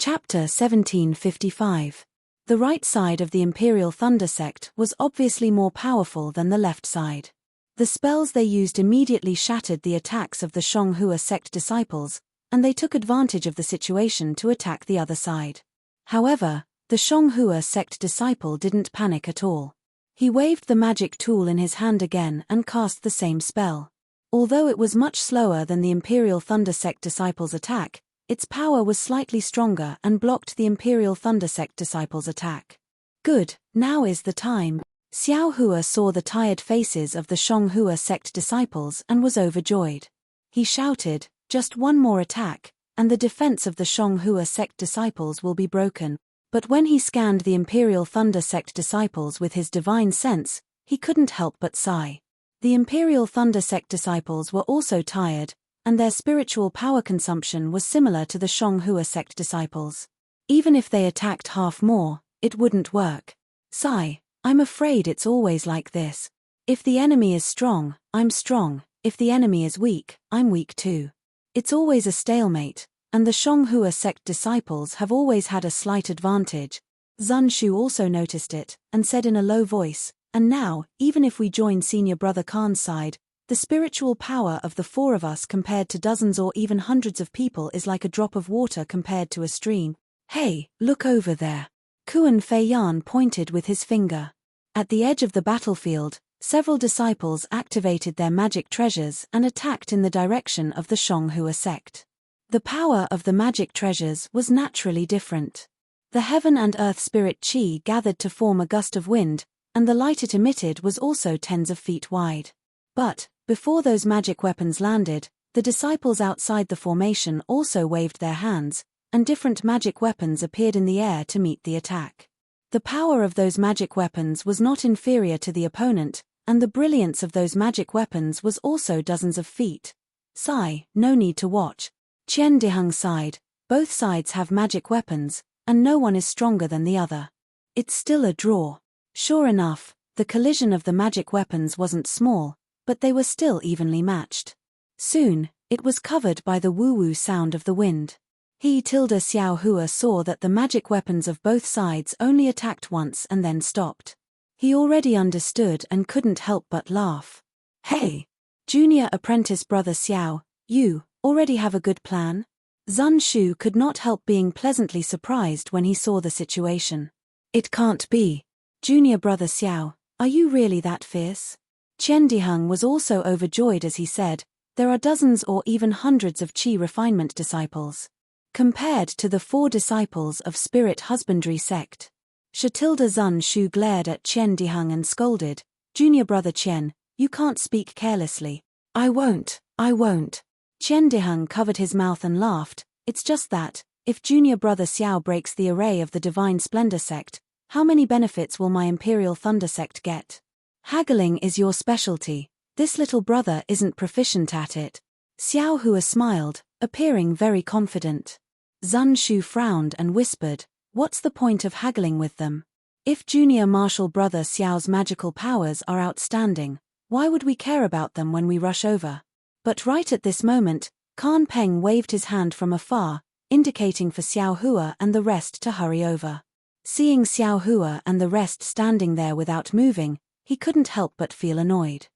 Chapter 1755. The right side of the Imperial Thunder sect was obviously more powerful than the left side. The spells they used immediately shattered the attacks of the Shonghua sect disciples, and they took advantage of the situation to attack the other side. However, the Shonghua sect disciple didn't panic at all. He waved the magic tool in his hand again and cast the same spell. Although it was much slower than the Imperial Thunder sect disciples' attack, its power was slightly stronger and blocked the Imperial Thunder sect disciples' attack. Good, now is the time. Xiao Hua saw the tired faces of the Shonghua sect disciples and was overjoyed. He shouted, "Just one more attack, and the defense of the Shonghua sect disciples will be broken." But when he scanned the Imperial Thunder sect disciples with his divine sense, he couldn't help but sigh. The Imperial Thunder sect disciples were also tired, and their spiritual power consumption was similar to the Shonghua sect disciples. Even if they attacked half more, it wouldn't work. Sigh, I'm afraid it's always like this. If the enemy is strong, I'm strong. If the enemy is weak, I'm weak too. It's always a stalemate, and the Shonghua sect disciples have always had a slight advantage. Zun Shu also noticed it, and said in a low voice, "And now, even if we join Senior Brother Khan's side, the spiritual power of the four of us compared to dozens or even hundreds of people is like a drop of water compared to a stream. Hey, look over there." Kuan Fei Yan pointed with his finger. At the edge of the battlefield, several disciples activated their magic treasures and attacked in the direction of the Shonghua sect. The power of the magic treasures was naturally different. The heaven and earth spirit chi gathered to form a gust of wind, and the light it emitted was also tens of feet wide. But, before those magic weapons landed, the disciples outside the formation also waved their hands, and different magic weapons appeared in the air to meet the attack. The power of those magic weapons was not inferior to the opponent, and the brilliance of those magic weapons was also dozens of feet. Sigh, no need to watch. Qian Diheng sighed, both sides have magic weapons, and no one is stronger than the other. It's still a draw. Sure enough, the collision of the magic weapons wasn't small, but they were still evenly matched. Soon, it was covered by the woo-woo sound of the wind. Xiao Hua saw that the magic weapons of both sides only attacked once and then stopped. He already understood and couldn't help but laugh. "Hey! Junior apprentice brother Xiao, you already have a good plan?" Zun Shu could not help being pleasantly surprised when he saw the situation. "It can't be. Junior brother Xiao, are you really that fierce?" Qian Diheng was also overjoyed as he said, "There are dozens or even hundreds of Qi refinement disciples. Compared to the 4 disciples of Spirit Husbandry sect." Zun Shu glared at Qian Diheng and scolded, "Junior brother Qian, you can't speak carelessly." I won't. Qian Diheng covered his mouth and laughed, "It's just that, if Junior brother Xiao breaks the array of the Divine Splendor sect, how many benefits will my Imperial Thunder sect get? Haggling is your specialty. This little brother isn't proficient at it." Xiao Hua smiled, appearing very confident. Zun Shu frowned and whispered, "What's the point of haggling with them? If Junior Martial brother Xiao's magical powers are outstanding, why would we care about them when we rush over?" But right at this moment, Khan Peng waved his hand from afar, indicating for Xiao Hua and the rest to hurry over. Seeing Xiao Hua and the rest standing there without moving, he couldn't help but feel annoyed.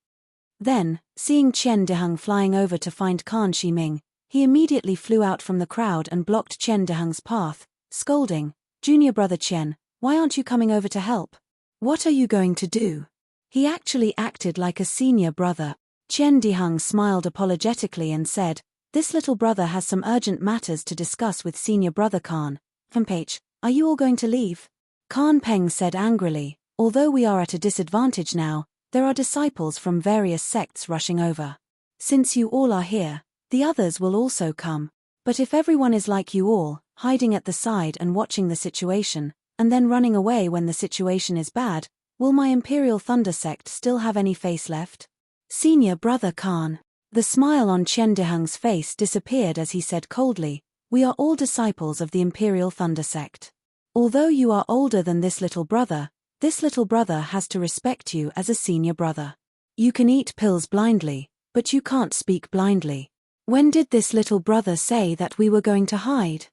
Then, seeing Qian Diheng flying over to find Khan Shiming, he immediately flew out from the crowd and blocked Qian Diheng's path, scolding, "Junior brother Qian, why aren't you coming over to help? What are you going to do?" He actually acted like a senior brother. Qian Diheng smiled apologetically and said, "This little brother has some urgent matters to discuss with Senior Brother Khan. Page, are you all going to leave?" Khan Peng said angrily, "Although we are at a disadvantage now, there are disciples from various sects rushing over. Since you all are here, the others will also come. But if everyone is like you all, hiding at the side and watching the situation, and then running away when the situation is bad, will my Imperial Thunder sect still have any face left?" Senior Brother Khan. The smile on Qian Diheng's face disappeared as he said coldly, "We are all disciples of the Imperial Thunder sect. Although you are older than this little brother has to respect you as a senior brother. You can eat pills blindly, but you can't speak blindly. When did this little brother say that we were going to hide?"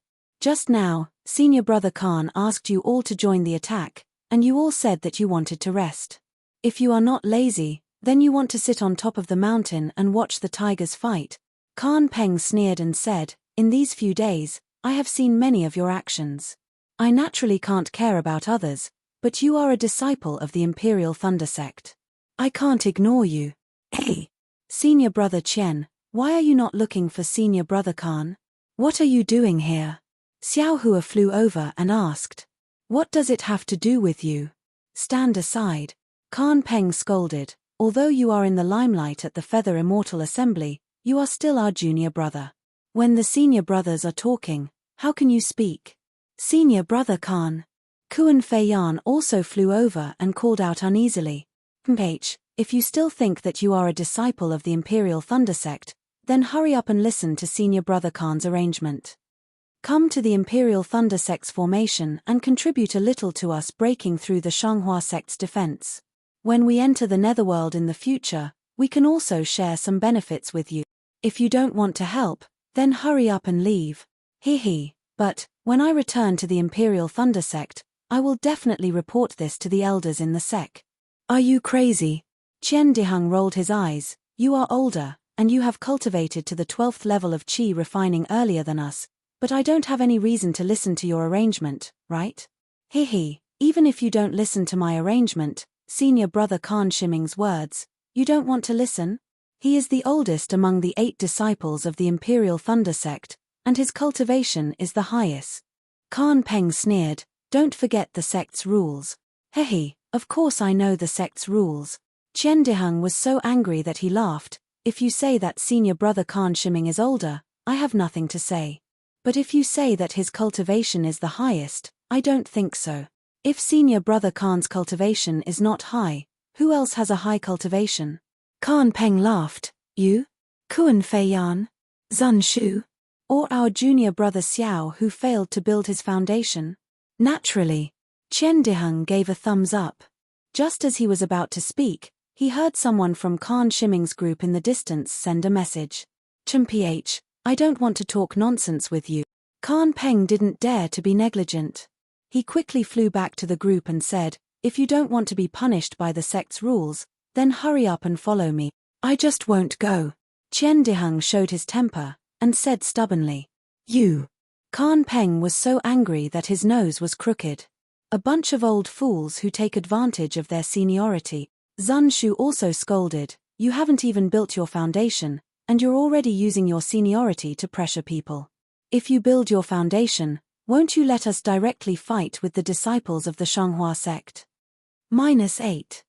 Just now, senior brother Khan asked you all to join the attack, and you all said that you wanted to rest. If you are not lazy, then you want to sit on top of the mountain and watch the tigers fight. Khan Peng sneered and said, in these few days, I have seen many of your actions. I naturally can't care about others, but you are a disciple of the Imperial Thunder Sect. I can't ignore you. Hey! Senior brother Chen, why are you not looking for senior brother Khan? What are you doing here? Xiao Hua flew over and asked. What does it have to do with you? Stand aside. Khan Peng scolded, although you are in the limelight at the Feather Immortal Assembly, you are still our junior brother. When the senior brothers are talking, how can you speak? Senior brother Khan. Kuan Feiyan also flew over and called out uneasily. If you still think that you are a disciple of the Imperial Thunder Sect, then hurry up and listen to senior brother Khan's arrangement. Come to the Imperial Thunder Sect's formation and contribute a little to us breaking through the Shanghua sect's defense. When we enter the Netherworld in the future, we can also share some benefits with you. If you don't want to help, then hurry up and leave. But, when I return to the Imperial Thunder Sect, I will definitely report this to the elders in the sect. Are you crazy? Qian Diheng rolled his eyes. You are older, and you have cultivated to the 12th level of qi refining earlier than us, but I don't have any reason to listen to your arrangement, right? Even if you don't listen to my arrangement, senior brother Khan Shiming's words, you don't want to listen? He is the oldest among the 8 disciples of the Imperial Thunder Sect, and his cultivation is the highest. Khan Peng sneered, don't forget the sect's rules. Of course I know the sect's rules. Qian Diheng was so angry that he laughed. If you say that senior brother Khan Shiming is older, I have nothing to say. But if you say that his cultivation is the highest, I don't think so. If senior brother Khan's cultivation is not high, who else has a high cultivation? Khan Peng laughed. You? Kuan Feiyan? Zun Shu? Or our junior brother Xiao who failed to build his foundation? Naturally. Qian Diheng gave a thumbs up. Just as he was about to speak, he heard someone from Khan Shiming's group in the distance send a message. Chen-ph, I don't want to talk nonsense with you. Khan Peng didn't dare to be negligent. He quickly flew back to the group and said, if you don't want to be punished by the sect's rules, then hurry up and follow me. I just won't go. Qian Diheng showed his temper, and said stubbornly. You. Khan Peng was so angry that his nose was crooked. A bunch of old fools who take advantage of their seniority. Zun Shu also scolded, you haven't even built your foundation, and you're already using your seniority to pressure people. If you build your foundation, won't you let us directly fight with the disciples of the Shanghua sect? -8.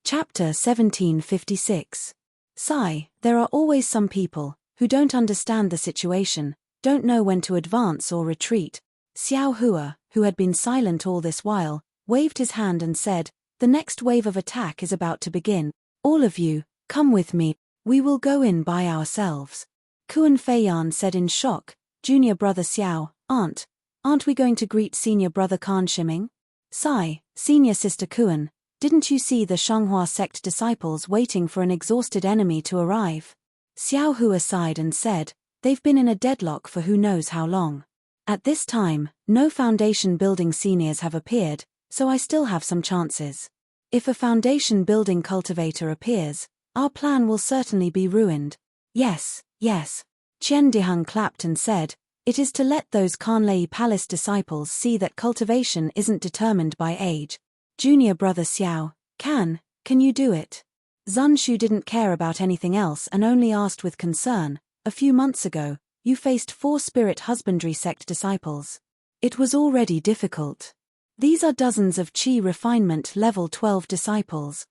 Chapter 1756. Sigh, there are always some people who don't understand the situation, don't know when to advance or retreat. Xiao Hua, who had been silent all this while, waved his hand and said, the next wave of attack is about to begin. All of you, come with me, we will go in by ourselves. Kuan Feiyan said in shock, junior brother Xiao, aren't we going to greet senior brother Khan Shiming? Sigh, senior sister Kuan, didn't you see the Shanghua sect disciples waiting for an exhausted enemy to arrive? Xiao Hua sighed and said, they've been in a deadlock for who knows how long. At this time, no foundation building seniors have appeared, so I still have some chances. If a foundation building cultivator appears, our plan will certainly be ruined. Yes. Qian Diheng clapped and said, it is to let those Kanlei Palace disciples see that cultivation isn't determined by age. Junior brother Xiao, can you do it? Zun Shu didn't care about anything else and only asked with concern, a few months ago, you faced 4 spirit husbandry sect disciples. It was already difficult. These are dozens of qi refinement level 12 disciples.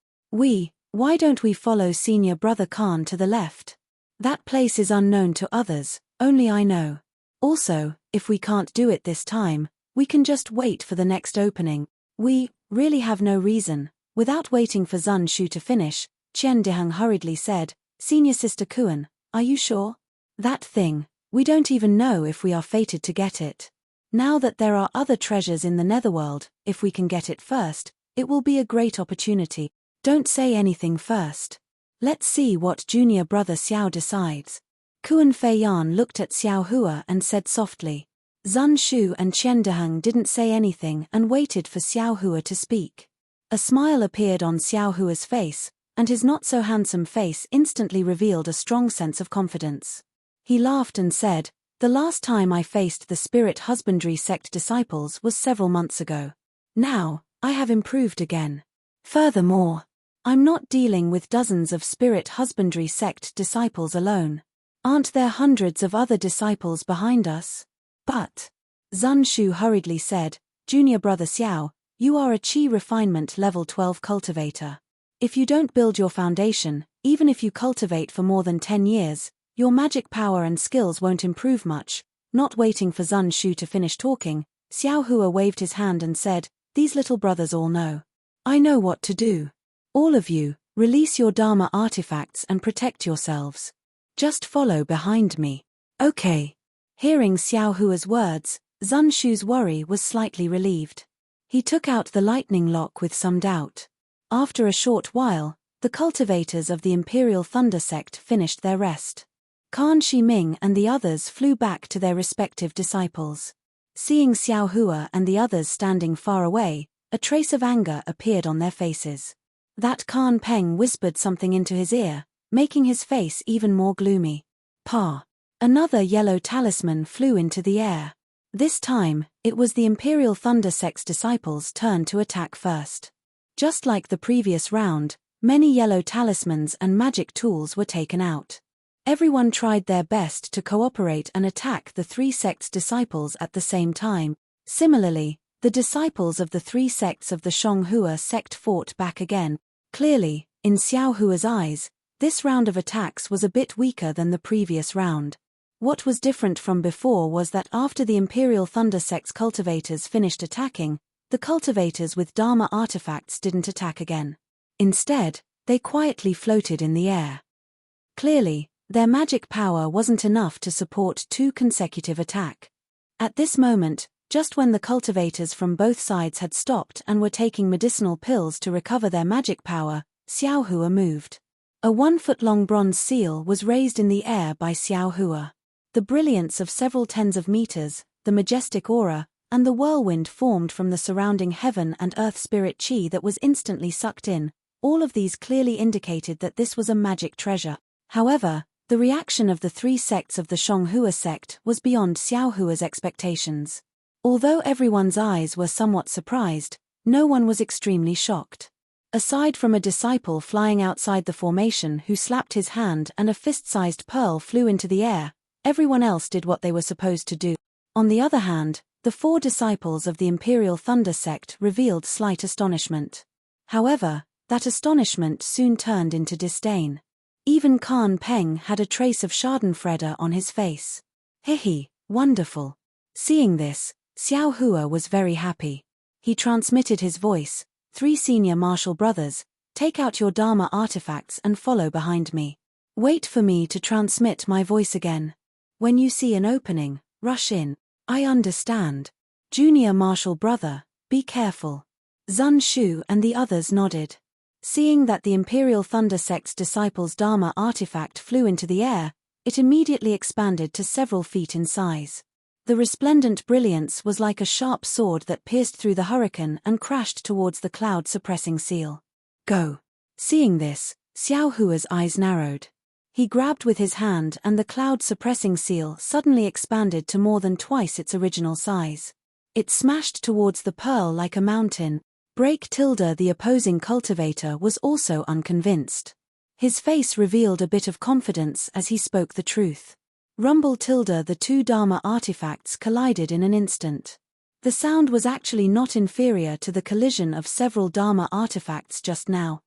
Why don't we follow senior brother Khan to the left? That place is unknown to others, only I know. Also, if we can't do it this time, we can just wait for the next opening. We really have no reason. Without waiting for Zun Shu to finish, Qian Diheng hurriedly said, senior sister Kuan, are you sure? That thing, we don't even know if we are fated to get it. Now that there are other treasures in the Netherworld, if we can get it first, it will be a great opportunity. Don't say anything first. Let's see what junior brother Xiao decides. Kuan Fei Yan looked at Xiao Hua and said softly. Zun Shu and Qian Deheng didn't say anything and waited for Xiao Hua to speak. A smile appeared on Xiao Hua's face, and his not-so-handsome face instantly revealed a strong sense of confidence. He laughed and said, "The last time I faced the spirit husbandry sect disciples was several months ago. Now, I have improved again. Furthermore, I'm not dealing with dozens of spirit husbandry sect disciples alone. Aren't there hundreds of other disciples behind us?" "But," Zun Shu hurriedly said, "Junior brother Xiao, you are a Qi refinement level 12 cultivator. If you don't build your foundation, even if you cultivate for more than 10 years, your magic power and skills won't improve much." Not waiting for Zun Shu to finish talking, Xiao Hua waved his hand and said, "These little brothers all know. I know what to do. All of you, release your Dharma artifacts and protect yourselves. Just follow behind me." "Okay." Hearing Xiao Hua's words, Zun Shu's worry was slightly relieved. He took out the lightning lock with some doubt. After a short while, the cultivators of the Imperial Thunder Sect finished their rest. Khan Shiming and the others flew back to their respective disciples. Seeing Xiao Hua and the others standing far away, a trace of anger appeared on their faces. That Khan Peng whispered something into his ear, making his face even more gloomy. "Pa." Another yellow talisman flew into the air. This time, it was the Imperial Thunder Sect's disciples' turn to attack first. Just like the previous round, many yellow talismans and magic tools were taken out. Everyone tried their best to cooperate and attack the three sects' disciples at the same time. Similarly, the disciples of the three sects of the Shonghua sect fought back again. Clearly, in Xiao Hua's eyes, this round of attacks was a bit weaker than the previous round. What was different from before was that after the Imperial Thunder Sect's cultivators finished attacking, the cultivators with Dharma artifacts didn't attack again. Instead, they quietly floated in the air. Clearly, their magic power wasn't enough to support two consecutive attacks. At this moment, just when the cultivators from both sides had stopped and were taking medicinal pills to recover their magic power, Xiao Hua moved. A 1-foot-long bronze seal was raised in the air by Xiao Hua. The brilliance of several tens of meters, the majestic aura, and the whirlwind formed from the surrounding heaven and earth spirit chi that was instantly sucked in, all of these clearly indicated that this was a magic treasure. However, the reaction of the three sects of the Shonghua sect was beyond Xiao Hua's expectations. Although everyone's eyes were somewhat surprised, no one was extremely shocked. Aside from a disciple flying outside the formation who slapped his hand and a fist-sized pearl flew into the air, everyone else did what they were supposed to do. On the other hand, the 4 disciples of the Imperial Thunder Sect revealed slight astonishment. However, that astonishment soon turned into disdain. Even Khan Peng had a trace of schadenfreude on his face. "Hehe, wonderful." Seeing this, Xiao Hua was very happy. He transmitted his voice, 3 senior martial brothers, take out your Dharma artifacts and follow behind me. Wait for me to transmit my voice again. When you see an opening, rush in. I understand. Junior martial brother, be careful. Zun Shu and the others nodded. Seeing that the Imperial Thunder Sect's disciples' Dharma artifact flew into the air, it immediately expanded to several feet in size. The resplendent brilliance was like a sharp sword that pierced through the hurricane and crashed towards the cloud-suppressing seal. "Go." Seeing this, Xiao Hua's eyes narrowed. He grabbed with his hand and the cloud-suppressing seal suddenly expanded to more than twice its original size. It smashed towards the pearl like a mountain. The opposing cultivator was also unconvinced. His face revealed a bit of confidence as he spoke the truth. The 2 Dharma artifacts collided in an instant. The sound was actually not inferior to the collision of several Dharma artifacts just now.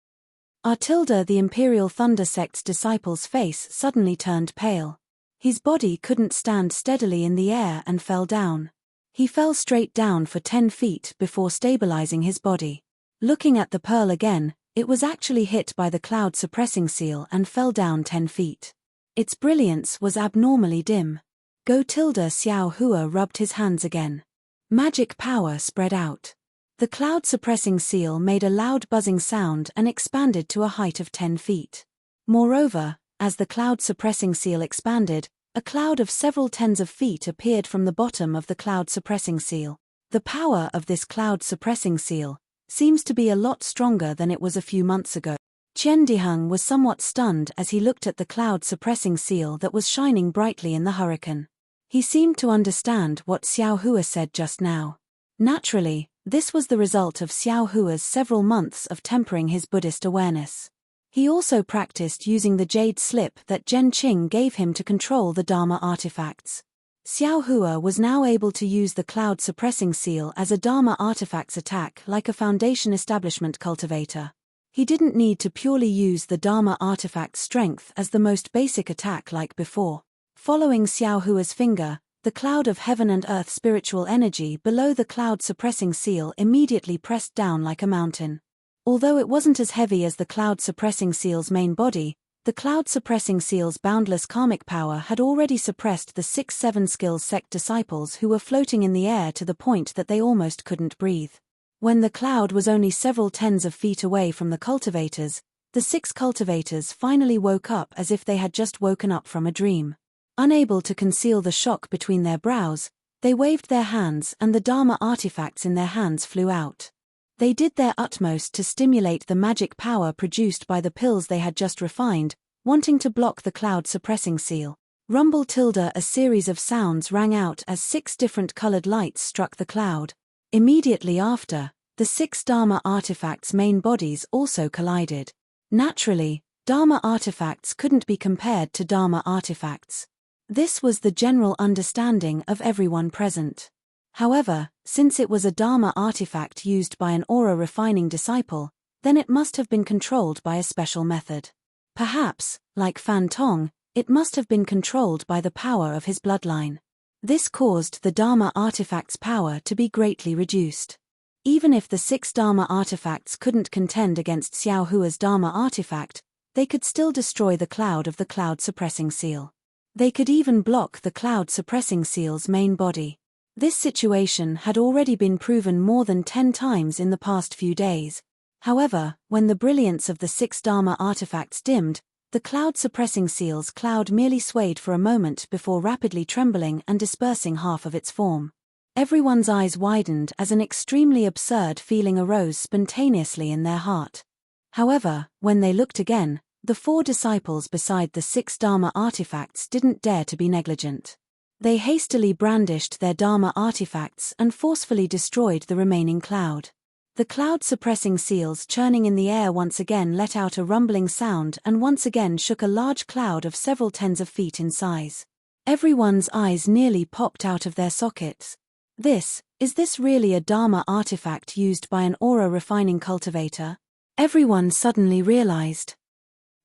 The Imperial Thunder Sect's disciple's face suddenly turned pale. His body couldn't stand steadily in the air and fell down. He fell straight down for 10 feet before stabilizing his body. Looking at the pearl again, it was actually hit by the cloud-suppressing seal and fell down 10 feet. Its brilliance was abnormally dim. Xiao Hua rubbed his hands again. Magic power spread out. The cloud-suppressing seal made a loud buzzing sound and expanded to a height of 10 feet. Moreover, As the cloud-suppressing seal expanded, a cloud of several tens of feet appeared from the bottom of the cloud-suppressing seal. The power of this cloud-suppressing seal seems to be a lot stronger than it was a few months ago. Qian Diheng was somewhat stunned as he looked at the cloud-suppressing seal that was shining brightly in the hurricane. He seemed to understand what Xiao Hua said just now. Naturally, this was the result of Xiao Hua's several months of tempering his Buddhist awareness. He also practiced using the jade slip that Zhen Qing gave him to control the Dharma artifacts. Xiao Hua was now able to use the cloud-suppressing seal as a Dharma artifacts attack like a foundation establishment cultivator. He didn't need to purely use the Dharma artifact strength as the most basic attack like before. Following Xiao Hua's finger, the cloud of heaven and earth spiritual energy below the cloud-suppressing seal immediately pressed down like a mountain. Although it wasn't as heavy as the cloud-suppressing seal's main body, the cloud-suppressing seal's boundless karmic power had already suppressed the 6-7 skills sect disciples who were floating in the air to the point that they almost couldn't breathe. When the cloud was only several tens of feet away from the cultivators, the 6 cultivators finally woke up as if they had just woken up from a dream. Unable to conceal the shock between their brows, they waved their hands and the Dharma artifacts in their hands flew out. They did their utmost to stimulate the magic power produced by the pills they had just refined, wanting to block the cloud-suppressing seal. Rumble tilde a series of sounds rang out as 6 different colored lights struck the cloud. Immediately after, the 6 Dharma artifacts' main bodies also collided. Naturally, Dharma artifacts couldn't be compared to Dharma artifacts. This was the general understanding of everyone present. However, since it was a Dharma artifact used by an aura refining disciple, then it must have been controlled by a special method. Perhaps, like Fan Tong, it must have been controlled by the power of his bloodline. This caused the Dharma artifact's power to be greatly reduced. Even if the 6 Dharma artifacts couldn't contend against Xiao Hua's Dharma artifact, they could still destroy the cloud of the cloud-suppressing seal. They could even block the cloud-suppressing seal's main body. This situation had already been proven more than 10 times in the past few days. However, when the brilliance of the 6 Dharma artifacts dimmed, the cloud-suppressing seal's cloud merely swayed for a moment before rapidly trembling and dispersing half of its form. Everyone's eyes widened as an extremely absurd feeling arose spontaneously in their heart. However, when they looked again, the 4 disciples beside the 6 Dharma artifacts didn't dare to be negligent. They hastily brandished their Dharma artifacts and forcefully destroyed the remaining cloud. The cloud-suppressing seals churning in the air once again let out a rumbling sound and once again shook a large cloud of several tens of feet in size. Everyone's eyes nearly popped out of their sockets. Is this really a Dharma artifact used by an aura refining cultivator? Everyone suddenly realized.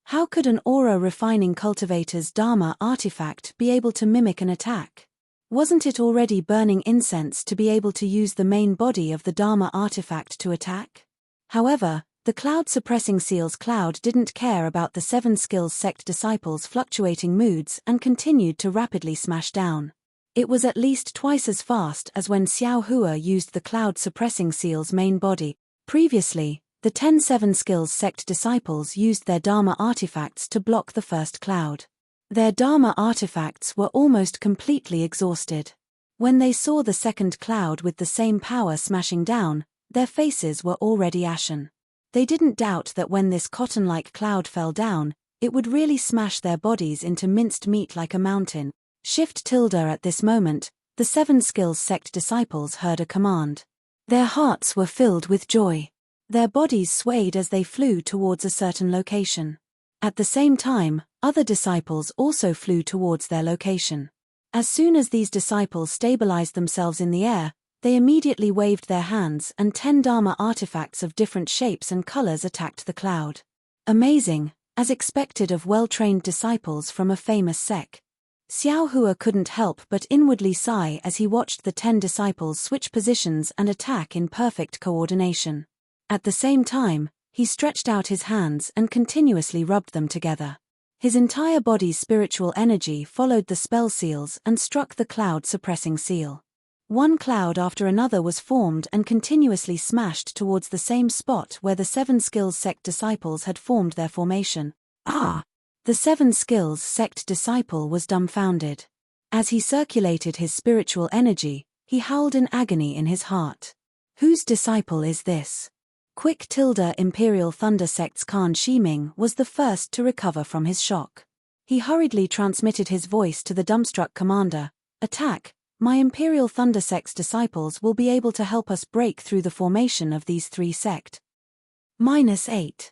How could an aura refining cultivator's Dharma artifact be able to mimic an attack? Wasn't it already burning incense to be able to use the main body of the Dharma artifact to attack? However, the cloud-suppressing seal's cloud didn't care about the 7 skills sect disciples' fluctuating moods and continued to rapidly smash down. It was at least twice as fast as when Xiao Hua used the cloud-suppressing seal's main body. Previously, the 10-7 skills sect disciples used their Dharma artifacts to block the first cloud. Their Dharma artifacts were almost completely exhausted. When they saw the second cloud with the same power smashing down, their faces were already ashen. They didn't doubt that when this cotton-like cloud fell down, it would really smash their bodies into minced meat like a mountain. Shift tilde at this moment, the 7 skills sect disciples heard a command. Their hearts were filled with joy. Their bodies swayed as they flew towards a certain location. At the same time, other disciples also flew towards their location. As soon as these disciples stabilized themselves in the air, they immediately waved their hands and 10 Dharma artifacts of different shapes and colors attacked the cloud. Amazing, as expected of well-trained disciples from a famous sect. Xiao Hua couldn't help but inwardly sigh as he watched the 10 disciples switch positions and attack in perfect coordination. At the same time, he stretched out his hands and continuously rubbed them together. His entire body's spiritual energy followed the spell seals and struck the cloud-suppressing seal. One cloud after another was formed and continuously smashed towards the same spot where the 7 skills sect disciples had formed their formation. Ah! The Seven Skills sect disciple was dumbfounded. As he circulated his spiritual energy, he howled in agony in his heart. Whose disciple is this? Quick tilde Imperial Thunder Sect's Khan Shiming was the first to recover from his shock. He hurriedly transmitted his voice to the dumbstruck commander. Attack! My Imperial Thunder Sect's disciples will be able to help us break through the formation of these three sect. -8.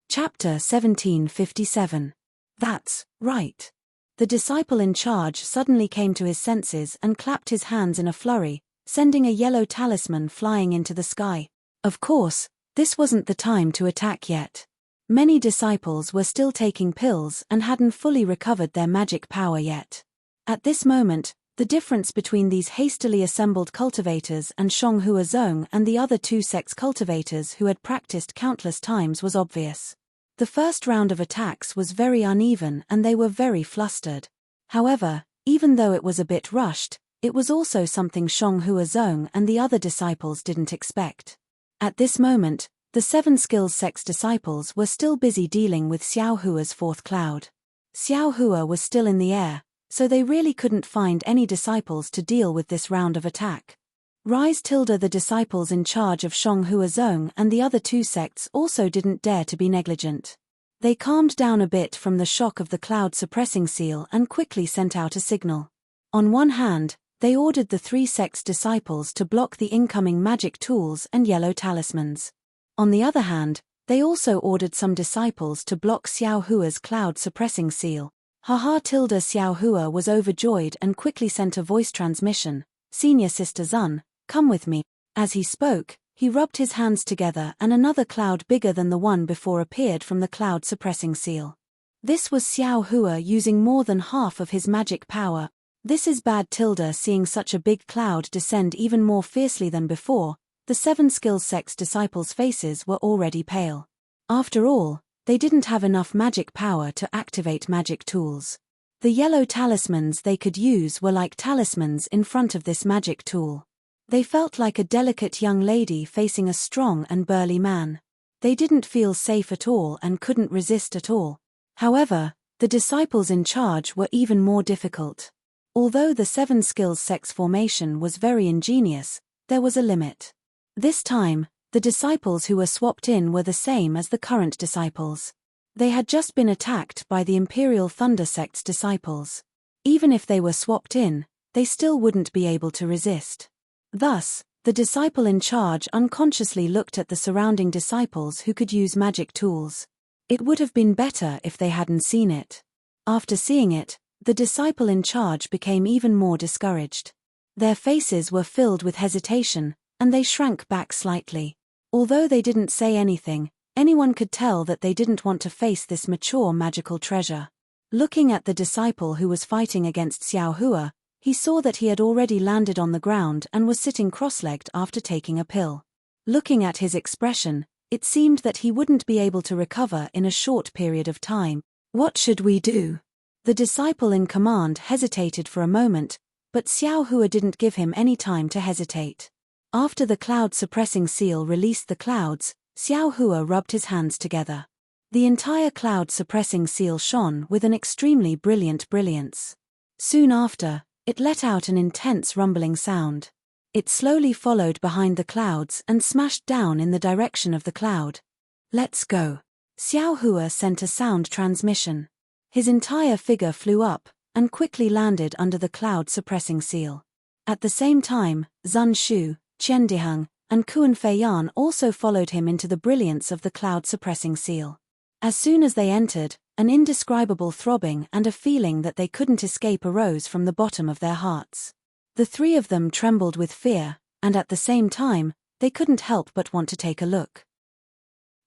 Chapter 1757. That's right. The disciple in charge suddenly came to his senses and clapped his hands in a flurry, sending a yellow talisman flying into the sky. Of course, this wasn't the time to attack yet. Many disciples were still taking pills and hadn't fully recovered their magic power yet. At this moment, the difference between these hastily assembled cultivators and Shonghua Zong and the other two sects cultivators who had practiced countless times was obvious. The first round of attacks was very uneven and they were very flustered. However, even though it was a bit rushed, it was also something Shonghua Zong and the other disciples didn't expect. At this moment, the Seven Skills sect's disciples were still busy dealing with Xiao Hua's fourth cloud. Xiao Hua was still in the air, so they really couldn't find any disciples to deal with this round of attack. Rise tilde the disciples in charge of Shonghua Zong and the other two sects also didn't dare to be negligent. They calmed down a bit from the shock of the cloud suppressing seal and quickly sent out a signal. On one hand, they ordered the three sects' disciples to block the incoming magic tools and yellow talismans. On the other hand, they also ordered some disciples to block Xiao Hua's cloud suppressing seal. Haha tilde Xiao Hua was overjoyed and quickly sent a voice transmission. Senior Sister Zun, come with me. As he spoke, he rubbed his hands together and another cloud bigger than the one before appeared from the cloud suppressing seal. This was Xiao Hua using more than half of his magic power. This is bad tilde seeing such a big cloud descend even more fiercely than before. The Seven Skills sect's disciples' faces were already pale. After all, they didn't have enough magic power to activate magic tools. The yellow talismans they could use were like talismans in front of this magic tool. They felt like a delicate young lady facing a strong and burly man. They didn't feel safe at all and couldn't resist at all. However, the disciples in charge were even more difficult. Although the Seven Skills sect's formation was very ingenious, there was a limit. This time, the disciples who were swapped in were the same as the current disciples. They had just been attacked by the Imperial Thunder sect's disciples. Even if they were swapped in, they still wouldn't be able to resist. Thus, the disciple in charge unconsciously looked at the surrounding disciples who could use magic tools. It would have been better if they hadn't seen it. After seeing it, the disciple in charge became even more discouraged. Their faces were filled with hesitation, and they shrank back slightly. Although they didn't say anything, anyone could tell that they didn't want to face this mature magical treasure. Looking at the disciple who was fighting against Xiao Hua, he saw that he had already landed on the ground and was sitting cross-legged after taking a pill. Looking at his expression, it seemed that he wouldn't be able to recover in a short period of time. What should we do? The disciple in command hesitated for a moment, but Xiao Hua didn't give him any time to hesitate. After the cloud-suppressing seal released the clouds, Xiao Hua rubbed his hands together. The entire cloud-suppressing seal shone with an extremely brilliant brilliance. Soon after, it let out an intense rumbling sound. It slowly followed behind the clouds and smashed down in the direction of the cloud. Let's go. Xiao Hua sent a sound transmission. His entire figure flew up and quickly landed under the cloud-suppressing seal. At the same time, Zun Shu, Qian Diheng, and Kuan Feiyan also followed him into the brilliance of the cloud-suppressing seal. As soon as they entered, an indescribable throbbing and a feeling that they couldn't escape arose from the bottom of their hearts. The three of them trembled with fear, and at the same time, they couldn't help but want to take a look.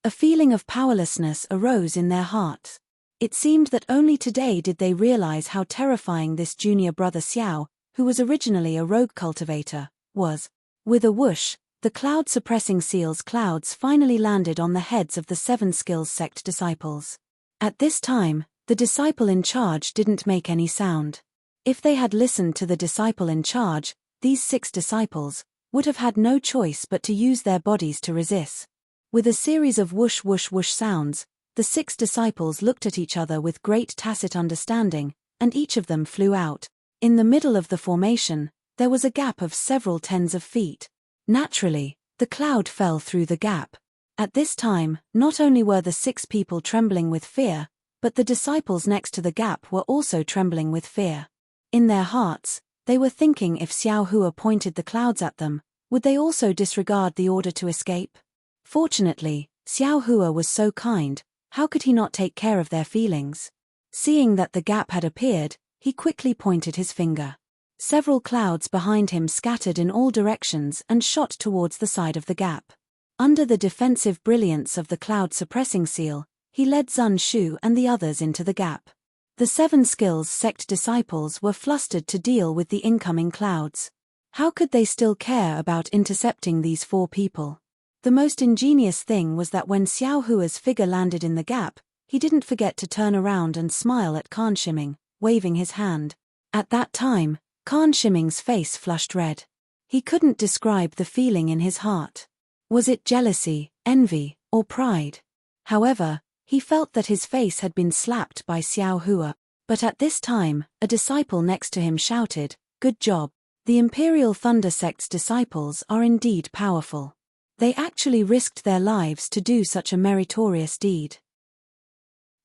A feeling of powerlessness arose in their hearts. It seemed that only today did they realize how terrifying this junior brother Xiao, who was originally a rogue cultivator, was. With a whoosh, the cloud-suppressing seal's clouds finally landed on the heads of the Seven Skills sect disciples. At this time, the disciple in charge didn't make any sound. If they had listened to the disciple in charge, these 6 disciples would have had no choice but to use their bodies to resist. With a series of whoosh whoosh whoosh sounds, The 6 disciples looked at each other with great tacit understanding, and each of them flew out. In the middle of the formation, there was a gap of several tens of feet. Naturally, the cloud fell through the gap. At this time, not only were the 6 people trembling with fear, but the disciples next to the gap were also trembling with fear. In their hearts, they were thinking if Xiao Hua pointed the clouds at them, would they also disregard the order to escape? Fortunately, Xiao Hua was so kind, how could he not take care of their feelings? Seeing that the gap had appeared, he quickly pointed his finger. Several clouds behind him scattered in all directions and shot towards the side of the gap. Under the defensive brilliance of the cloud-suppressing seal, he led Zun Shu and the others into the gap. The 7 skills sect disciples were flustered to deal with the incoming clouds. How could they still care about intercepting these 4 people? The most ingenious thing was that when Xiao Hua's figure landed in the gap, he didn't forget to turn around and smile at Khan Shiming, waving his hand. At that time, Khan Shiming's face flushed red. He couldn't describe the feeling in his heart. Was it jealousy, envy, or pride? However, he felt that his face had been slapped by Xiao Hua. But at this time, a disciple next to him shouted, "Good job. The Imperial Thunder Sect's disciples are indeed powerful. They actually risked their lives to do such a meritorious deed.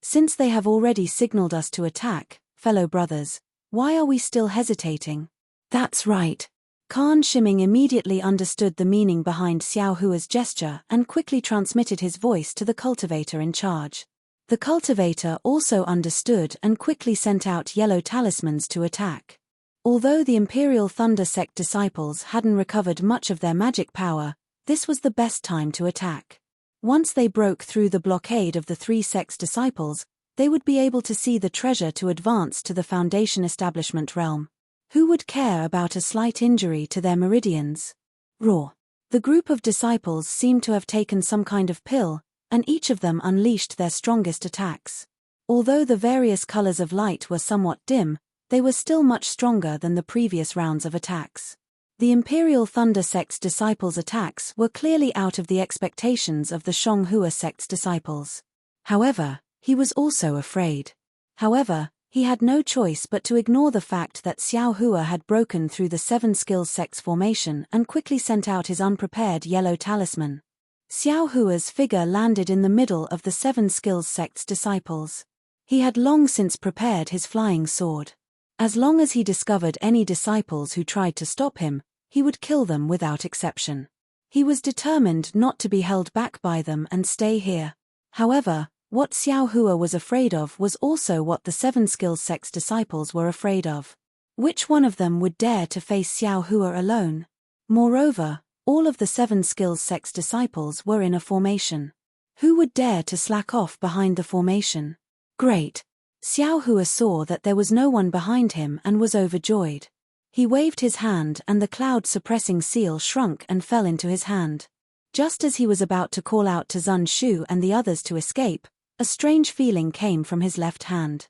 Since they have already signaled us to attack, fellow brothers, why are we still hesitating?" That's right. Khan Shiming immediately understood the meaning behind Xiao Hua's gesture and quickly transmitted his voice to the cultivator in charge. The cultivator also understood and quickly sent out yellow talismans to attack. Although the Imperial Thunder Sect disciples hadn't recovered much of their magic power, this was the best time to attack. Once they broke through the blockade of the 3 sects disciples, they would be able to see the treasure to advance to the Foundation Establishment realm. Who would care about a slight injury to their meridians? Roar. The group of disciples seemed to have taken some kind of pill, and each of them unleashed their strongest attacks. Although the various colors of light were somewhat dim, they were still much stronger than the previous rounds of attacks. The Imperial Thunder Sect's disciples' attacks were clearly out of the expectations of the Shonghua Sect's disciples. However, he was also afraid. However, he had no choice but to ignore the fact that Xiao Hua had broken through the 7 skills sect's formation and quickly sent out his unprepared yellow talisman. Xiao Hua's figure landed in the middle of the 7 skills sect's disciples. He had long since prepared his flying sword. As long as he discovered any disciples who tried to stop him, he would kill them without exception. He was determined not to be held back by them and stay here. However, what Xiao Hua was afraid of was also what the 7 skills sect's disciples were afraid of. Which one of them would dare to face Xiao Hua alone? Moreover, all of the 7 skills sect's disciples were in a formation. Who would dare to slack off behind the formation? Great! Xiao Hua saw that there was no one behind him and was overjoyed. He waved his hand and the cloud-suppressing seal shrunk and fell into his hand. Just as he was about to call out to Zun Shu and the others to escape, a strange feeling came from his left hand.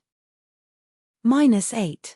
-8.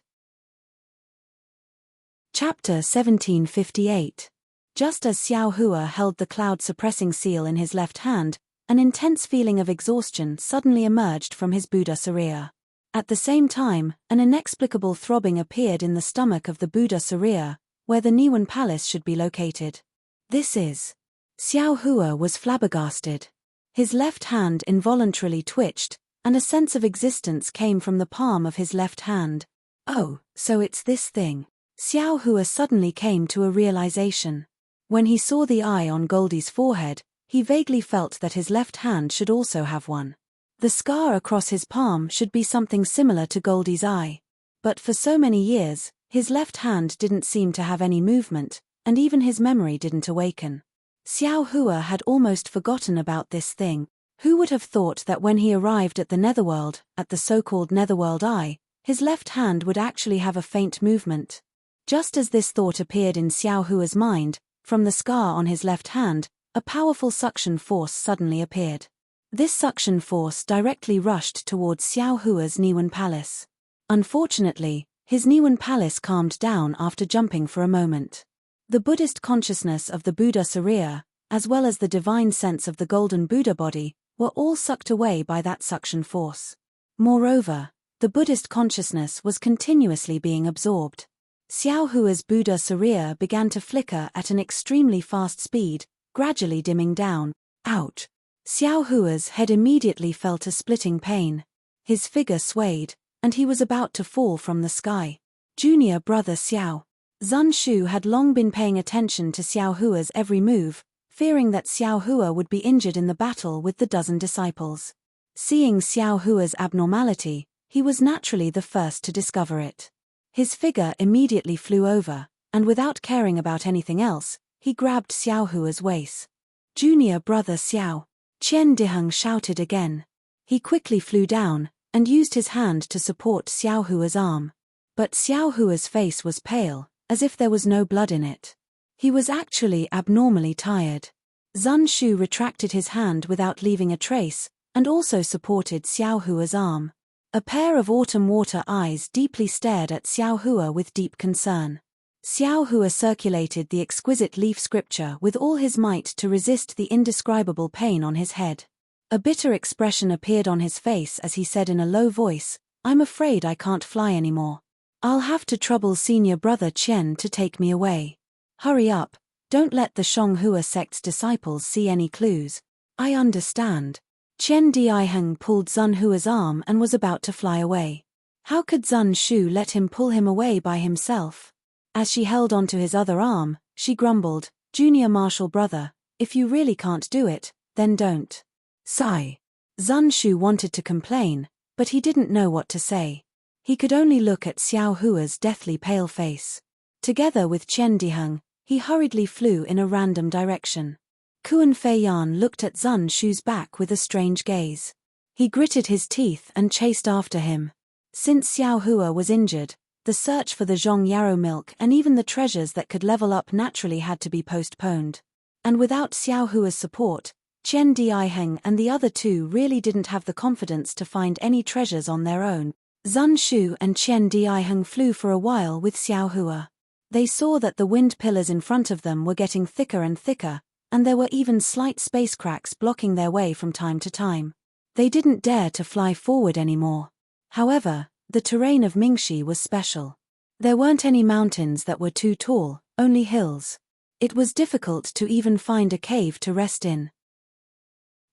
Chapter 1758. Just as Xiao Hua held the cloud-suppressing seal in his left hand, an intense feeling of exhaustion suddenly emerged from his Buddha Surya. At the same time, an inexplicable throbbing appeared in the stomach of the Buddha Surya, where the Niwen Palace should be located. This is... Xiao Hua was flabbergasted. His left hand involuntarily twitched, and a sense of existence came from the palm of his left hand. Oh, so it's this thing. Xiao Hua suddenly came to a realization. When he saw the eye on Goldie's forehead, he vaguely felt that his left hand should also have one. The scar across his palm should be something similar to Goldie's eye. But for so many years, his left hand didn't seem to have any movement, and even his memory didn't awaken. Xiao Hua had almost forgotten about this thing. Who would have thought that when he arrived at the Netherworld, at the so-called Netherworld Eye, his left hand would actually have a faint movement? Just as this thought appeared in Xiao Hua's mind, from the scar on his left hand, a powerful suction force suddenly appeared. This suction force directly rushed towards Xiao Hua's Niwen Palace. Unfortunately, his Niwen Palace calmed down after jumping for a moment. The Buddhist consciousness of the Buddha Surya, as well as the divine sense of the golden Buddha body, were all sucked away by that suction force. Moreover, the Buddhist consciousness was continuously being absorbed. Xiao Hua's Buddha Sariya began to flicker at an extremely fast speed, gradually dimming down. Ouch! Xiao Hua's head immediately felt a splitting pain. His figure swayed, and he was about to fall from the sky. Junior brother Xiao. Zun Shu had long been paying attention to Xiao Hua's every move, fearing that Xiao Hua would be injured in the battle with the dozen disciples. Seeing Xiao Hua's abnormality, he was naturally the first to discover it. His figure immediately flew over, and without caring about anything else, he grabbed Xiao Hua's waist. Junior brother Xiao. Qian Diheng shouted again. He quickly flew down, and used his hand to support Xiao Hua's arm. But Xiao Hua's face was pale, as if there was no blood in it. He was actually abnormally tired. Zun Shu retracted his hand without leaving a trace, and also supported Xiao Hua's arm. A pair of autumn water eyes deeply stared at Xiao Hua with deep concern. Xiao Hua circulated the exquisite leaf scripture with all his might to resist the indescribable pain on his head. A bitter expression appeared on his face as he said in a low voice, "I'm afraid I can't fly anymore. I'll have to trouble senior brother Qian to take me away. Hurry up, don't let the Shonghua sect's disciples see any clues." "I understand." Qian Diheng pulled Zun Hua's arm and was about to fly away. How could Zun Shu let him pull him away by himself? As she held onto his other arm, she grumbled, "Junior martial brother, if you really can't do it, then don't." Sigh. Zun Shu wanted to complain, but he didn't know what to say. He could only look at Xiao Hua's deathly pale face. Together with Qian Diheng, he hurriedly flew in a random direction. Kuan Fei Yan looked at Zun Shu's back with a strange gaze. He gritted his teeth and chased after him. Since Xiao Hua was injured, the search for the Zhong Yarrow milk and even the treasures that could level up naturally had to be postponed. And without Xiao Hua's support, Qian Diheng and the other two really didn't have the confidence to find any treasures on their own. Zun Shu and Qian Diheng flew for a while with Xiao Hua. They saw that the wind pillars in front of them were getting thicker and thicker, and there were even slight space cracks blocking their way from time to time. They didn't dare to fly forward anymore. However, the terrain of Mingxi was special. There weren't any mountains that were too tall, only hills. It was difficult to even find a cave to rest in.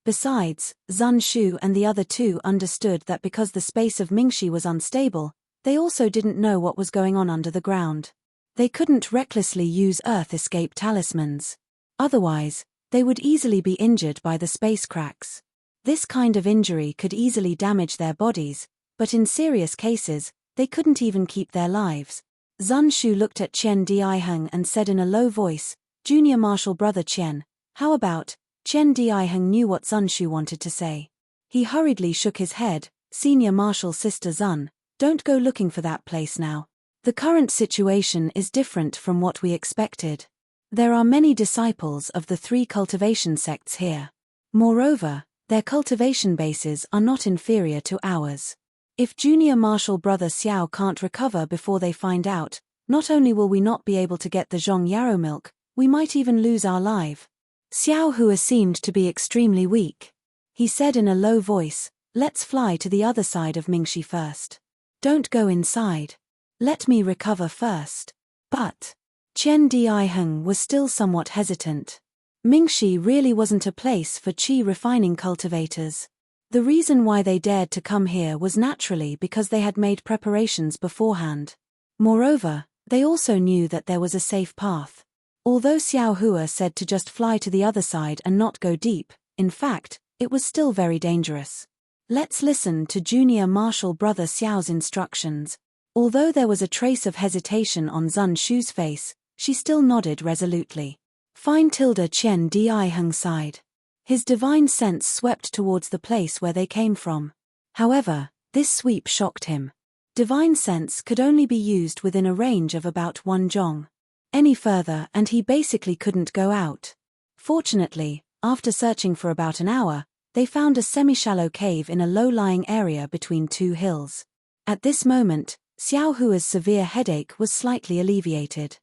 Besides, Zun Shu and the other two understood that because the space of Mingxi was unstable, they also didn't know what was going on under the ground. They couldn't recklessly use Earth escape talismans. Otherwise, they would easily be injured by the space cracks. This kind of injury could easily damage their bodies, but in serious cases, they couldn't even keep their lives. Zun Shu looked at Qian Diheng and said in a low voice, "Junior martial brother Qian, how about?" Qian Diheng knew what Zun Shu wanted to say. He hurriedly shook his head, "Senior martial sister Zun, don't go looking for that place now. The current situation is different from what we expected. There are many disciples of the three cultivation sects here. Moreover, their cultivation bases are not inferior to ours. If junior martial brother Xiao can't recover before they find out, not only will we not be able to get the Zhong Yarrow milk, we might even lose our life." Xiao Hua seemed to be extremely weak. He said in a low voice, "Let's fly to the other side of Mingxi first. Don't go inside. Let me recover first." But Qian Diheng was still somewhat hesitant. Mingxi really wasn't a place for qi refining cultivators. The reason why they dared to come here was naturally because they had made preparations beforehand. Moreover, they also knew that there was a safe path. Although Xiao Hua said to just fly to the other side and not go deep, in fact, it was still very dangerous. Let's listen to junior martial brother Xiao's instructions. Although there was a trace of hesitation on Zun Shu's face, she still nodded resolutely. Fine tilde Qian Diheng sighed. His divine sense swept towards the place where they came from. However, this sweep shocked him. Divine sense could only be used within a range of about 1 zhong. Any further and he basically couldn't go out. Fortunately, after searching for about an hour, they found a semi-shallow cave in a low-lying area between 2 hills. At this moment, Xiao Hua's severe headache was slightly alleviated.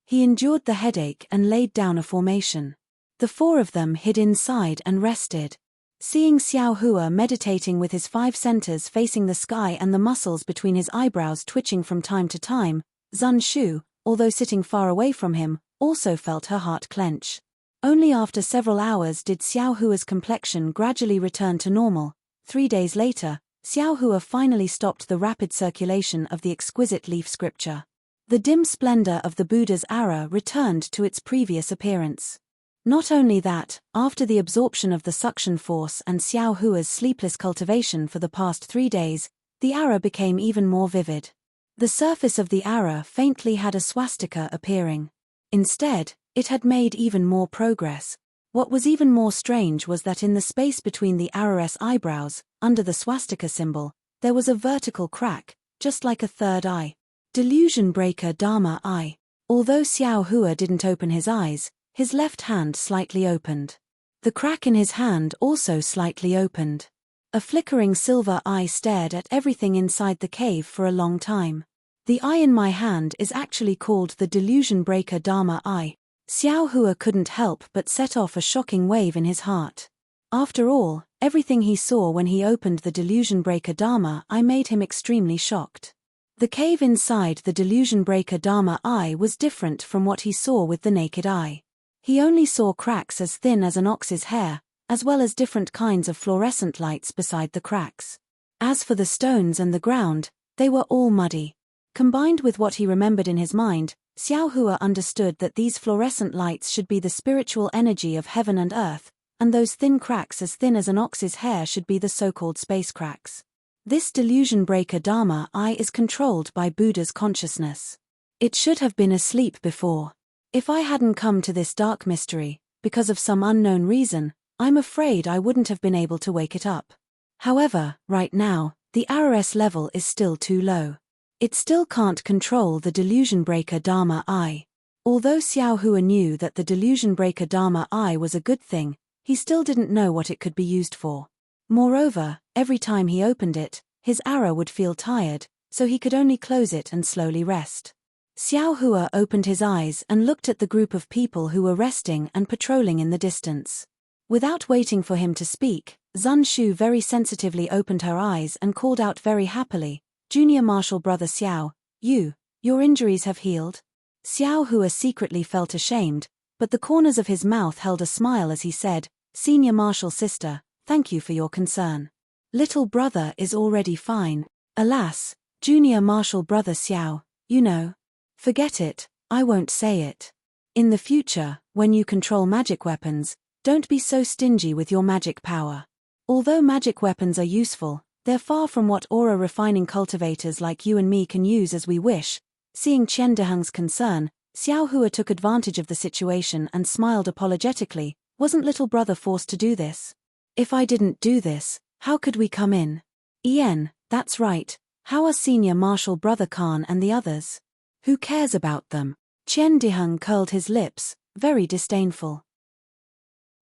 He endured the headache and laid down a formation. The 4 of them hid inside and rested. Seeing Xiao Hua meditating with his 5 centers facing the sky and the muscles between his eyebrows twitching from time to time, Zun Shu, although sitting far away from him, also felt her heart clench. Only after several hours did Xiao Hua's complexion gradually return to normal. 3 days later, Xiao Hua finally stopped the rapid circulation of the exquisite leaf scripture. The dim splendor of the Buddha's aura returned to its previous appearance. Not only that, after the absorption of the suction force and Xiao Hua's sleepless cultivation for the past 3 days, the aura became even more vivid. The surface of the aura faintly had a swastika appearing. Instead, it had made even more progress. What was even more strange was that in the space between the aura's eyebrows, under the swastika symbol, there was a vertical crack, just like a third eye. Delusion breaker Dharma eye. Although Xiao Hua didn't open his eyes, his left hand slightly opened. The crack in his hand also slightly opened. A flickering silver eye stared at everything inside the cave for a long time. The eye in my hand is actually called the Delusion Breaker Dharma eye. Xiao Hua couldn't help but set off a shocking wave in his heart. After all, everything he saw when he opened the Delusion Breaker Dharma eye made him extremely shocked. The cave inside the Delusion Breaker Dharma eye was different from what he saw with the naked eye. He only saw cracks as thin as an ox's hair, as well as different kinds of fluorescent lights beside the cracks. As for the stones and the ground, they were all muddy. Combined with what he remembered in his mind, Xiao Hua understood that these fluorescent lights should be the spiritual energy of heaven and earth, and those thin cracks as thin as an ox's hair should be the so-called space cracks. This delusion breaker Dharma eye is controlled by Buddha's consciousness. It should have been asleep before. If I hadn't come to this dark mystery, because of some unknown reason, I'm afraid I wouldn't have been able to wake it up. However, right now, the RS level is still too low. It still can't control the delusion breaker Dharma eye. Although Xiao Hua knew that the delusion breaker Dharma eye was a good thing, he still didn't know what it could be used for. Moreover, every time he opened it, his aura would feel tired, so he could only close it and slowly rest. Xiao Hua opened his eyes and looked at the group of people who were resting and patrolling in the distance. Without waiting for him to speak, Zun Shu very sensitively opened her eyes and called out very happily, "Junior Marshal Brother Xiao, your injuries have healed?" Xiao Hua secretly felt ashamed, but the corners of his mouth held a smile as he said, "Senior Marshal Sister, thank you for your concern. Little brother is already fine. Alas, Junior Marshal Brother Xiao, you know. Forget it, I won't say it. In the future, when you control magic weapons, don't be so stingy with your magic power. Although magic weapons are useful, they're far from what aura-refining cultivators like you and me can use as we wish." Seeing Qian Deheng's concern, Xiao Hua took advantage of the situation and smiled apologetically. "Wasn't little brother forced to do this? If I didn't do this, how could we come in?" "Ian, that's right. How are Senior Marshal Brother Khan and the others? Who cares about them?" Qian Deheng curled his lips, very disdainful.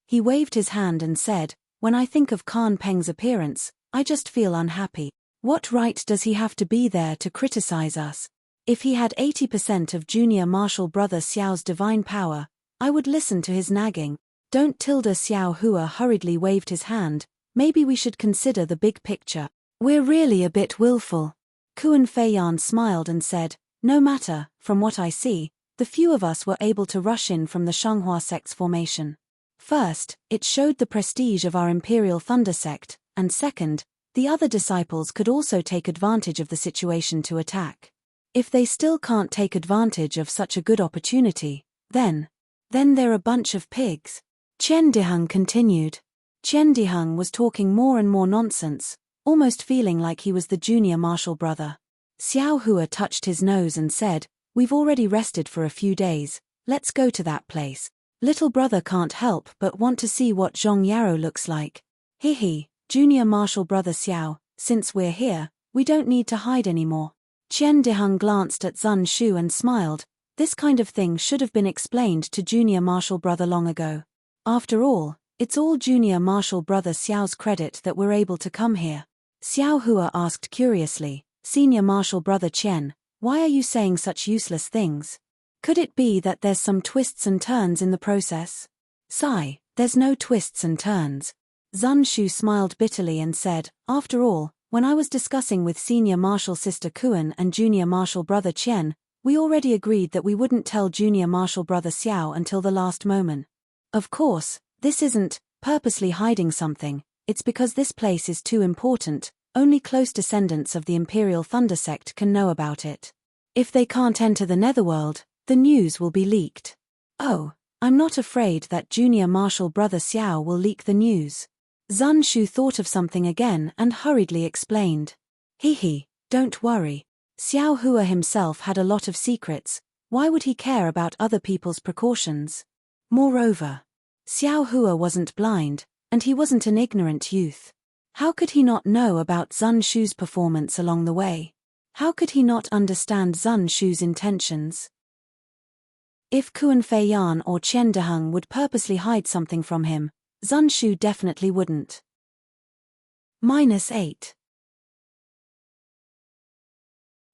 He waved his hand and said, "When I think of Khan Peng's appearance, I just feel unhappy. What right does he have to be there to criticize us? If he had 80% of Junior Marshal Brother Xiao's divine power, I would listen to his nagging." "Don't tilde." Xiao Hua hurriedly waved his hand, "Maybe we should consider the big picture. We're really a bit willful." Kuan Feiyan smiled and said, "No matter, from what I see, the few of us were able to rush in from the Shanghua sect's formation. First, it showed the prestige of our Imperial Thunder sect, and second, the other disciples could also take advantage of the situation to attack. If they still can't take advantage of such a good opportunity, then they're a bunch of pigs." Qian Deheng continued. Qian Deheng was talking more and more nonsense, almost feeling like he was the junior marshal brother. Xiao Hua touched his nose and said, "We've already rested for a few days, let's go to that place. Little brother can't help but want to see what Zhong Yarrow looks like. Hihi, Junior Marshal Brother Xiao, since we're here, we don't need to hide anymore." Qian Deheng glanced at Zun Shu and smiled. This kind of thing should have been explained to Junior Marshal Brother long ago. After all, it's all Junior Marshal Brother Xiao's credit that we're able to come here. Xiao Hua asked curiously, "Senior Marshal Brother Qian, why are you saying such useless things? Could it be that there's some twists and turns in the process?" "Sigh, there's no twists and turns." Zun Shu smiled bitterly and said, "After all, when I was discussing with Senior Marshal Sister Kuan and Junior Marshal Brother Qian, we already agreed that we wouldn't tell Junior Marshal Brother Xiao until the last moment. Of course, this isn't purposely hiding something, it's because this place is too important, only close descendants of the Imperial Thunder Sect can know about it. If they can't enter the Netherworld, the news will be leaked." "Oh, I'm not afraid that Junior Marshal Brother Xiao will leak the news." Zun Shu thought of something again and hurriedly explained. "He, don't worry. Xiao Hua himself had a lot of secrets, why would he care about other people's precautions? Moreover, Xiao Hua wasn't blind, and he wasn't an ignorant youth. How could he not know about Zun Shu's performance along the way? How could he not understand Zun Shu's intentions? If Kuan Fei Yan or Qian Deheng would purposely hide something from him, Zun Shu definitely wouldn't. -8.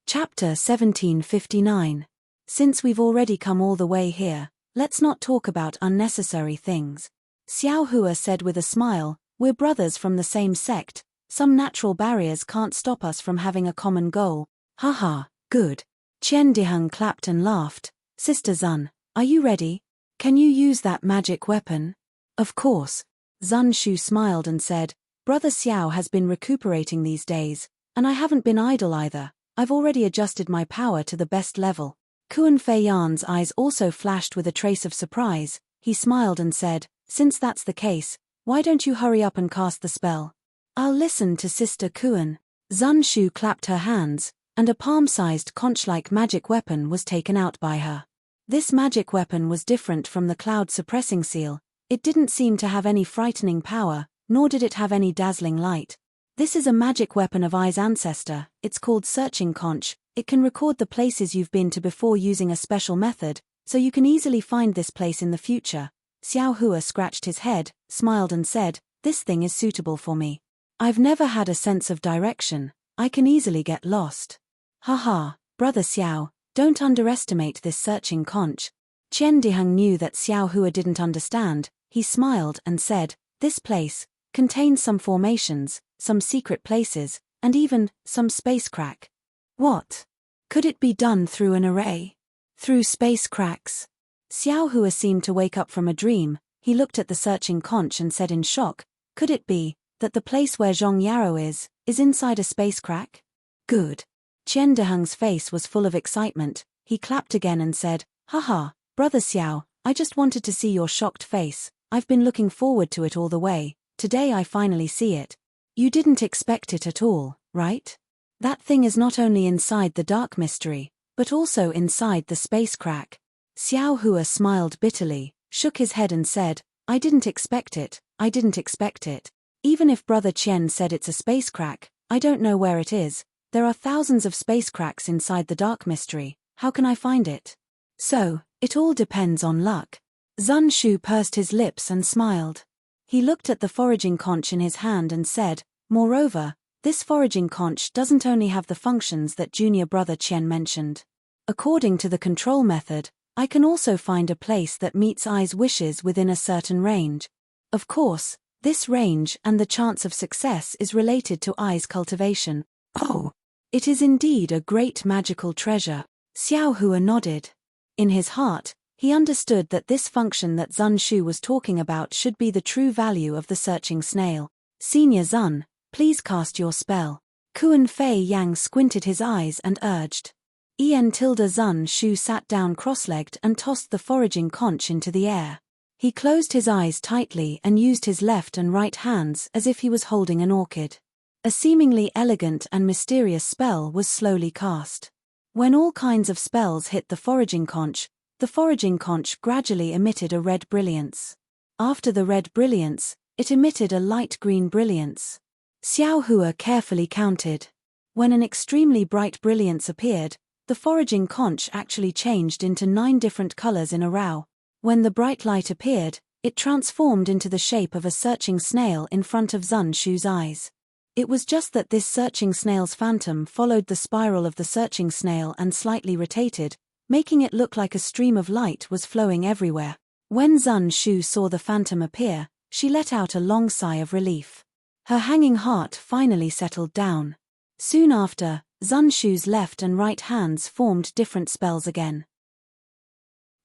Chapter 1759. Since we've already come all the way here, let's not talk about unnecessary things. Xiao Hua said with a smile, "We're brothers from the same sect, some natural barriers can't stop us from having a common goal." "Haha, good." Qian Deheng clapped and laughed. "Sister Zun, are you ready? Can you use that magic weapon?" "Of course." Zun Shu smiled and said, "Brother Xiao has been recuperating these days, and I haven't been idle either. I've already adjusted my power to the best level." Kuan Fei Yan's eyes also flashed with a trace of surprise. He smiled and said, "Since that's the case, why don't you hurry up and cast the spell?" "I'll listen to Sister Kuan." Zun Shu clapped her hands, and a palm-sized conch-like magic weapon was taken out by her. This magic weapon was different from the cloud-suppressing seal. It didn't seem to have any frightening power, nor did it have any dazzling light. "This is a magic weapon of Ai's ancestor, it's called Searching Conch. It can record the places you've been to before using a special method, so you can easily find this place in the future." Xiao Hua scratched his head, smiled and said, "This thing is suitable for me. I've never had a sense of direction, I can easily get lost." "Haha, Brother Xiao, don't underestimate this Searching Conch." Qian Deheng knew that Xiao Hua didn't understand. He smiled and said, "This place contains some formations, some secret places, and even some space crack." "What? Could it be done through an array? Through space cracks?" Xiao Hua seemed to wake up from a dream. He looked at the Searching Conch and said in shock, "Could it be that the place where Zhong Yarrow is inside a space crack?" "Good." Qian Deheng's face was full of excitement. He clapped again and said, "Haha, Brother Xiao, I just wanted to see your shocked face. I've been looking forward to it all the way. Today I finally see it. You didn't expect it at all, right? That thing is not only inside the dark mystery, but also inside the space crack." Xiao Hua smiled bitterly, shook his head and said, "I didn't expect it, I didn't expect it. Even if Brother Qian said it's a space crack, I don't know where it is. There are thousands of space cracks inside the dark mystery, how can I find it? So, it all depends on luck." Zun Shu pursed his lips and smiled. He looked at the foraging conch in his hand and said, "Moreover, this foraging conch doesn't only have the functions that Junior Brother Qian mentioned. According to the control method, I can also find a place that meets Ai's wishes within a certain range. Of course, this range and the chance of success is related to Ai's cultivation." "Oh, it is indeed a great magical treasure." Xiao Hua nodded. In his heart, he understood that this function that Zun Shu was talking about should be the true value of the searching snail. "Senior Zun, please cast your spell." Kuan Fei Yang squinted his eyes and urged. Zun Shu sat down cross-legged and tossed the foraging conch into the air. He closed his eyes tightly and used his left and right hands as if he was holding an orchid. A seemingly elegant and mysterious spell was slowly cast. When all kinds of spells hit the foraging conch gradually emitted a red brilliance. After the red brilliance, it emitted a light green brilliance. Xiao Hua carefully counted. When an extremely bright brilliance appeared, the foraging conch actually changed into 9 different colors in a row. When the bright light appeared, it transformed into the shape of a searching snail in front of Zun Shu's eyes. It was just that this searching snail's phantom followed the spiral of the searching snail and slightly rotated, making it look like a stream of light was flowing everywhere. When Zun Shu saw the phantom appear, she let out a long sigh of relief. Her hanging heart finally settled down. Soon after, Zunshu's left and right hands formed different spells again.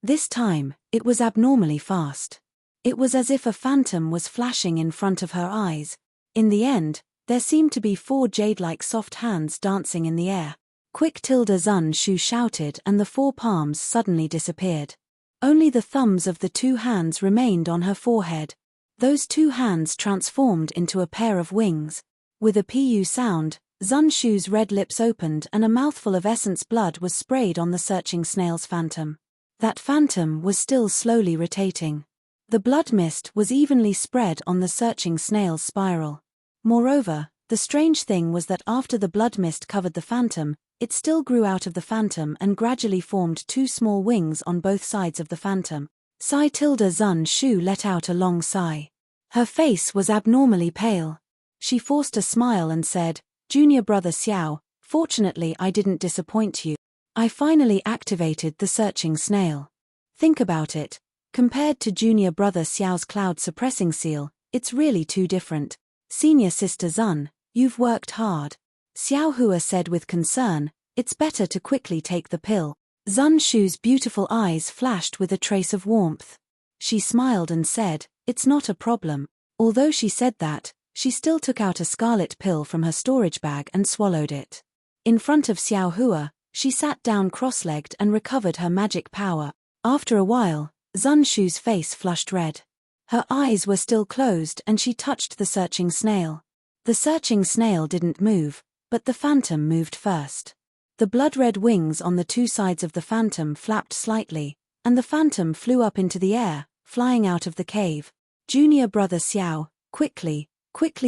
This time, it was abnormally fast. It was as if a phantom was flashing in front of her eyes. In the end, there seemed to be 4 jade-like soft hands dancing in the air. Quick! Zunshu shouted, and the 4 palms suddenly disappeared. Only the thumbs of the 2 hands remained on her forehead. Those 2 hands transformed into a pair of wings. With a pu sound, Zunshu's red lips opened and a mouthful of essence blood was sprayed on the searching snail's phantom. That phantom was still slowly rotating. The blood mist was evenly spread on the searching snail's spiral. Moreover, the strange thing was that after the blood mist covered the phantom, it still grew out of the phantom and gradually formed 2 small wings on both sides of the phantom. Zunshu let out a long sigh. Her face was abnormally pale. She forced a smile and said, "Junior brother Xiao, fortunately I didn't disappoint you. I finally activated the searching snail. Think about it. Compared to junior brother Xiao's cloud suppressing seal, it's really too different. Senior sister Zun, you've worked hard." Xiao Hua said with concern, "It's better to quickly take the pill." Zunshu's beautiful eyes flashed with a trace of warmth. She smiled and said, "It's not a problem." Although she said that, she still took out a scarlet pill from her storage bag and swallowed it. In front of Xiao Hua, she sat down cross-legged and recovered her magic power. After a while, Zunshu's face flushed red. Her eyes were still closed and she touched the searching snail. The searching snail didn't move, but the phantom moved first. The blood-red wings on the 2 sides of the phantom flapped slightly, and the phantom flew up into the air, flying out of the cave. Junior brother Xiao, quickly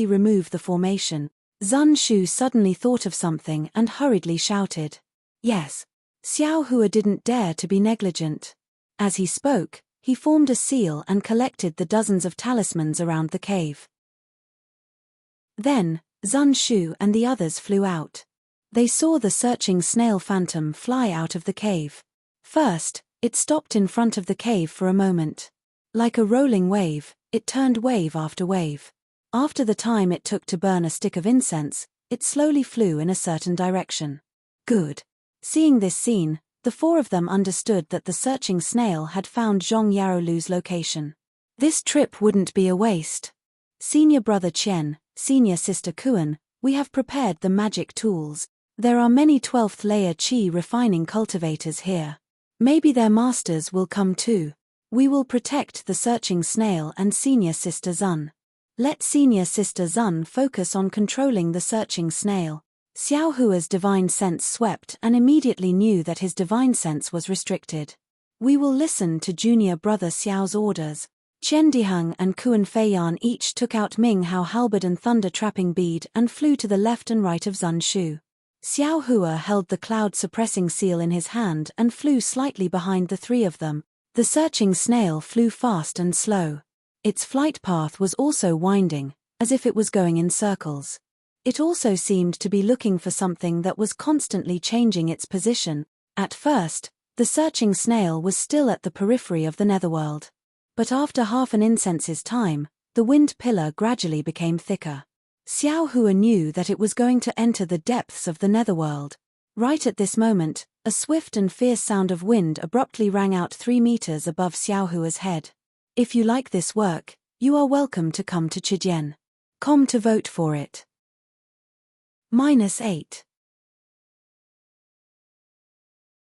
remove the formation. Zunshu suddenly thought of something and hurriedly shouted, "Yes." Xiao Hua didn't dare to be negligent. As he spoke, he formed a seal and collected the dozens of talismans around the cave. Then, Zunshu and the others flew out. They saw the searching snail phantom fly out of the cave. First, it stopped in front of the cave for a moment. Like a rolling wave, it turned wave after wave. After the time it took to burn a stick of incense, it slowly flew in a certain direction. Good. Seeing this scene, the 4 of them understood that the searching snail had found Zhong Yarolu's location. This trip wouldn't be a waste. Senior brother Chen, senior sister Kuan, we have prepared the magic tools. There are many 12th layer qi refining cultivators here. Maybe their masters will come too. We will protect the searching snail and senior sister Zun. Let senior sister Zun focus on controlling the searching snail. Xiao Hua's divine sense swept and immediately knew that his divine sense was restricted. We will listen to junior brother Xiao's orders. Chen Diheng and Kuan Feiyan each took out Ming Hao halberd and thunder trapping bead and flew to the left and right of Zunshu. Xiao Hua held the cloud suppressing seal in his hand and flew slightly behind the 3 of them. The searching snail flew fast and slow. Its flight path was also winding, as if it was going in circles. It also seemed to be looking for something that was constantly changing its position. At first, the searching snail was still at the periphery of the netherworld. But after half an incense's time, the wind pillar gradually became thicker. Xiao Hua knew that it was going to enter the depths of the netherworld. Right at this moment, a swift and fierce sound of wind abruptly rang out 3 meters above Xiao Hua's head. If you like this work, you are welcome to come to Chijian.com to vote for it. -8.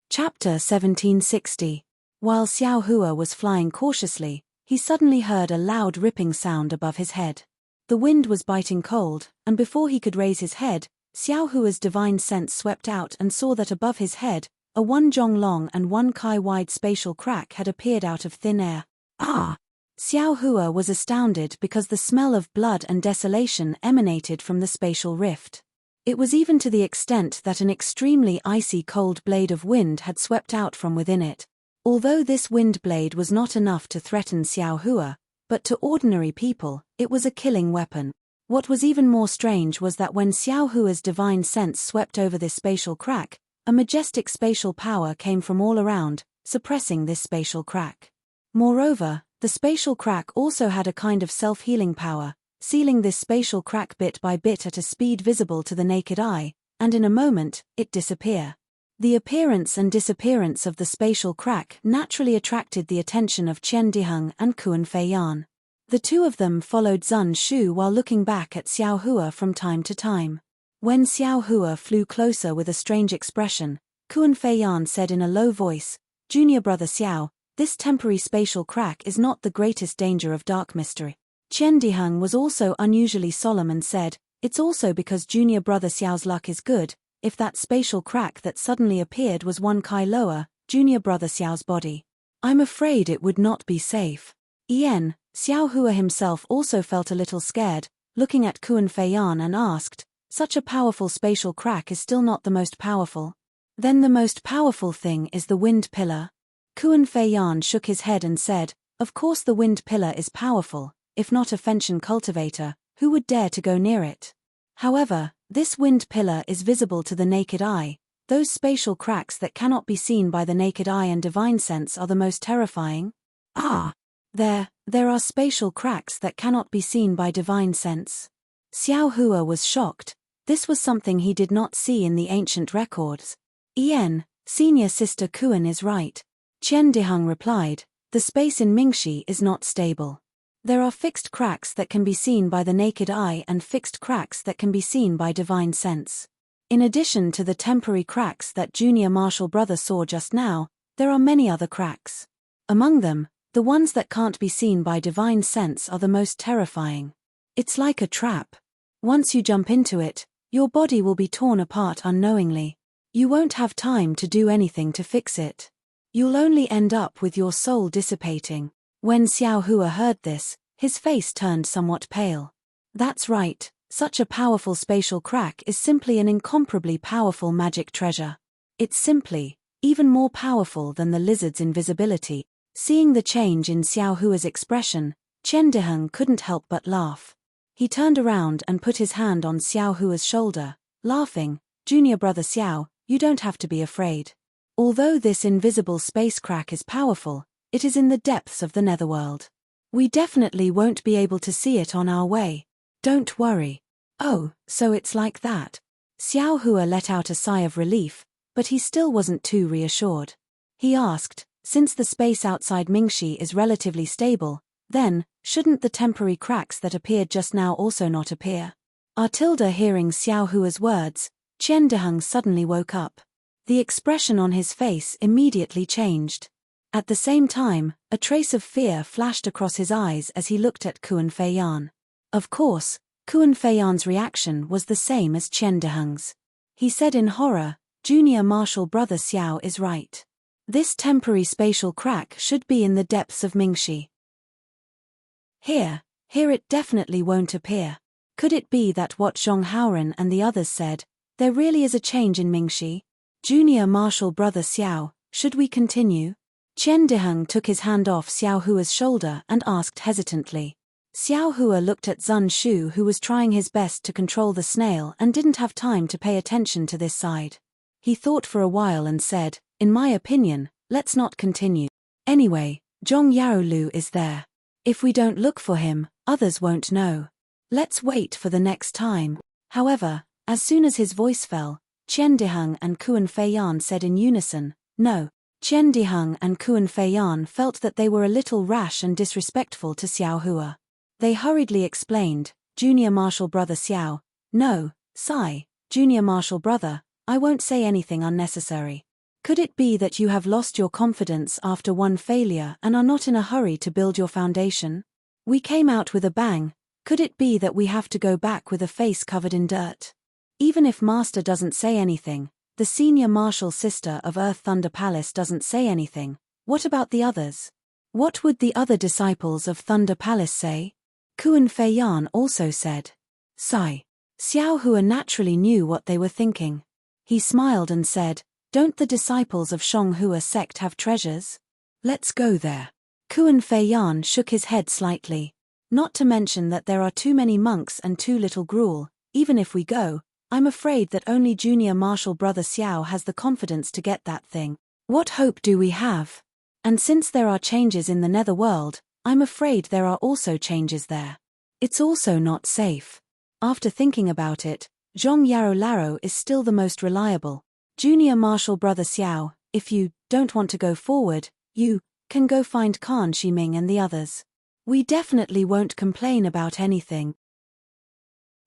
Chapter 1760. While Xiao Hua was flying cautiously, he suddenly heard a loud ripping sound above his head. The wind was biting cold, and before he could raise his head, Xiao Hua's divine sense swept out and saw that above his head, a 1 zhong long and 1 kai wide spatial crack had appeared out of thin air. Ah! Xiao Hua was astounded because the smell of blood and desolation emanated from the spatial rift. It was even to the extent that an extremely icy cold blade of wind had swept out from within it. Although this wind blade was not enough to threaten Xiao Hua, but to ordinary people, it was a killing weapon. What was even more strange was that when Xiao Hua's divine sense swept over this spatial crack, a majestic spatial power came from all around, suppressing this spatial crack. Moreover, the The spatial crack also had a kind of self-healing power, sealing this spatial crack bit by bit at a speed visible to the naked eye, and in a moment, it disappear. The appearance and disappearance of the spatial crack naturally attracted the attention of Qian Diheng and Kuan Fei Yan. The two of them followed Zun Shu while looking back at Xiao Hua from time to time. When Xiao Hua flew closer with a strange expression, Kuan Fei Yan said in a low voice, "Junior brother Xiao, this temporary spatial crack is not the greatest danger of dark mystery." Qian Diheng was also unusually solemn and said, "It's also because junior brother Xiao's luck is good. If that spatial crack that suddenly appeared was 1 kai lower, junior brother Xiao's body, I'm afraid it would not be safe." Xiao Hua himself also felt a little scared, looking at Kuan Fei Yan and asked, "Such a powerful spatial crack is still not the most powerful? Then the most powerful thing is the wind pillar?" Kuan Fei Yan shook his head and said, "Of course the wind pillar is powerful. If not a Fenchen cultivator, who would dare to go near it? However, this wind pillar is visible to the naked eye. Those spatial cracks that cannot be seen by the naked eye and divine sense are the most terrifying." "Ah! There are spatial cracks that cannot be seen by divine sense." Xiao Hua was shocked. This was something he did not see in the ancient records. Senior sister Kuan is right. Qian Diheng replied, "The space in Mingxi is not stable. There are fixed cracks that can be seen by the naked eye and fixed cracks that can be seen by divine sense. In addition to the temporary cracks that junior martial brother saw just now, there are many other cracks. Among them, the ones that can't be seen by divine sense are the most terrifying. It's like a trap. Once you jump into it, your body will be torn apart unknowingly. You won't have time to do anything to fix it. You'll only end up with your soul dissipating." When Xiao Hua heard this, his face turned somewhat pale. "That's right, such a powerful spatial crack is simply an incomparably powerful magic treasure. It's simply, even more powerful than the lizard's invisibility." Seeing the change in Xiao Hua's expression, Qian Diheng couldn't help but laugh. He turned around and put his hand on Xiao Hua's shoulder, laughing, "Junior brother Xiao, you don't have to be afraid. Although this invisible space crack is powerful, it is in the depths of the netherworld. We definitely won't be able to see it on our way. Don't worry." "Oh, so it's like that." Xiao Hua let out a sigh of relief, but he still wasn't too reassured. He asked, "Since the space outside Mingxi is relatively stable, then, shouldn't the temporary cracks that appeared just now also not appear?" Hearing Xiao Hua's words, Qian Diheng suddenly woke up. The expression on his face immediately changed. At the same time, a trace of fear flashed across his eyes as he looked at Kuan Fei Yan. Of course, Kuan Fei Yan's reaction was the same as Qian Diheng's. He said in horror, "Junior martial brother Xiao is right. This temporary spatial crack should be in the depths of Mingxi. Here it definitely won't appear. Could it be that what Zhong Haoren and the others said, there really is a change in Mingxi? Junior martial brother Xiao, should we continue?" Qian Diheng took his hand off Xiao Hua's shoulder and asked hesitantly. Xiao Hua looked at Zun Shu, who was trying his best to control the snail and didn't have time to pay attention to this side. He thought for a while and said, "In my opinion, let's not continue. Anyway, Zhong Yaolu is there. If we don't look for him, others won't know. Let's wait for the next time." However, as soon as his voice fell, Qian Diheng and Kuan Fei Yan said in unison, "No." Qian Diheng and Kuan Fei Yan felt that they were a little rash and disrespectful to Xiao Hua. They hurriedly explained, "Junior martial brother Xiao, no, sigh, junior martial brother, I won't say anything unnecessary. Could it be that you have lost your confidence after one failure and are not in a hurry to build your foundation? We came out with a bang. Could it be that we have to go back with a face covered in dirt? Even if Master doesn't say anything, the senior martial sister of Earth Thunder Palace doesn't say anything, what about the others? What would the other disciples of Thunder Palace say?" Kuan Fei Yan also said. Sigh. Xiao Hua naturally knew what they were thinking. He smiled and said, "Don't the disciples of Shang Hua sect have treasures? Let's go there." Kuan Fei Yan shook his head slightly. "Not to mention that there are too many monks and too little gruel. Even if we go, I'm afraid that only junior martial brother Xiao has the confidence to get that thing. What hope do we have? And since there are changes in the netherworld, I'm afraid there are also changes there. It's also not safe. After thinking about it, Zhong Yaro Laro is still the most reliable. Junior Marshal Brother Xiao, if you don't want to go forward, you can go find Khan Shiming and the others. We definitely won't complain about anything.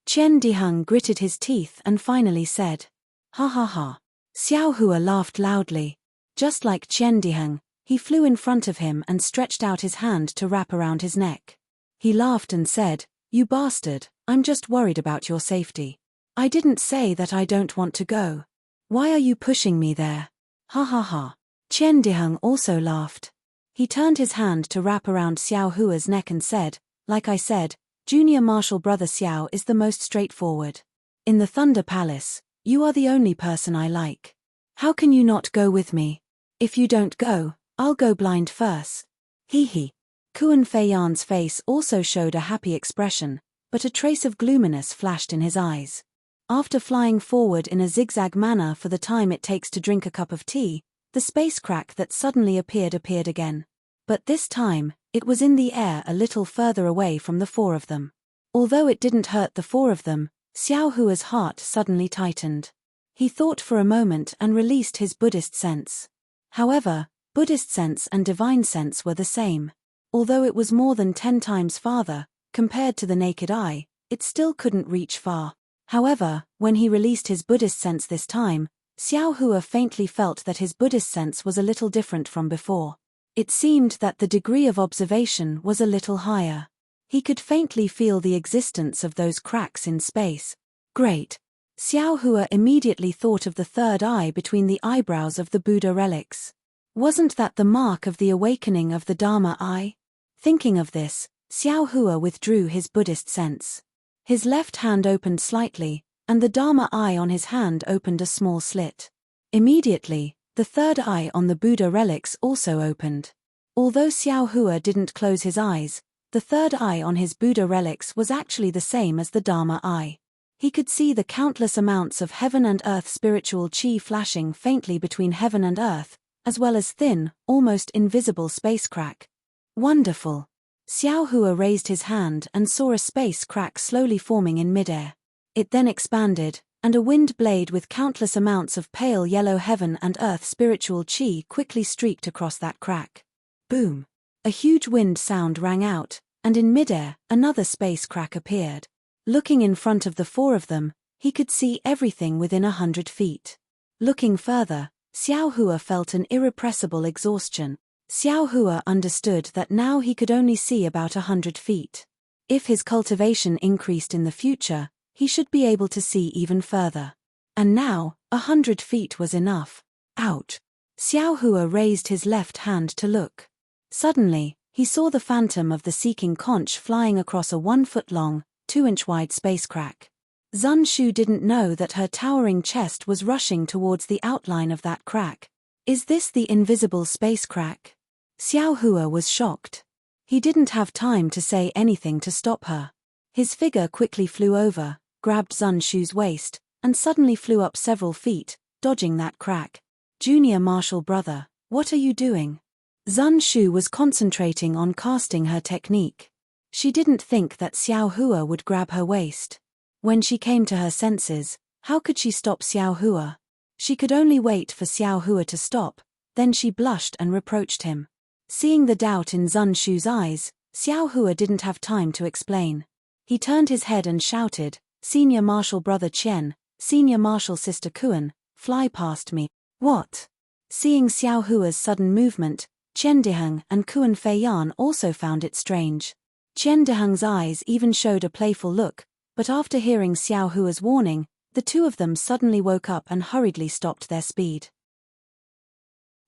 Chen Diheng gritted his teeth and finally said, "Ha ha ha." Xiao Hua laughed loudly. Just like Chen Diheng, he flew in front of him and stretched out his hand to wrap around his neck. He laughed and said, "You bastard, I'm just worried about your safety. I didn't say that I don't want to go. Why are you pushing me there? Ha ha ha." Chen Diheng also laughed. He turned his hand to wrap around Xiao Hua's neck and said, "Like I said, Junior Marshal Brother Xiao is the most straightforward. In the Thunder Palace, you are the only person I like. How can you not go with me? If you don't go, I'll go blind first." Hee hee. Kuan Feiyan's face also showed a happy expression, but a trace of gloominess flashed in his eyes. After flying forward in a zigzag manner for the time it takes to drink a cup of tea, the space crack that suddenly appeared again. But this time, it was in the air a little further away from the four of them. Although it didn't hurt the four of them, Xiao Hua's heart suddenly tightened. He thought for a moment and released his Buddhist sense. However, Buddhist sense and divine sense were the same. Although it was more than 10 times farther, compared to the naked eye, it still couldn't reach far. However, when he released his Buddhist sense this time, Xiao Hua faintly felt that his Buddhist sense was a little different from before. It seemed that the degree of observation was a little higher. He could faintly feel the existence of those cracks in space. Great. Xiao Hua immediately thought of the third eye between the eyebrows of the Buddha relics. Wasn't that the mark of the awakening of the Dharma eye? Thinking of this, Xiao Hua withdrew his Buddhist sense. His left hand opened slightly, and the Dharma eye on his hand opened a small slit. Immediately, the third eye on the Buddha relics also opened. Although Xiao Hua didn't close his eyes, the third eye on his Buddha relics was actually the same as the Dharma eye. He could see the countless amounts of heaven and earth spiritual chi flashing faintly between heaven and earth, as well as thin, almost invisible space crack. Wonderful. Xiao Hua raised his hand and saw a space crack slowly forming in midair. It then expanded, and a wind blade with countless amounts of pale yellow heaven and earth spiritual chi quickly streaked across that crack. Boom! A huge wind sound rang out, and in midair, another space crack appeared. Looking in front of the four of them, he could see everything within 100 feet. Looking further, Xiao Hua felt an irrepressible exhaustion. Xiao Hua understood that now he could only see about 100 feet. If his cultivation increased in the future, he should be able to see even further. And now, 100 feet was enough. Ouch! Xiao Hua raised his left hand to look. Suddenly, he saw the phantom of the seeking conch flying across a 1-foot-long, 2-inch-wide space crack. Zun Shu didn't know that her towering chest was rushing towards the outline of that crack. Is this the invisible space crack? Xiao Hua was shocked. He didn't have time to say anything to stop her. His figure quickly flew over, grabbed Zun Shu's waist, and suddenly flew up several feet, dodging that crack. "Junior Marshal Brother, what are you doing?" Zun Shu was concentrating on casting her technique. She didn't think that Xiao Hua would grab her waist. When she came to her senses, how could she stop Xiao Hua? She could only wait for Xiao Hua to stop, then she blushed and reproached him. Seeing the doubt in Zun Shu's eyes, Xiao Hua didn't have time to explain. He turned his head and shouted, "Senior Marshal Brother Chen, Senior Marshal Sister Kuan, fly past me." What? Seeing Xiao Hua's sudden movement, Chen Diheng and Kuan Feiyan also found it strange. Chen Diheng's eyes even showed a playful look, but after hearing Xiao Hua's warning, the two of them suddenly woke up and hurriedly stopped their speed.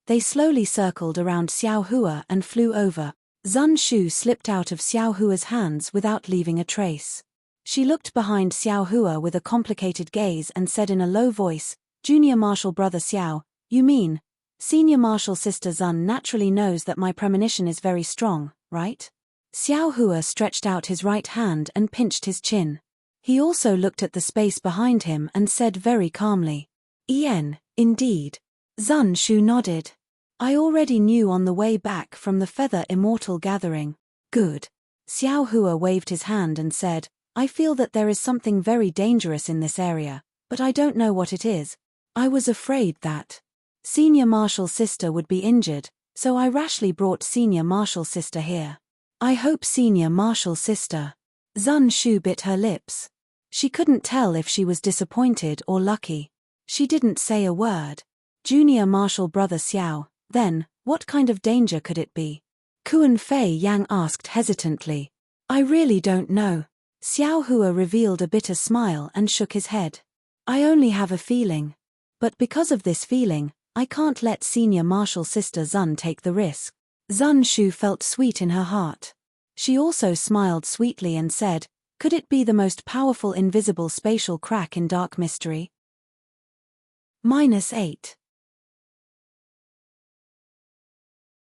They slowly circled around Xiao Hua and flew over. Zun Shu slipped out of Xiao Hua's hands without leaving a trace. She looked behind Xiao Hua with a complicated gaze and said in a low voice, "Junior Marshal Brother Xiao, you mean, Senior Marshal Sister Zun naturally knows that my premonition is very strong, right?" Xiao Hua stretched out his right hand and pinched his chin. He also looked at the space behind him and said very calmly, Indeed. Zun Shu nodded. "I already knew on the way back from the Feather Immortal gathering. Good. Xiao Hua waved his hand and said, I feel that there is something very dangerous in this area, but I don't know what it is. I was afraid that Senior Marshal Sister would be injured, so I rashly brought Senior Marshal Sister here. I hope Senior Marshal Sister. Zun Shu bit her lips. She couldn't tell if she was disappointed or lucky. She didn't say a word. Junior Marshal Brother Xiao, then, what kind of danger could it be? Kuan Fei Yang asked hesitantly. I really don't know. Xiao Hua revealed a bitter smile and shook his head. I only have a feeling. But because of this feeling, I can't let Senior Marshal Sister Zun take the risk. Zun Shu felt sweet in her heart. She also smiled sweetly and said, could it be the most powerful invisible spatial crack in dark mystery? -8.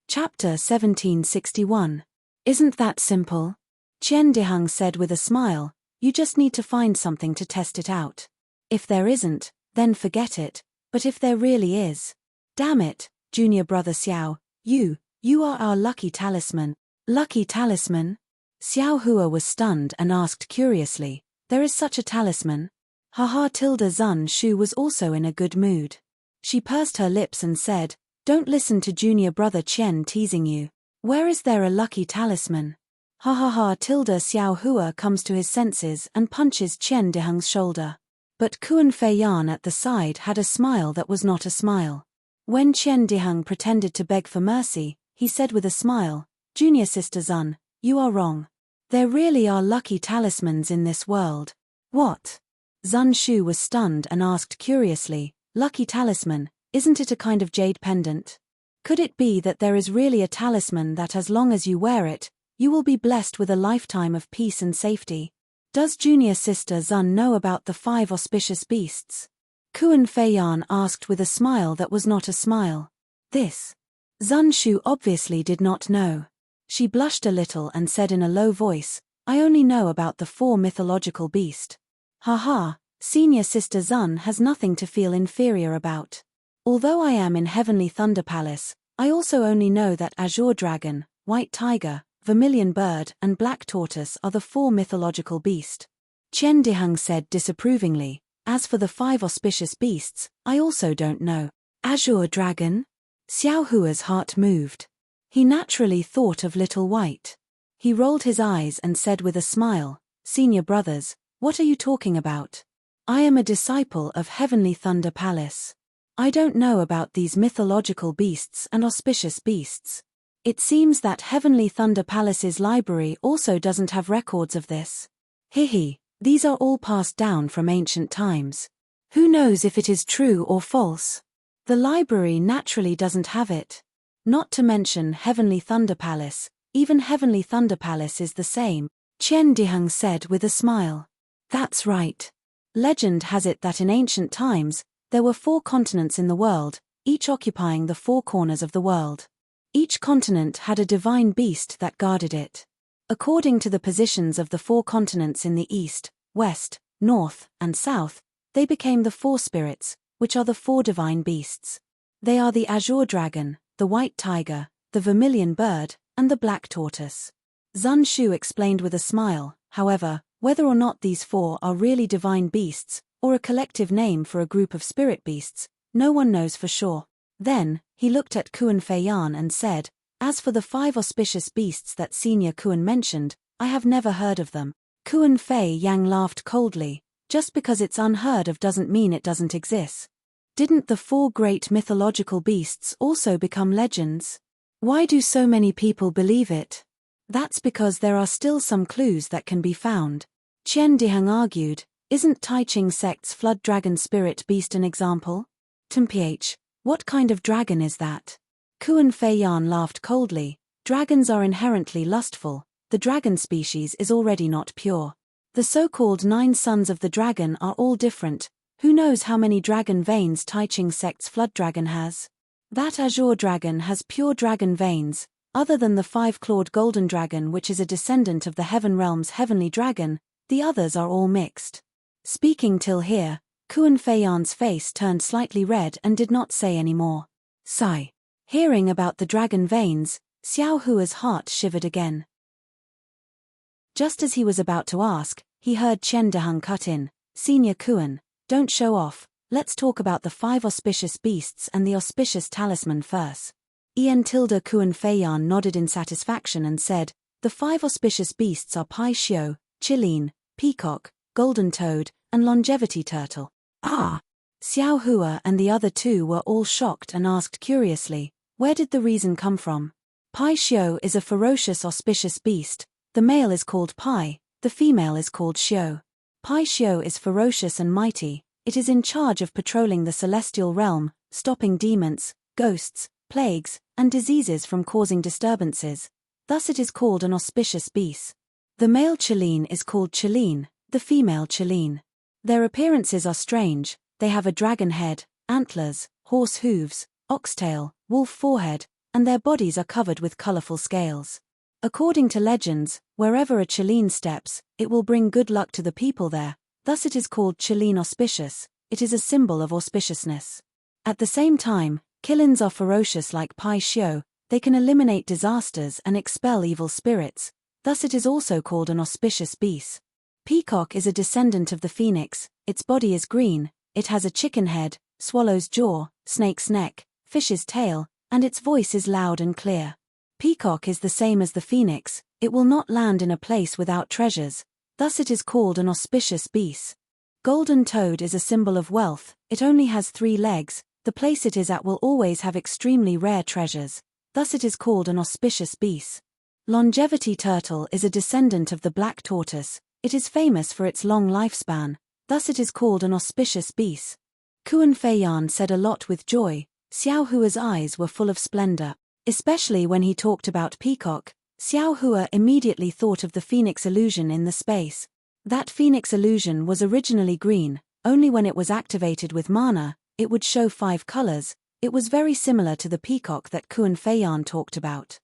Chapter 1761. Isn't that simple? Qian Dihang said with a smile, you just need to find something to test it out. If there isn't, then forget it, but if there really is. Damn it, Junior Brother Xiao, you are our lucky talisman. Lucky talisman? Xiao Hua was stunned and asked curiously, there is such a talisman? Haha. Zun Shu was also in a good mood. She pursed her lips and said, don't listen to Junior Brother Qian teasing you. Where is there a lucky talisman? Ha ha ha. Xiao Hua comes to his senses and punches Qian Dihang's shoulder. But Kuan Fei Yan at the side had a smile that was not a smile. When Qian Dihang pretended to beg for mercy, he said with a smile, Junior Sister Zun, you are wrong. There really are lucky talismans in this world. What? Zun Shu was stunned and asked curiously, lucky talisman, isn't it a kind of jade pendant? Could it be that there is really a talisman that as long as you wear it, you will be blessed with a lifetime of peace and safety? Does Junior Sister Zun know about the 5 auspicious beasts? Kuan Fei Yan asked with a smile that was not a smile. This. Zun Shu obviously did not know. She blushed a little and said in a low voice, I only know about the 4 mythological beasts. Haha, Senior Sister Zun has nothing to feel inferior about. Although I am in Heavenly Thunder Palace, I also only know that Azure Dragon, White Tiger, Vermilion Bird and Black Tortoise are the 4 mythological beasts. Qian Dihang said disapprovingly, as for the 5 auspicious beasts, I also don't know. Azure Dragon? Xiao Hua's heart moved. He naturally thought of Little White. He rolled his eyes and said with a smile, Senior brothers, what are you talking about? I am a disciple of Heavenly Thunder Palace. I don't know about these mythological beasts and auspicious beasts. It seems that Heavenly Thunder Palace's library also doesn't have records of this. Hihi, these are all passed down from ancient times. Who knows if it is true or false? The library naturally doesn't have it. Not to mention Heavenly Thunder Palace, even Heavenly Thunder Palace is the same, Qian Dihang said with a smile. That's right. Legend has it that in ancient times, there were 4 continents in the world, each occupying the 4 corners of the world. Each continent had a divine beast that guarded it. According to the positions of the 4 continents in the east, west, north, and south, they became the 4 spirits, which are the 4 divine beasts. They are the Azure Dragon, the White Tiger, the Vermilion Bird, and the Black Tortoise. Zun Shu explained with a smile, however, whether or not these 4 are really divine beasts, or a collective name for a group of spirit beasts, no one knows for sure. Then, he looked at Kuan Fei Yan and said, as for the 5 auspicious beasts that Senior Kuan mentioned, I have never heard of them. Kuan Fei Yang laughed coldly, just because it's unheard of doesn't mean it doesn't exist. Didn't the 4 great mythological beasts also become legends? Why do so many people believe it? That's because there are still some clues that can be found. Qian Dihang argued, isn't Tai Ching sect's flood dragon spirit beast an example? Temph, what kind of dragon is that? Kuan Fei Yan laughed coldly, dragons are inherently lustful, the dragon species is already not pure. The so-called 9 sons of the dragon are all different, who knows how many dragon veins Tai Ching sect's flood dragon has? That Azure Dragon has pure dragon veins, other than the 5-clawed golden dragon which is a descendant of the Heaven Realm's heavenly dragon, the others are all mixed. Speaking till here, Kuan Fei Yan's face turned slightly red and did not say any more. Sigh. Hearing about the dragon veins, Xiao Hua's heart shivered again. Just as he was about to ask, he heard Chen Dehung cut in. Senior Kuan, don't show off, let's talk about the 5 auspicious beasts and the auspicious talisman first. Ian tilde Kuan Feiyan nodded in satisfaction and said, the 5 auspicious beasts are Pai Xiao, Chileen, Peacock, Golden Toad, and Longevity Turtle. Ah! Xiao Hua and the other 2 were all shocked and asked curiously, where did the reason come from? Pai Xiao is a ferocious auspicious beast. The male is called Pai, the female is called Xiao. Pai Xiao is ferocious and mighty. It is in charge of patrolling the celestial realm, stopping demons, ghosts, plagues, and diseases from causing disturbances. Thus it is called an auspicious beast. The male Chileen is called Chileen, the female Chileen. Their appearances are strange. They have a dragon head, antlers, horse hooves, oxtail, wolf forehead, and their bodies are covered with colorful scales. According to legends, wherever a Chileen steps, it will bring good luck to the people there. Thus it is called Chileen auspicious. It is a symbol of auspiciousness. At the same time, Killins are ferocious like Pai Xiao. They can eliminate disasters and expel evil spirits. Thus it is also called an auspicious beast. Peacock is a descendant of the phoenix. Its body is green. It has a chicken head, swallow's jaw, snake's neck, fish's tail, and its voice is loud and clear. Peacock is the same as the phoenix. It will not land in a place without treasures. Thus it is called an auspicious beast. Golden Toad is a symbol of wealth. It only has 3 legs. The place it is at will always have extremely rare treasures. Thus it is called an auspicious beast. Longevity Turtle is a descendant of the black tortoise. It is famous for its long lifespan. Thus it is called an auspicious beast. Kuan Feiyan said a lot with joy. Xiao Hua's eyes were full of splendor. Especially when he talked about Peacock, Xiao Hua immediately thought of the phoenix illusion in the space. That phoenix illusion was originally green. Only when it was activated with mana, it would show 5 colors. It was very similar to the peacock that Kuan Feiyan talked about.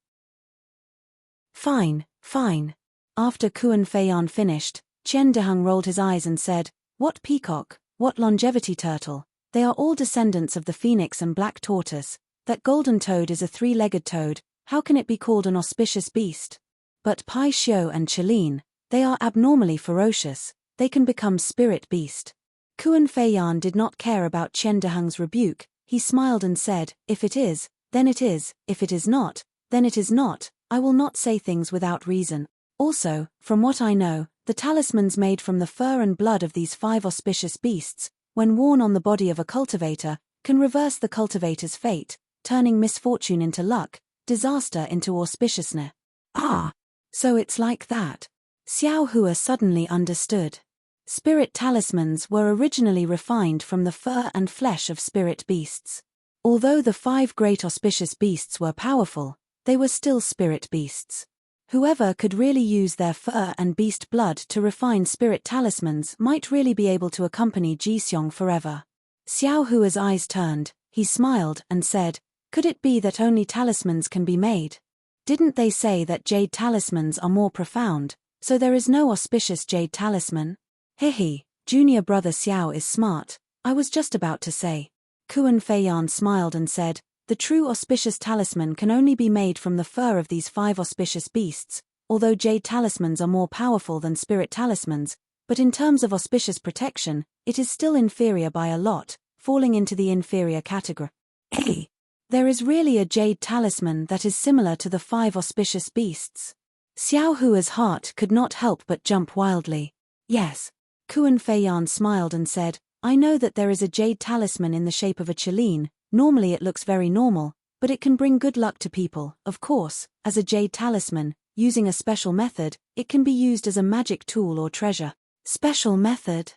Fine, fine. After Kuan Feiyan finished, Chen Dehung rolled his eyes and said, what peacock, what longevity turtle? They are all descendants of the phoenix and black tortoise. That golden toad is a 3-legged toad. How can it be called an auspicious beast? But Pai Xiao and Chileen, they are abnormally ferocious. They can become spirit beast. Kuan Feiyan did not care about Chen Dehung's rebuke. He smiled and said, if it is, then it is. If it is not, then it is not. I will not say things without reason. Also, from what I know, the talismans made from the fur and blood of these 5 auspicious beasts, when worn on the body of a cultivator, can reverse the cultivator's fate, turning misfortune into luck, disaster into auspiciousness. Ah! So it's like that. Xiao Hua suddenly understood. Spirit talismans were originally refined from the fur and flesh of spirit beasts. Although the 5 great auspicious beasts were powerful, they were still spirit beasts. Whoever could really use their fur and beast blood to refine spirit talismans might really be able to accompany Jixiong forever. Xiao Hua's eyes turned, he smiled and said, could it be that only talismans can be made? Didn't they say that jade talismans are more profound, so there is no auspicious jade talisman? Hehe, junior brother Xiao is smart. I was just about to say. Kuan Feiyan smiled and said, the true auspicious talisman can only be made from the fur of these 5 auspicious beasts, although jade talismans are more powerful than spirit talismans, but in terms of auspicious protection, it is still inferior by a lot, falling into the inferior category. Hey! There is really a jade talisman that is similar to the 5 auspicious beasts. Xiao Hua's heart could not help but jump wildly. Yes. Kuan Feiyan smiled and said, I know that there is a jade talisman in the shape of a Chileen. Normally it looks very normal, but it can bring good luck to people. Of course, as a jade talisman, using a special method, it can be used as a magic tool or treasure. Special method?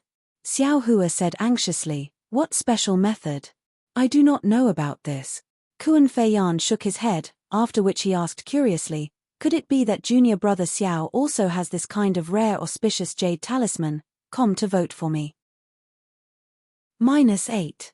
Xiao Hua said anxiously, what special method? I do not know about this. Kuan Feiyan shook his head, after which he asked curiously, could it be that junior brother Xiao also has this kind of rare auspicious jade talisman? Come to vote for me. -8.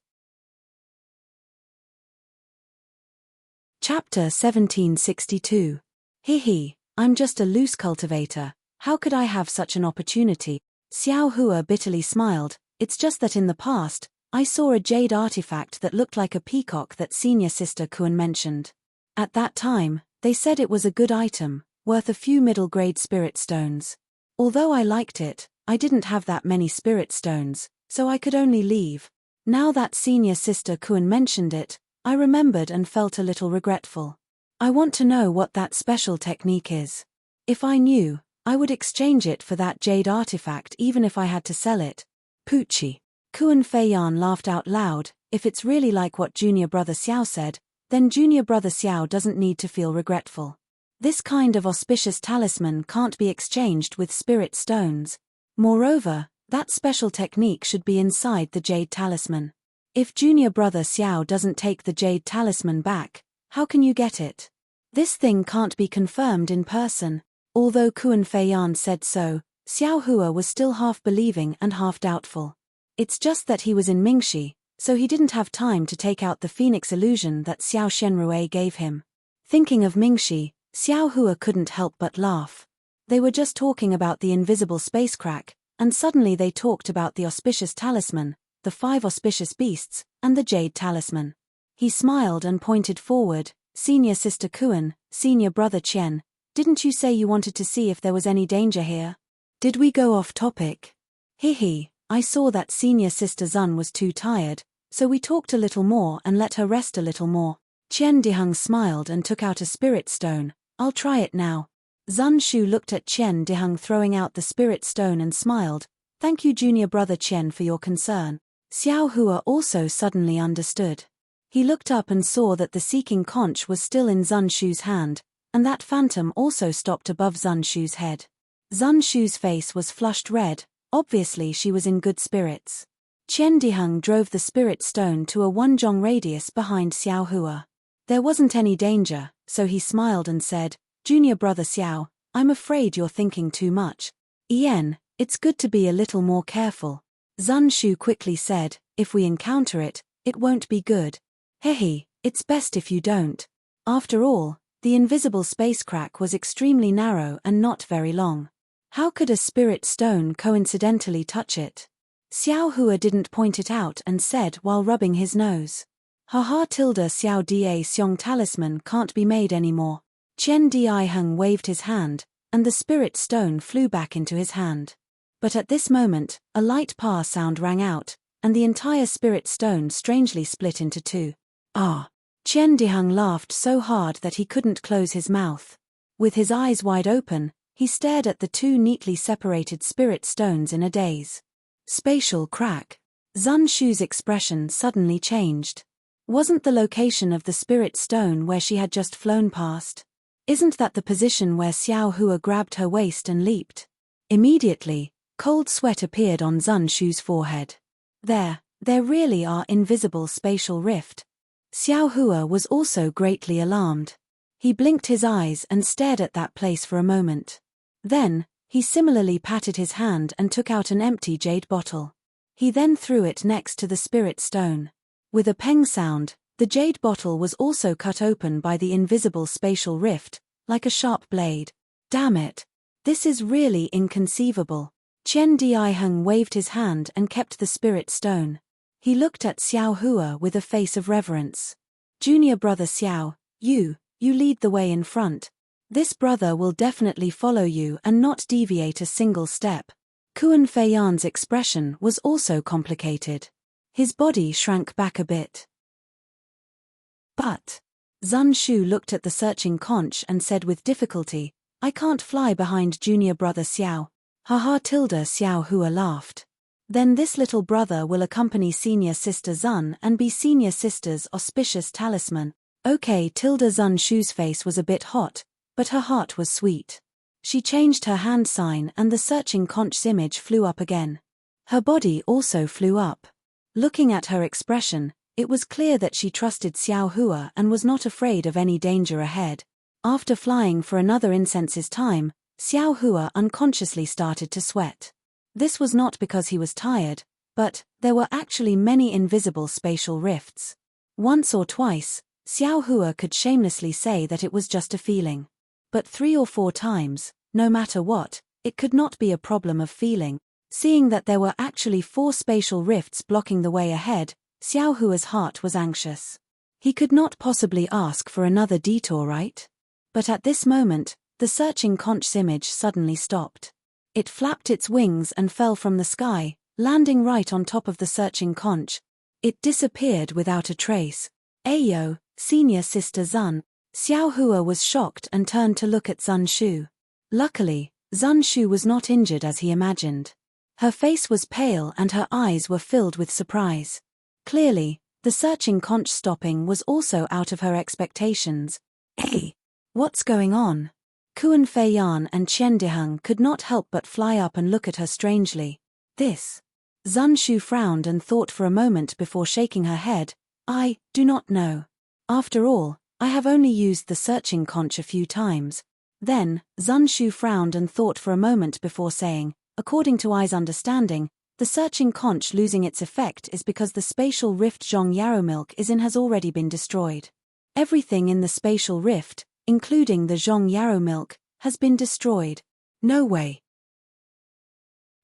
Chapter 1762. Hehe, I'm just a loose cultivator. How could I have such an opportunity? Xiao Hua bitterly smiled. It's just that in the past, I saw a jade artifact that looked like a peacock that senior sister Kuan mentioned. At that time, they said it was a good item, worth a few middle-grade spirit stones. Although I liked it, I didn't have that many spirit stones, so I could only leave. Now that senior sister Kuan mentioned it, I remembered and felt a little regretful. I want to know what that special technique is. If I knew, I would exchange it for that jade artifact even if I had to sell it. Poochie. Kuan Feiyan laughed out loud. If it's really like what junior brother Xiao said, then junior brother Xiao doesn't need to feel regretful. This kind of auspicious talisman can't be exchanged with spirit stones. Moreover, that special technique should be inside the jade talisman. If junior brother Xiao doesn't take the jade talisman back, how can you get it? This thing can't be confirmed in person. Although Kuan Feiyan said so, Xiao Hua was still half believing and half doubtful. It's just that he was in Mingxi, so he didn't have time to take out the phoenix illusion that Xiao Shenrui gave him. Thinking of Mingxi, Xiao Hua couldn't help but laugh. They were just talking about the invisible space crack, and suddenly they talked about the auspicious talisman, the 5 auspicious beasts, and the jade talisman. He smiled and pointed forward. Senior sister Kuan, senior brother Qian, didn't you say you wanted to see if there was any danger here? Did we go off topic? Hehe, I saw that senior sister Zun was too tired, so we talked a little more and let her rest a little more. Qian Diheng smiled and took out a spirit stone. I'll try it now. Zun Shu looked at Qian Diheng throwing out the spirit stone and smiled. Thank you junior brother Qian for your concern. Xiao Hua also suddenly understood. He looked up and saw that the seeking conch was still in Zun Shu's hand, and that phantom also stopped above Zun Shu's head. Zun Shu's face was flushed red, obviously she was in good spirits. Qian Diheng drove the spirit stone to a 1 zhong radius behind Xiao Hua. There wasn't any danger, so he smiled and said, Junior brother Xiao, I'm afraid you're thinking too much. Ian, it's good to be a little more careful. Zun Shu quickly said, if we encounter it, it won't be good. Hehe, it's best if you don't. After all, the invisible space crack was extremely narrow and not very long. How could a spirit stone coincidentally touch it? Xiao Hua didn't point it out and said while rubbing his nose. Haha tilde Xiao Da Xiong talisman can't be made anymore. Qian Diheng waved his hand, and the spirit stone flew back into his hand. But at this moment, a light pa sound rang out, and the entire spirit stone strangely split into 2. Ah! Qian Diheng laughed so hard that he couldn't close his mouth. With his eyes wide open, he stared at the 2 neatly separated spirit stones in a daze. Spatial crack. Zun Shu's expression suddenly changed. Wasn't the location of the spirit stone where she had just flown past? Isn't that the position where Xiao Hua grabbed her waist and leaped? Immediately, cold sweat appeared on Zun Shu's forehead. There really are invisible spatial rift. Xiao Hua was also greatly alarmed. He blinked his eyes and stared at that place for a moment. Then, he similarly patted his hand and took out an empty jade bottle. He then threw it next to the spirit stone. With a peng sound, the jade bottle was also cut open by the invisible spatial rift, like a sharp blade. Damn it! This is really inconceivable. Qian Diheng waved his hand and kept the spirit stone. He looked at Xiao Hua with a face of reverence. Junior brother Xiao, you lead the way in front. This brother will definitely follow you and not deviate a single step. Kuan Feiyan's expression was also complicated. His body shrank back a bit. But Zun Shu looked at the searching conch and said with difficulty, I can't fly behind junior brother Xiao. Haha tilde Xiao Hua laughed. Then this little brother will accompany senior sister Zun and be senior sister's auspicious talisman. Okay tilde Zun Shu's face was a bit hot, but her heart was sweet. She changed her hand sign and the searching conch's image flew up again. Her body also flew up. Looking at her expression, it was clear that she trusted Xiao Hua and was not afraid of any danger ahead. After flying for another incense's time, Xiao Hua unconsciously started to sweat. This was not because he was tired, but there were actually many invisible spatial rifts. Once or twice, Xiao Hua could shamelessly say that it was just a feeling. But 3 or 4 times, no matter what, it could not be a problem of feeling. Seeing that there were actually 4 spatial rifts blocking the way ahead, Xiao Hua's heart was anxious. He could not possibly ask for another detour, right? But at this moment, the searching conch's image suddenly stopped. It flapped its wings and fell from the sky, landing right on top of the searching conch. It disappeared without a trace. Ayo, senior sister Zun. Xiao Hua was shocked and turned to look at Zun Shu. Luckily, Zun Shu was not injured as he imagined. Her face was pale and her eyes were filled with surprise. Clearly, the searching conch stopping was also out of her expectations. Hey, what's going on? Kuan Fei Yan and Qian Diheng could not help but fly up and look at her strangely. This. Zun Shu frowned and thought for a moment before shaking her head. I do not know. After all, I have only used the searching conch a few times. Then, Zun Shu frowned and thought for a moment before saying, according to Ai's understanding, the searching conch losing its effect is because the spatial rift Zhong Yarrow milk is in has already been destroyed. Everything in the spatial rift, including the Zhong Yarrow milk, has been destroyed. No way.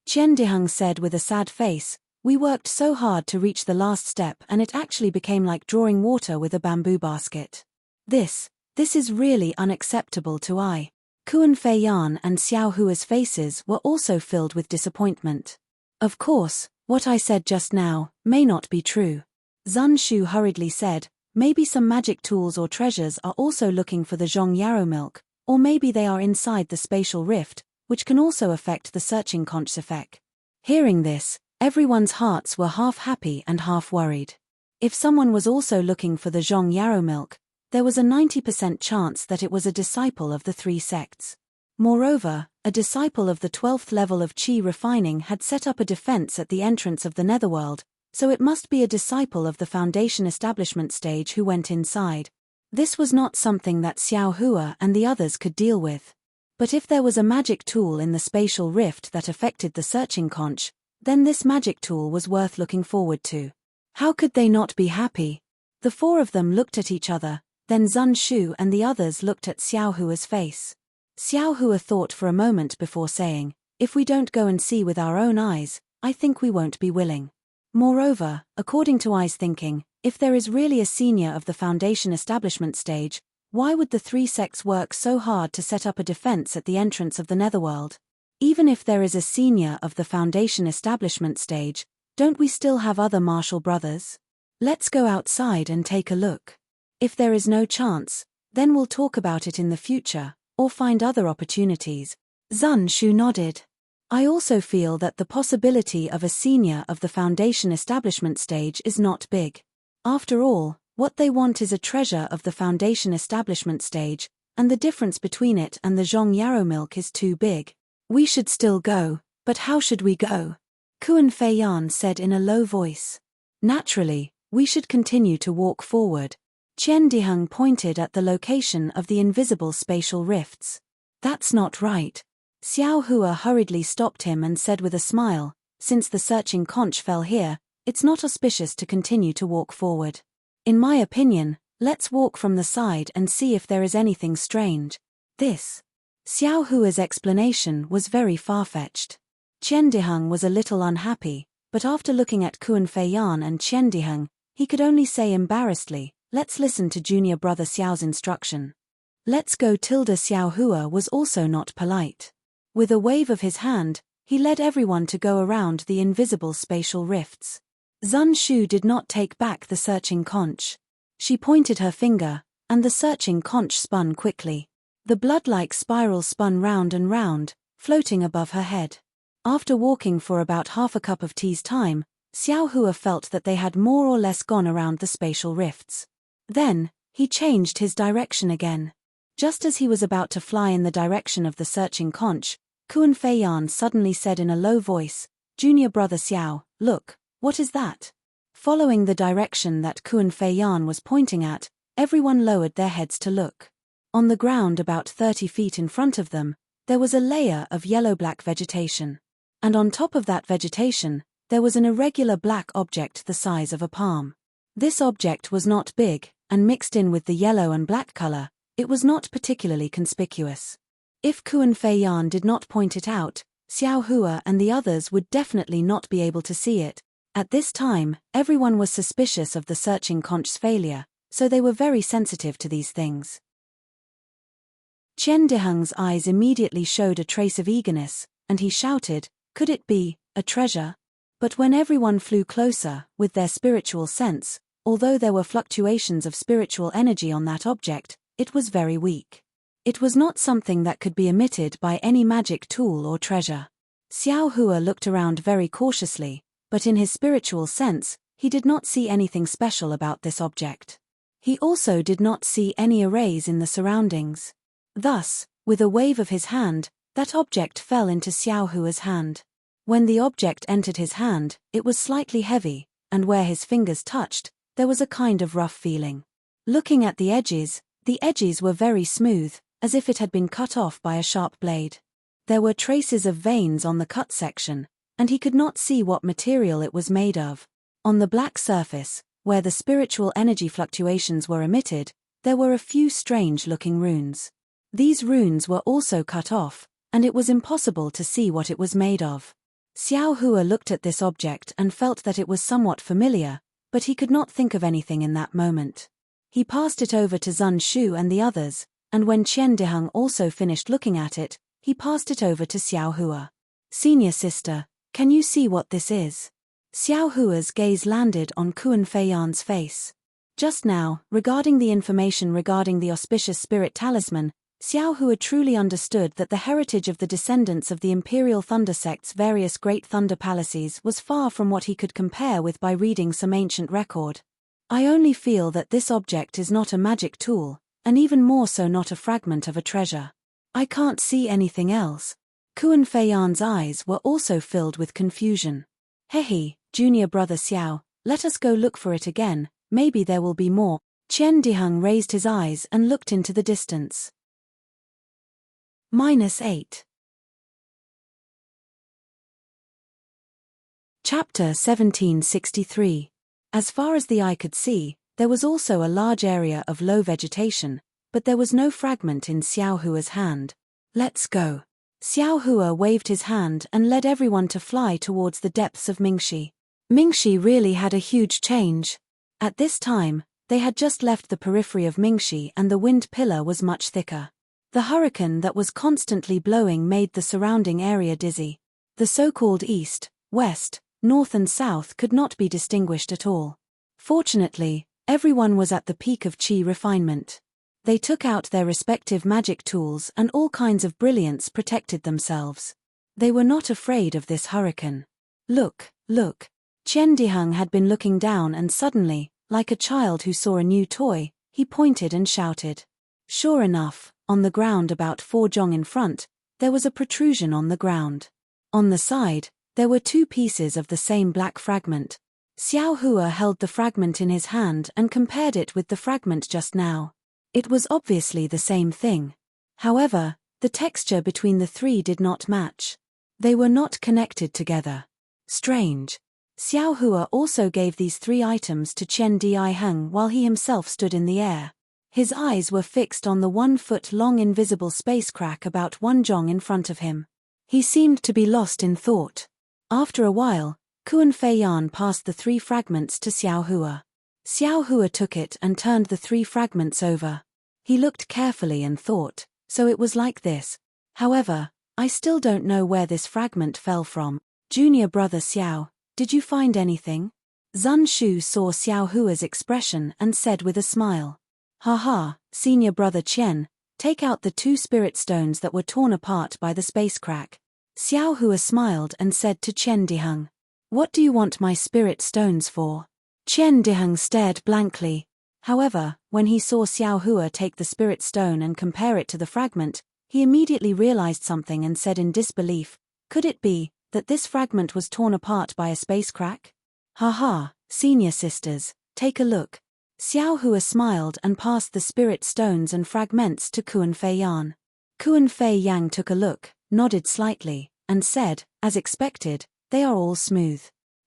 Qian Diheng said with a sad face, we worked so hard to reach the last step and it actually became like drawing water with a bamboo basket. This is really unacceptable to Ai. Kuan Fei Yan and Xiao Hua's faces were also filled with disappointment. Of course, what I said just now may not be true. Zun Shu hurriedly said, maybe some magic tools or treasures are also looking for the Zhong Yarrow milk, or maybe they are inside the spatial rift, which can also affect the searching conch's effect. Hearing this, everyone's hearts were half happy and half worried. If someone was also looking for the Zhong Yarrow milk, there was a 90% chance that it was a disciple of the three sects. Moreover, a disciple of the 12th level of Qi refining had set up a defense at the entrance of the Netherworld, so it must be a disciple of the Foundation establishment stage who went inside. This was not something that Xiao Hua and the others could deal with. But if there was a magic tool in the spatial rift that affected the searching conch, then this magic tool was worth looking forward to. How could they not be happy? The four of them looked at each other, then Zun Shu and the others looked at Xiao Hua's face. Xiao Hua thought for a moment before saying, if we don't go and see with our own eyes, I think we won't be willing. Moreover, according to Ai's thinking, if there is really a senior of the Foundation establishment stage, why would the three sects work so hard to set up a defense at the entrance of the Netherworld? Even if there is a senior of the Foundation establishment stage, don't we still have other martial brothers? Let's go outside and take a look. If there is no chance, then we'll talk about it in the future, or find other opportunities. Zun Shu nodded. I also feel that the possibility of a senior of the Foundation establishment stage is not big. After all, what they want is a treasure of the Foundation establishment stage, and the difference between it and the Zhong Yarrow milk is too big. We should still go, but how should we go? Kuan Fei Yan said in a low voice. Naturally, we should continue to walk forward. Qian Diheng pointed at the location of the invisible spatial rifts. That's not right. Xiao Hua hurriedly stopped him and said with a smile, since the searching conch fell here, it's not auspicious to continue to walk forward. In my opinion, let's walk from the side and see if there is anything strange. This. Xiao Hua's explanation was very far-fetched. Qian Diheng was a little unhappy, but after looking at Kuan Fei Yan and Qian Diheng, he could only say embarrassedly, let's listen to junior brother Xiao's instruction. Let's go. Xiao Hua was also not polite. With a wave of his hand, he led everyone to go around the invisible spatial rifts. Zun Shu did not take back the searching conch. She pointed her finger, and the searching conch spun quickly. The blood-like spiral spun round and round, floating above her head. After walking for about half a cup of tea's time, Xiao Hua felt that they had more or less gone around the spatial rifts. Then, he changed his direction again. Just as he was about to fly in the direction of the searching conch, Kuan Fei Yan suddenly said in a low voice, Junior brother Xiao, look, what is that? Following the direction that Kuan Fei Yan was pointing at, everyone lowered their heads to look. On the ground about 30 feet in front of them, there was a layer of yellow-black vegetation. And on top of that vegetation, there was an irregular black object the size of a palm. This object was not big, and mixed in with the yellow and black color, it was not particularly conspicuous. If Kuan Fei Yan did not point it out, Xiao Hua and the others would definitely not be able to see it. At this time, everyone was suspicious of the searching conch's failure, so they were very sensitive to these things. Qian Diheng's eyes immediately showed a trace of eagerness, and he shouted, "Could it be a treasure?" But when everyone flew closer, with their spiritual sense, although there were fluctuations of spiritual energy on that object, it was very weak. It was not something that could be emitted by any magic tool or treasure. Xiao Hua looked around very cautiously, but in his spiritual sense, he did not see anything special about this object. He also did not see any arrays in the surroundings. Thus, with a wave of his hand, that object fell into Xiao Hua's hand. When the object entered his hand, it was slightly heavy, and where his fingers touched, there was a kind of rough feeling. Looking at the edges were very smooth, as if it had been cut off by a sharp blade. There were traces of veins on the cut section, and he could not see what material it was made of. On the black surface, where the spiritual energy fluctuations were emitted, there were a few strange-looking runes. These runes were also cut off, and it was impossible to see what it was made of. Xiao Hua looked at this object and felt that it was somewhat familiar, but he could not think of anything in that moment. He passed it over to Zun Shu and the others, and when Qian Diheng also finished looking at it, he passed it over to Xiao Hua. "Senior sister, can you see what this is?" Xiao Hua's gaze landed on Kuan Feiyan's face. Just now, regarding the information regarding the auspicious spirit talisman, Xiao Hua truly understood that the heritage of the descendants of the Imperial Thunder Sect's various great thunder palaces was far from what he could compare with by reading some ancient record. "I only feel that this object is not a magic tool, and even more so not a fragment of a treasure. I can't see anything else." Kuan Feiyan's eyes were also filled with confusion. "Hehe, junior brother Xiao, let us go look for it again, maybe there will be more." Qian Diheng raised his eyes and looked into the distance. -8. Chapter 1763. As far as the eye could see, there was also a large area of low vegetation, but there was no fragment in Xiao Hua's hand. "Let's go." Xiao Hua waved his hand and led everyone to fly towards the depths of Mingxi. Mingxi really had a huge change. At this time, they had just left the periphery of Mingxi and the wind pillar was much thicker. The hurricane that was constantly blowing made the surrounding area dizzy. The so-called east, west, north and south could not be distinguished at all. Fortunately, everyone was at the peak of qi refinement. They took out their respective magic tools and all kinds of brilliance protected themselves. They were not afraid of this hurricane. "Look, look." Qian Diheng had been looking down and suddenly, like a child who saw a new toy, he pointed and shouted. Sure enough, on the ground about 4 zhong in front, there was a protrusion on the ground. On the side, there were 2 pieces of the same black fragment. Xiao Hua held the fragment in his hand and compared it with the fragment just now. It was obviously the same thing. However, the texture between the 3 did not match. They were not connected together. Strange. Xiao Hua also gave these 3 items to Qian Diheng while he himself stood in the air. His eyes were fixed on the 1-foot-long invisible space crack about 1 zhong in front of him. He seemed to be lost in thought. After a while, Kuan Feiyan passed the 3 fragments to Xiao Hua. Xiao Hua took it and turned the 3 fragments over. He looked carefully and thought, so it was like this. However, I still don't know where this fragment fell from. Junior brother Xiao, did you find anything? Zun Shu saw Xiao Hua's expression and said with a smile. Haha, senior brother Qian, take out the 2 spirit stones that were torn apart by the space crack. Xiao Hua smiled and said to Qian Diheng. What do you want my spirit stones for? Qian Diheng stared blankly. However, when he saw Xiao Hua take the spirit stone and compare it to the fragment, he immediately realized something and said in disbelief, could it be that this fragment was torn apart by a space crack? Haha, senior sisters, take a look. Xiao Hua smiled and passed the spirit stones and fragments to Kuan Feiyan. Kuan Feiyan took a look, nodded slightly, and said, as expected, they are all smooth.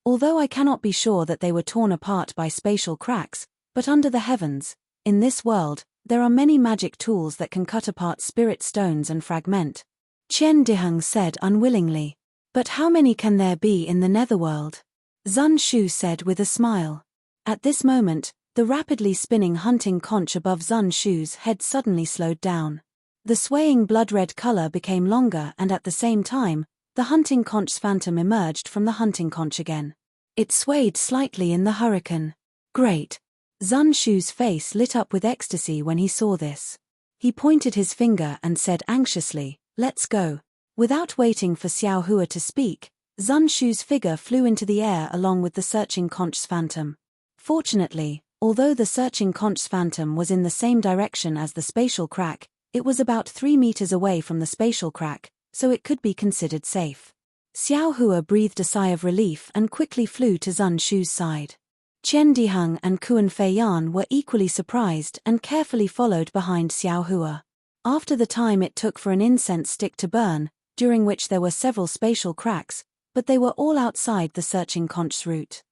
Although I cannot be sure that they were torn apart by spatial cracks, but under the heavens, in this world, there are many magic tools that can cut apart spirit stones and fragment. Qian Diheng said unwillingly. But how many can there be in the netherworld? Zun Shu said with a smile. At this moment, the rapidly spinning hunting conch above Zun Shu's head suddenly slowed down. The swaying blood-red color became longer and at the same time, the hunting conch's phantom emerged from the hunting conch again. It swayed slightly in the hurricane. Great! Zun Shu's face lit up with ecstasy when he saw this. He pointed his finger and said anxiously, "Let's go." Without waiting for Xiao Hua to speak, Zun Shu's figure flew into the air along with the searching conch's phantom. Fortunately, although the searching conch's phantom was in the same direction as the spatial crack, it was about 3 meters away from the spatial crack, so it could be considered safe. Xiao Hua breathed a sigh of relief and quickly flew to Zun Shu's side. Chen Diheng and Kuan Fei Yan were equally surprised and carefully followed behind Xiao Hua. After the time it took for an incense stick to burn, during which there were several spatial cracks, but they were all outside the searching conch's route.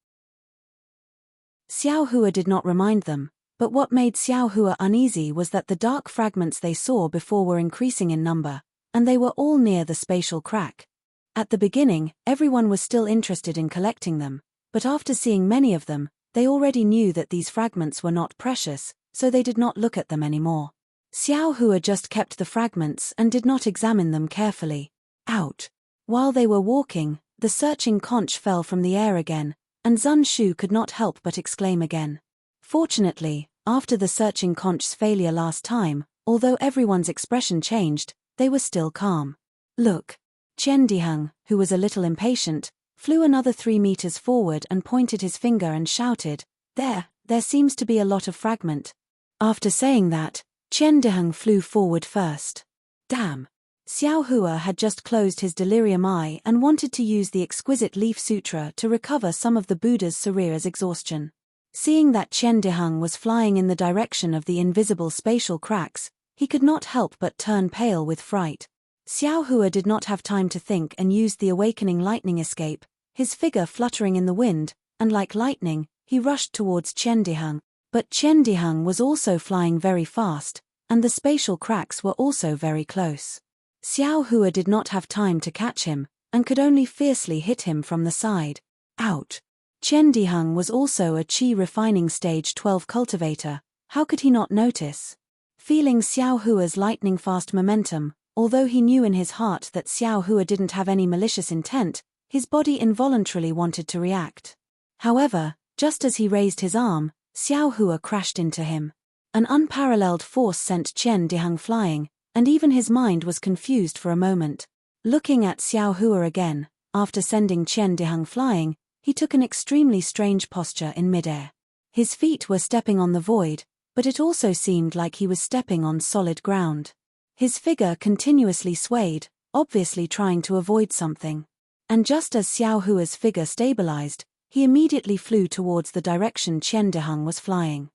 Xiao Hua did not remind them, but what made Xiao Hua uneasy was that the dark fragments they saw before were increasing in number, and they were all near the spatial crack. At the beginning, everyone was still interested in collecting them, but after seeing many of them, they already knew that these fragments were not precious, so they did not look at them anymore. Xiao Hua just kept the fragments and did not examine them carefully. Out! While they were walking, the searching conch fell from the air again, and Zun Shu could not help but exclaim again. Fortunately, after the searching conch's failure last time, although everyone's expression changed, they were still calm. Look! Chen Diheng, who was a little impatient, flew another 3 meters forward and pointed his finger and shouted, There seems to be a lot of fragment." After saying that, Chen Diheng flew forward first. Damn! Xiao Hua had just closed his delirium eye and wanted to use the exquisite leaf sutra to recover some of the Buddha's Sarira's exhaustion. Seeing that Chen Diheng was flying in the direction of the invisible spatial cracks, he could not help but turn pale with fright. Xiao Hua did not have time to think and used the awakening lightning escape, his figure fluttering in the wind, and like lightning, he rushed towards Chen Diheng. But Chen Diheng was also flying very fast, and the spatial cracks were also very close. Xiao Hua did not have time to catch him, and could only fiercely hit him from the side. Out! Chen Diheng was also a Qi refining stage 12 cultivator, how could he not notice? Feeling Xiao Hua's lightning-fast momentum, although he knew in his heart that Xiao Hua didn't have any malicious intent, his body involuntarily wanted to react. However, just as he raised his arm, Xiao Hua crashed into him. An unparalleled force sent Chen Diheng flying, and even his mind was confused for a moment. Looking at Xiao Hua again, after sending Chen Diheng flying, he took an extremely strange posture in midair. His feet were stepping on the void, but it also seemed like he was stepping on solid ground. His figure continuously swayed, obviously trying to avoid something. And just as Xiao Hua's figure stabilized, he immediately flew towards the direction Chen Diheng was flying.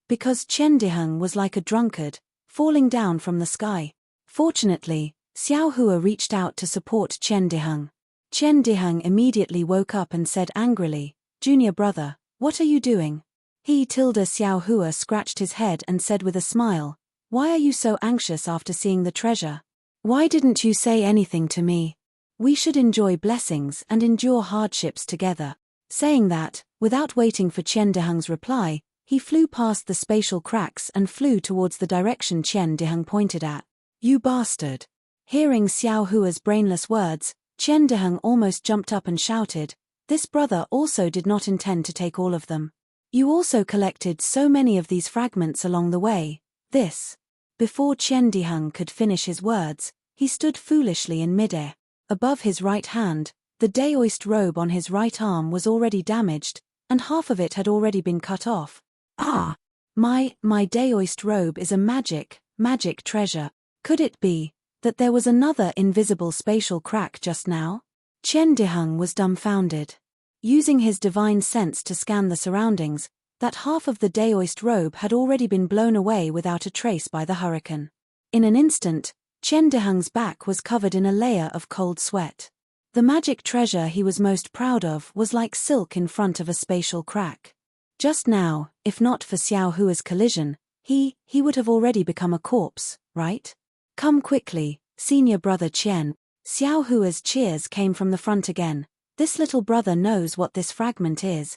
Because Chen Diheng was like a drunkard, falling down from the sky. Fortunately, Xiao Hua reached out to support Chen Diheng. Chen Diheng immediately woke up and said angrily, "Junior brother, what are you doing?" Xiao Hua scratched his head and said with a smile, "Why are you so anxious after seeing the treasure? Why didn't you say anything to me? We should enjoy blessings and endure hardships together." Saying that, without waiting for Chen Diheng's reply, he flew past the spatial cracks and flew towards the direction Chen Diheng pointed at. "You bastard!" Hearing Xiao Hua's brainless words, Chen Diheng almost jumped up and shouted, "This brother also did not intend to take all of them. You also collected so many of these fragments along the way. This." Before Chen Diheng could finish his words, he stood foolishly in midair. Above his right hand, the daoist robe on his right arm was already damaged, and half of it had already been cut off. "Ah! My daoist robe is a magic treasure. Could it be that there was another invisible spatial crack just now?" Chen Diheng was dumbfounded. Using his divine sense to scan the surroundings, that half of the daoist robe had already been blown away without a trace by the hurricane. In an instant, Chen Diheng's back was covered in a layer of cold sweat. The magic treasure he was most proud of was like silk in front of a spatial crack. Just now, if not for Xiao Hua's collision, he would have already become a corpse, right? "Come quickly, senior brother Chen." Xiao Hua's cheers came from the front again. "This little brother knows what this fragment is."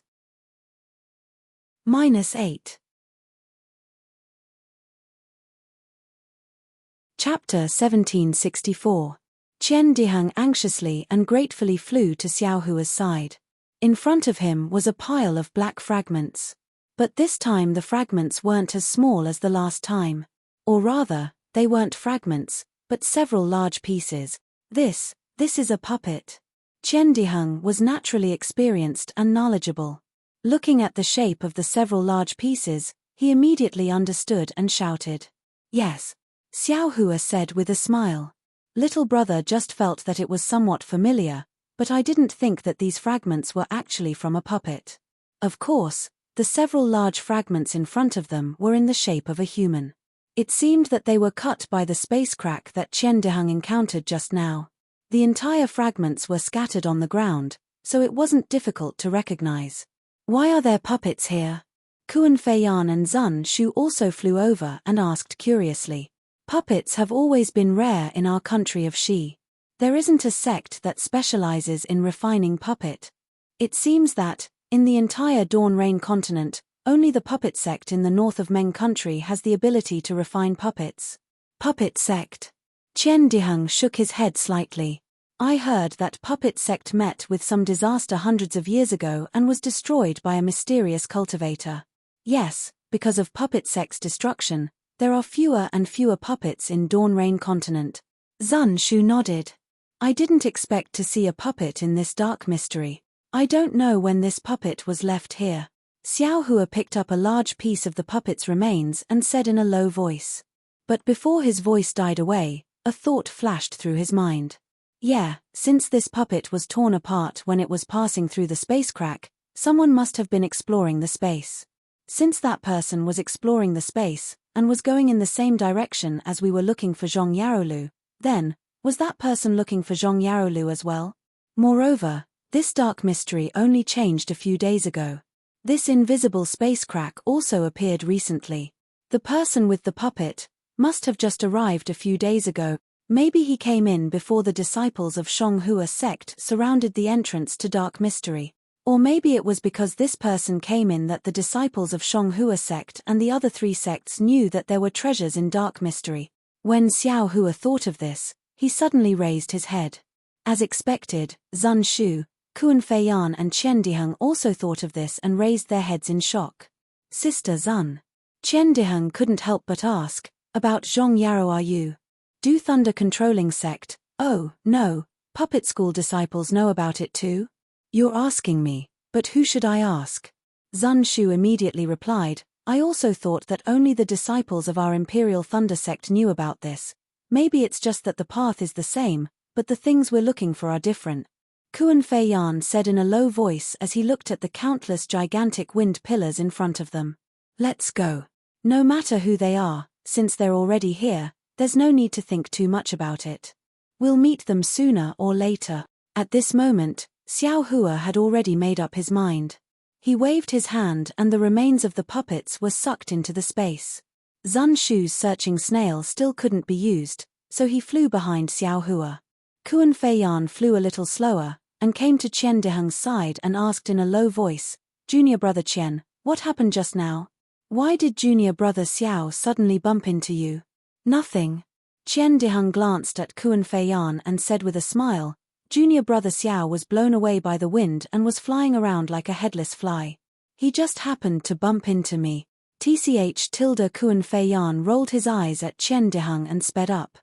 -8. Chapter 1764. Qian Diheng anxiously and gratefully flew to Xiao Hua's side. In front of him was a pile of black fragments. But this time the fragments weren't as small as the last time. Or rather, they weren't fragments, but several large pieces. This is a puppet. Qian Diheng was naturally experienced and knowledgeable. Looking at the shape of the several large pieces, he immediately understood and shouted. Yes. Xiao Hua said with a smile. Little brother just felt that it was somewhat familiar, but I didn't think that these fragments were actually from a puppet. Of course, the several large fragments in front of them were in the shape of a human. It seemed that they were cut by the space crack that Qian Diheng encountered just now. The entire fragments were scattered on the ground, so it wasn't difficult to recognize. Why are there puppets here? Kuan Feiyan and Zun Shu also flew over and asked curiously. Puppets have always been rare in our country of Shi. There isn't a sect that specializes in refining puppet. It seems that, in the entire Dawn Rain continent, only the puppet sect in the north of Meng country has the ability to refine puppets. Puppet sect. Qian Diheng shook his head slightly. I heard that puppet sect met with some disaster hundreds of years ago and was destroyed by a mysterious cultivator. Yes, because of puppet sect's destruction, there are fewer and fewer puppets in Dawn Rain continent. Zun Shu nodded. I didn't expect to see a puppet in this dark mystery. I don't know when this puppet was left here. Xiao Hua picked up a large piece of the puppet's remains and said in a low voice. But before his voice died away, a thought flashed through his mind. Yeah, since this puppet was torn apart when it was passing through the space crack, someone must have been exploring the space. Since that person was exploring the space, and was going in the same direction as we were looking for Zhong Yarolu, then, was that person looking for Zhong Yarolu as well? Moreover, this dark mystery only changed a few days ago. This invisible space crack also appeared recently. The person with the puppet must have just arrived a few days ago. Maybe he came in before the disciples of Zhong Hua sect surrounded the entrance to dark mystery. Or maybe it was because this person came in that the disciples of Zhong Hua sect and the other three sects knew that there were treasures in dark mystery. When Xiao Hua thought of this, he suddenly raised his head. As expected, Zun Shu, Kuan Feiyan and Qian Diheng also thought of this and raised their heads in shock. Sister Zun. Qian Diheng couldn't help but ask, about Zhong Yarou are you? Do Thunder Controlling Sect? Oh, no, Puppet School disciples know about it too? You're asking me, but who should I ask? Zun Shu immediately replied, I also thought that only the disciples of our Imperial Thunder Sect knew about this. Maybe it's just that the path is the same, but the things we're looking for are different. Kuan Feiyan said in a low voice as he looked at the countless gigantic wind pillars in front of them. Let's go. No matter who they are, since they're already here, there's no need to think too much about it. We'll meet them sooner or later. At this moment, Xiao Hua had already made up his mind. He waved his hand and the remains of the puppets were sucked into the space. Zun Shu's searching snail still couldn't be used, so he flew behind Xiao Hua. Kuan Feiyan flew a little slower, and came to Qian Diheng's side and asked in a low voice, Junior brother Qian, what happened just now? Why did junior brother Xiao suddenly bump into you? Nothing. Qian Diheng glanced at Kuan Feiyan and said with a smile, junior brother Xiao was blown away by the wind and was flying around like a headless fly. He just happened to bump into me. TCH tilde Kuan Feiyan rolled his eyes at Qian Diheng and sped up.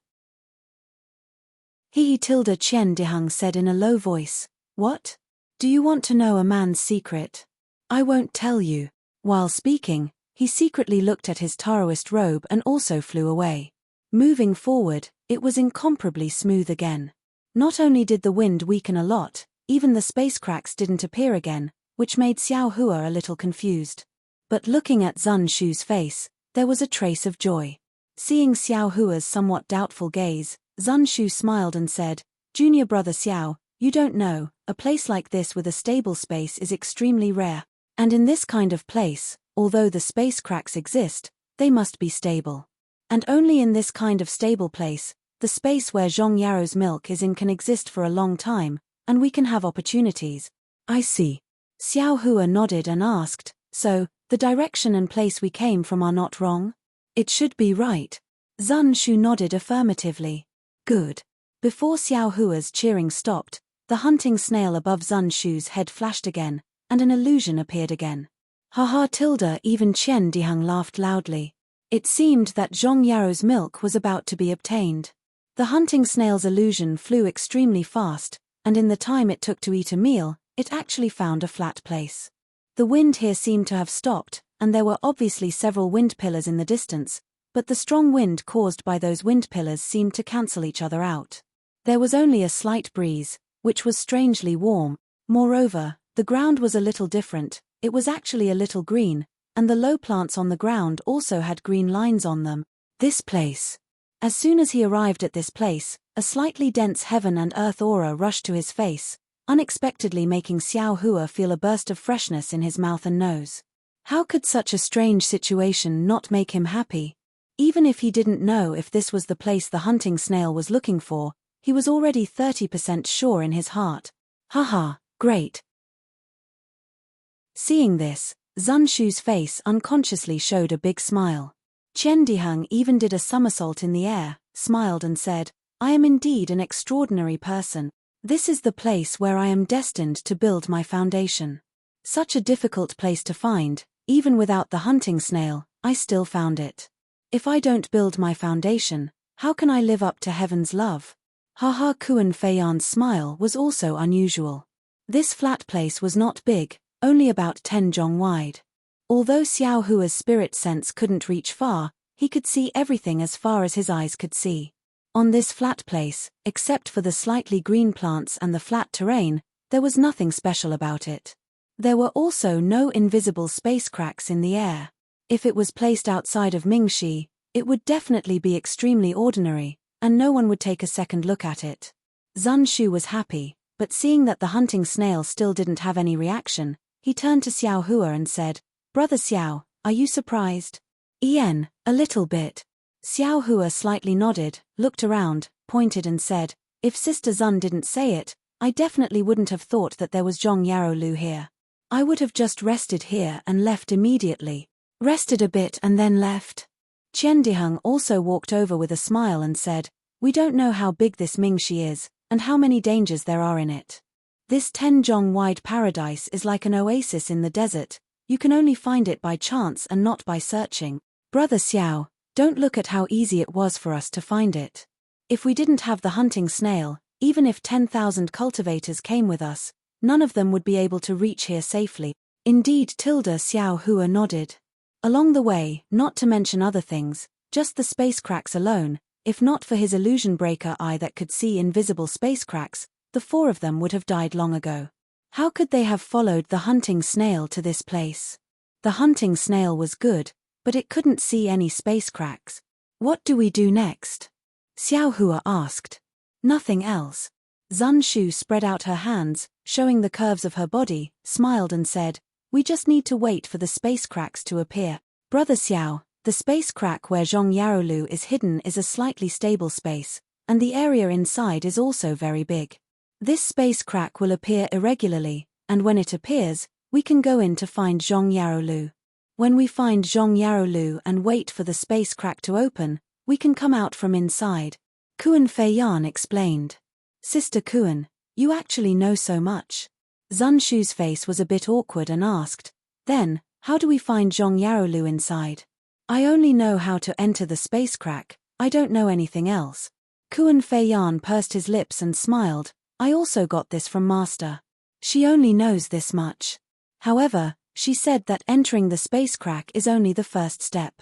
He tilde Qian Diheng said in a low voice, what? Do you want to know a man's secret? I won't tell you. While speaking, he secretly looked at his Taoist robe and also flew away. Moving forward, it was incomparably smooth again. Not only did the wind weaken a lot, even the space cracks didn't appear again, which made Xiao Hua a little confused. But looking at Zun Shu's face, there was a trace of joy. Seeing Xiao Hua's somewhat doubtful gaze, Zun Shu smiled and said, Junior brother Xiao, you don't know, a place like this with a stable space is extremely rare. And in this kind of place, although the space cracks exist, they must be stable. And only in this kind of stable place, the space where Zhong Yarou's milk is in can exist for a long time, and we can have opportunities. I see. Xiao Hua nodded and asked, so, the direction and place we came from are not wrong? It should be right. Zun Shu nodded affirmatively. Good. Before Xiao Hua's cheering stopped, the hunting snail above Zun Shu's head flashed again, and an illusion appeared again. Haha tilde, even Qian Dihang laughed loudly. It seemed that Zhong Yaro's milk was about to be obtained. The hunting snail's illusion flew extremely fast, and in the time it took to eat a meal, it actually found a flat place. The wind here seemed to have stopped, and there were obviously several wind pillars in the distance, but the strong wind caused by those wind pillars seemed to cancel each other out. There was only a slight breeze, which was strangely warm. Moreover, the ground was a little different, it was actually a little green, and the low plants on the ground also had green lines on them. This place. As soon as he arrived at this place, a slightly dense heaven and earth aura rushed to his face, unexpectedly making Xiao Hua feel a burst of freshness in his mouth and nose. How could such a strange situation not make him happy? Even if he didn't know if this was the place the hunting snail was looking for, he was already 30% sure in his heart. Haha, great. Seeing this, Zun Shu's face unconsciously showed a big smile. Qian Dihang even did a somersault in the air, smiled and said, I am indeed an extraordinary person. This is the place where I am destined to build my foundation. Such a difficult place to find, even without the hunting snail, I still found it. If I don't build my foundation, how can I live up to heaven's love? Haha Kuan Feiyan's smile was also unusual. This flat place was not big, only about 10 zhong wide. Although Xiao Hua's spirit sense couldn't reach far, he could see everything as far as his eyes could see. On this flat place, except for the slightly green plants and the flat terrain, there was nothing special about it. There were also no invisible space cracks in the air. If it was placed outside of Mingxi, it would definitely be extremely ordinary, and no one would take a second look at it. Zun Shu was happy, but seeing that the hunting snail still didn't have any reaction, he turned to Xiao Hua and said, Brother Xiao, are you surprised? A little bit. Xiao Hua slightly nodded, looked around, pointed and said, if Sister Zun didn't say it, I definitely wouldn't have thought that there was Zhong Yarolu here. I would have just rested here and left immediately. Rested a bit and then left. Qian Dihang also walked over with a smile and said, we don't know how big this Mingxi is, and how many dangers there are in it. This 10 zhong wide paradise is like an oasis in the desert, you can only find it by chance and not by searching. Brother Xiao, don't look at how easy it was for us to find it. If we didn't have the hunting snail, even if 10,000 cultivators came with us, none of them would be able to reach here safely. Indeed, Xiao Hua nodded. Along the way, not to mention other things, just the space cracks alone, if not for his illusion breaker eye that could see invisible space cracks, the 4 of them would have died long ago. How could they have followed the hunting snail to this place? The hunting snail was good, but it couldn't see any space cracks. What do we do next? Xiao Hua asked. Nothing else. Zun Shu spread out her hands, showing the curves of her body, smiled and said, we just need to wait for the space cracks to appear. Brother Xiao, the space crack where Zhong Yarolu is hidden is a slightly stable space, and the area inside is also very big. This space crack will appear irregularly, and when it appears, we can go in to find Zhong Yarolu. When we find Zhong Yarolu and wait for the space crack to open, we can come out from inside. Kuan Feiyan explained. Sister Kuan, you actually know so much. Zun Shu's face was a bit awkward and asked, then, how do we find Zhong Yarolu inside? I only know how to enter the space crack, I don't know anything else. Kuan Feiyan pursed his lips and smiled, I also got this from Master. She only knows this much. However, she said that entering the space crack is only the first step.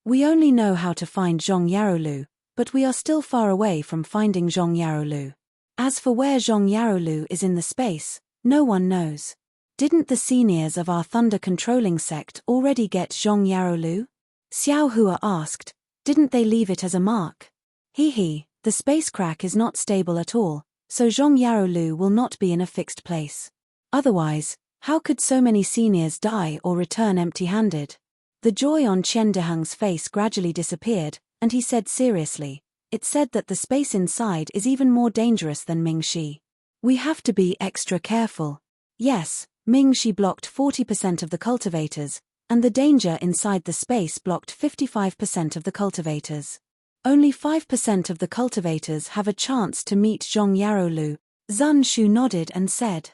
We only know how to find Zhong Yarolu, but we are still far away from finding Zhong Yarolu. As for where Zhong Yarolu is in the space, no one knows. Didn't the seniors of our thunder controlling sect already get Zhong Yarolu? Xiao Hua asked, didn't they leave it as a mark? The space crack is not stable at all, so Zhong Yarolu will not be in a fixed place. Otherwise, how could so many seniors die or return empty-handed? The joy on Qian Dihang's face gradually disappeared, and he said seriously, it said that the space inside is even more dangerous than Mingxi. We have to be extra careful. Yes, Mingxi blocked 40% of the cultivators, and the danger inside the space blocked 55% of the cultivators. Only 5% of the cultivators have a chance to meet Zhong Yarolu. Zun Shu nodded and said.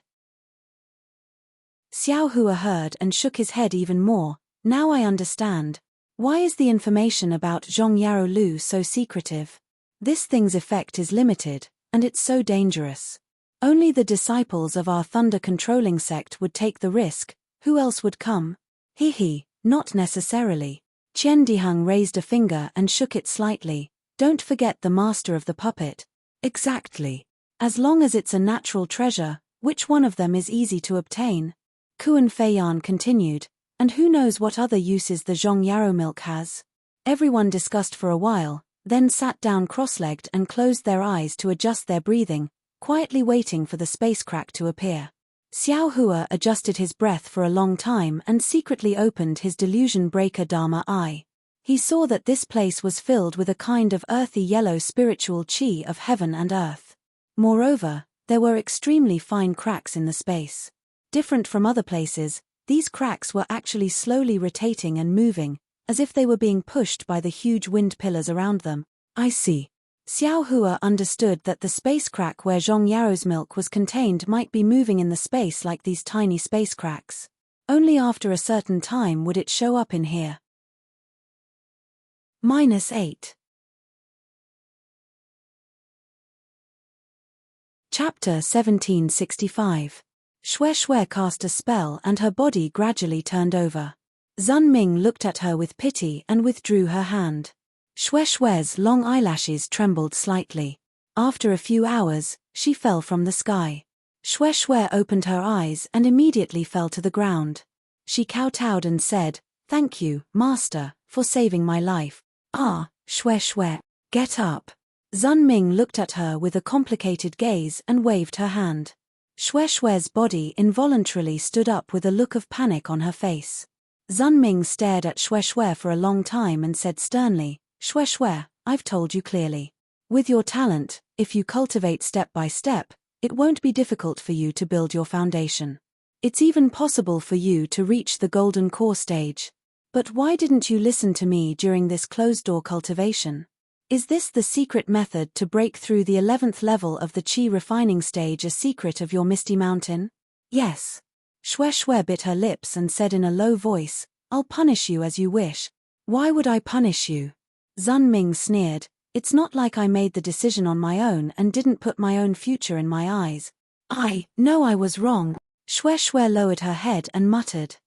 Xiao Hua heard and shook his head even more. Now I understand. Why is the information about Zhong Yarolu so secretive? This thing's effect is limited, and it's so dangerous. Only the disciples of our thunder-controlling sect would take the risk. Who else would come? Not necessarily. Qian Diheng raised a finger and shook it slightly. Don't forget the master of the puppet. Exactly. As long as it's a natural treasure, which one of them is easy to obtain? Kuan Feiyan continued. And who knows what other uses the Zhong Yarrow milk has? Everyone discussed for a while, then sat down cross-legged and closed their eyes to adjust their breathing, quietly waiting for the space crack to appear. Xiao Hua adjusted his breath for a long time and secretly opened his delusion breaker Dharma eye. He saw that this place was filled with a kind of earthy yellow spiritual chi of heaven and earth. Moreover, there were extremely fine cracks in the space. Different from other places, these cracks were actually slowly rotating and moving, as if they were being pushed by the huge wind pillars around them. I see. Xiao Hua understood that the space crack where Zhong Yarrow's milk was contained might be moving in the space like these tiny space cracks. Only after a certain time would it show up in here. -8. Chapter 1765. Xue Xue cast a spell and her body gradually turned over. Zun Ming looked at her with pity and withdrew her hand. Xue Xue's long eyelashes trembled slightly. After a few hours, she fell from the sky. Xue Xue opened her eyes and immediately fell to the ground. She kowtowed and said, "Thank you, Master, for saving my life." "Ah, Xue Xue, get up." Zun Ming looked at her with a complicated gaze and waved her hand. Xue Xue's body involuntarily stood up with a look of panic on her face. Zun Ming stared at Xue Xue for a long time and said sternly, "Xue Xue, I've told you clearly. With your talent, if you cultivate step by step, it won't be difficult for you to build your foundation. It's even possible for you to reach the golden core stage. But why didn't you listen to me during this closed-door cultivation? Is this the secret method to break through the 11th level of the Qi refining stage, a secret of your Misty Mountain?" "Yes." Xue Xue bit her lips and said in a low voice, "I'll punish you as you wish." "Why would I punish you?" Zun Ming sneered. "It's not like I made the decision on my own and didn't put my own future in my eyes. I know I was wrong." Xue Xue lowered her head and muttered.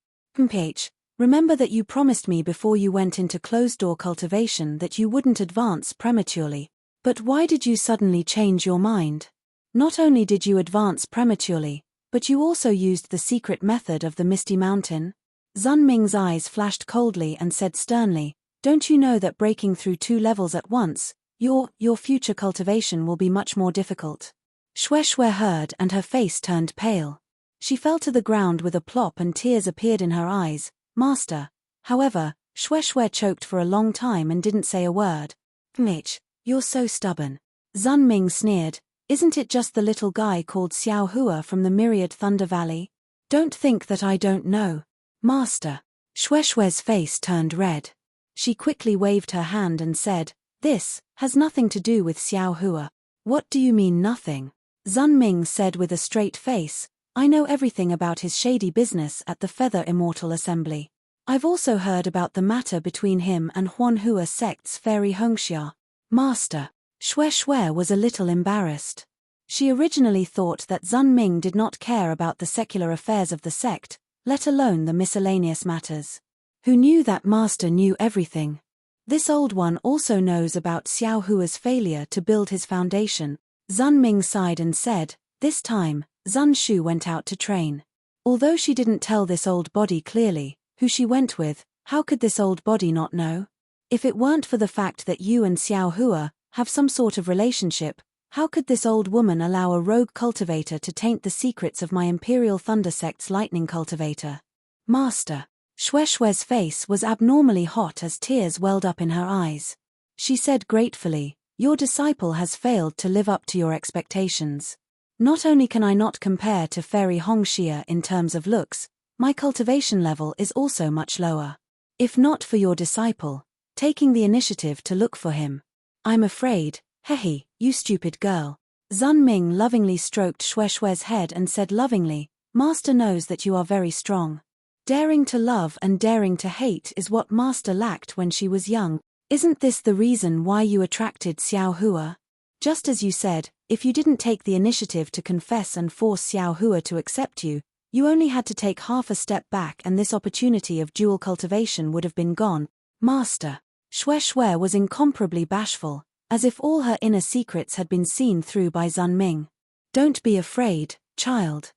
Remember that you promised me before you went into closed-door cultivation that you wouldn't advance prematurely. But why did you suddenly change your mind? Not only did you advance prematurely, but you also used the secret method of the Misty Mountain." Zun Ming's eyes flashed coldly and said sternly, "Don't you know that breaking through 2 levels at once, your future cultivation will be much more difficult?" Xue Xue heard and her face turned pale. She fell to the ground with a plop and tears appeared in her eyes. "Master." However, Xue Xue choked for a long time and didn't say a word. "Mitch, you're so stubborn." Zun Ming sneered. "Isn't it just the little guy called Xiao Hua from the Myriad Thunder Valley? Don't think that I don't know." "Master." Xue Xue's face turned red. She quickly waved her hand and said, "This has nothing to do with Xiao Hua." "What do you mean nothing?" Zun Ming said with a straight face, "I know everything about his shady business at the Feather Immortal Assembly. I've also heard about the matter between him and Huan Hua sect's fairy Hongxia." "Master." Xue Xue was a little embarrassed. She originally thought that Zun Ming did not care about the secular affairs of the sect, let alone the miscellaneous matters. Who knew that Master knew everything? This old one also knows about Xiao Hua's failure to build his foundation. Zun Ming sighed and said, "This time, Zun Shu went out to train." Although she didn't tell this old body clearly who she went with, how could this old body not know? If it weren't for the fact that you and Xiao Hua have some sort of relationship, how could this old woman allow a rogue cultivator to taint the secrets of my Imperial Thunder Sect's lightning cultivator? "Master." Xue Xue's face was abnormally hot as tears welled up in her eyes. She said gratefully, "Your disciple has failed to live up to your expectations. Not only can I not compare to Fairy Hongxia in terms of looks, my cultivation level is also much lower. If not for your disciple taking the initiative to look for him, I'm afraid, hehe, you stupid girl. Zun Ming lovingly stroked Xue Xue's head and said lovingly, Master knows that you are very strong. Daring to love and daring to hate is what Master lacked when she was young. Isn't this the reason why you attracted Xiao Hua? Just as you said, if you didn't take the initiative to confess and force Xiao Hua to accept you, you only had to take half a step back and this opportunity of dual cultivation would have been gone. Master. Xue Xue was incomparably bashful, as if all her inner secrets had been seen through by Zun Ming. Don't be afraid, child.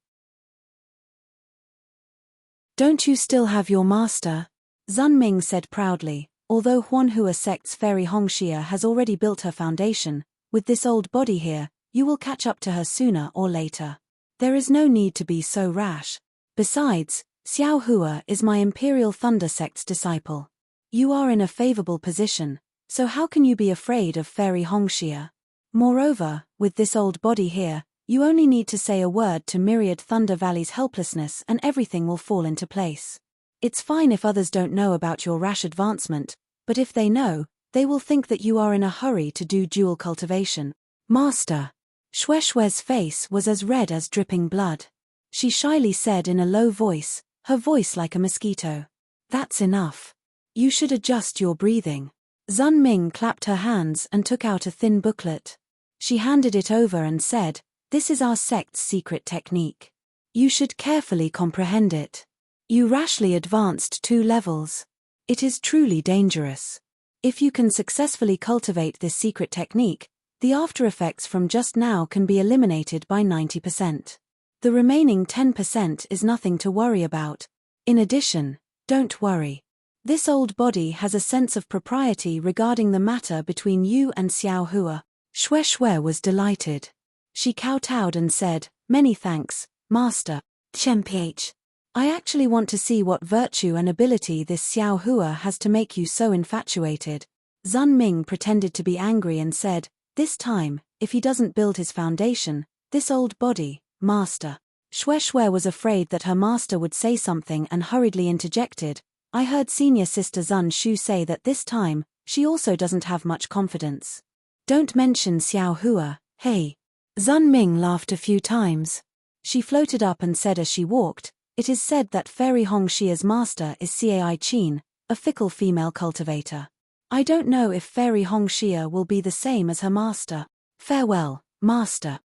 Don't you still have your master? Zun Ming said proudly, although Huanhua sect's fairy Hongxia has already built her foundation, with this old body here, you will catch up to her sooner or later. There is no need to be so rash. Besides, Xiao Hua is my Imperial Thunder sect's disciple. You are in a favorable position, so how can you be afraid of fairy Hongxia? Moreover, with this old body here, you only need to say a word to Myriad Thunder Valley's helplessness and everything will fall into place. It's fine if others don't know about your rash advancement, but if they know, they will think that you are in a hurry to do dual cultivation. Master. Xue Xue's face was as red as dripping blood. She shyly said in a low voice, her voice like a mosquito. That's enough. You should adjust your breathing. Zun Ming clapped her hands and took out a thin booklet. She handed it over and said, This is our sect's secret technique. You should carefully comprehend it. You rashly advanced 2 levels. It is truly dangerous. If you can successfully cultivate this secret technique, the after effects from just now can be eliminated by 90%. The remaining 10% is nothing to worry about. In addition, don't worry. This old body has a sense of propriety regarding the matter between you and Xiao Hua. Xue Xue was delighted. She kowtowed and said, Many thanks, Master. Chen-ph. I actually want to see what virtue and ability this Xiao Hua has to make you so infatuated. Zun Ming pretended to be angry and said, This time, if he doesn't build his foundation, this old body, Master. Xue Xue was afraid that her master would say something and hurriedly interjected, I heard senior sister Zun Shu say that this time, she also doesn't have much confidence. Don't mention Xiao Hua, hey. Zun Ming laughed a few times. She floated up and said as she walked, It is said that Fairy Hongxia's master is Cai Qin, a fickle female cultivator. I don't know if Fairy Hongxia will be the same as her master. Farewell, Master.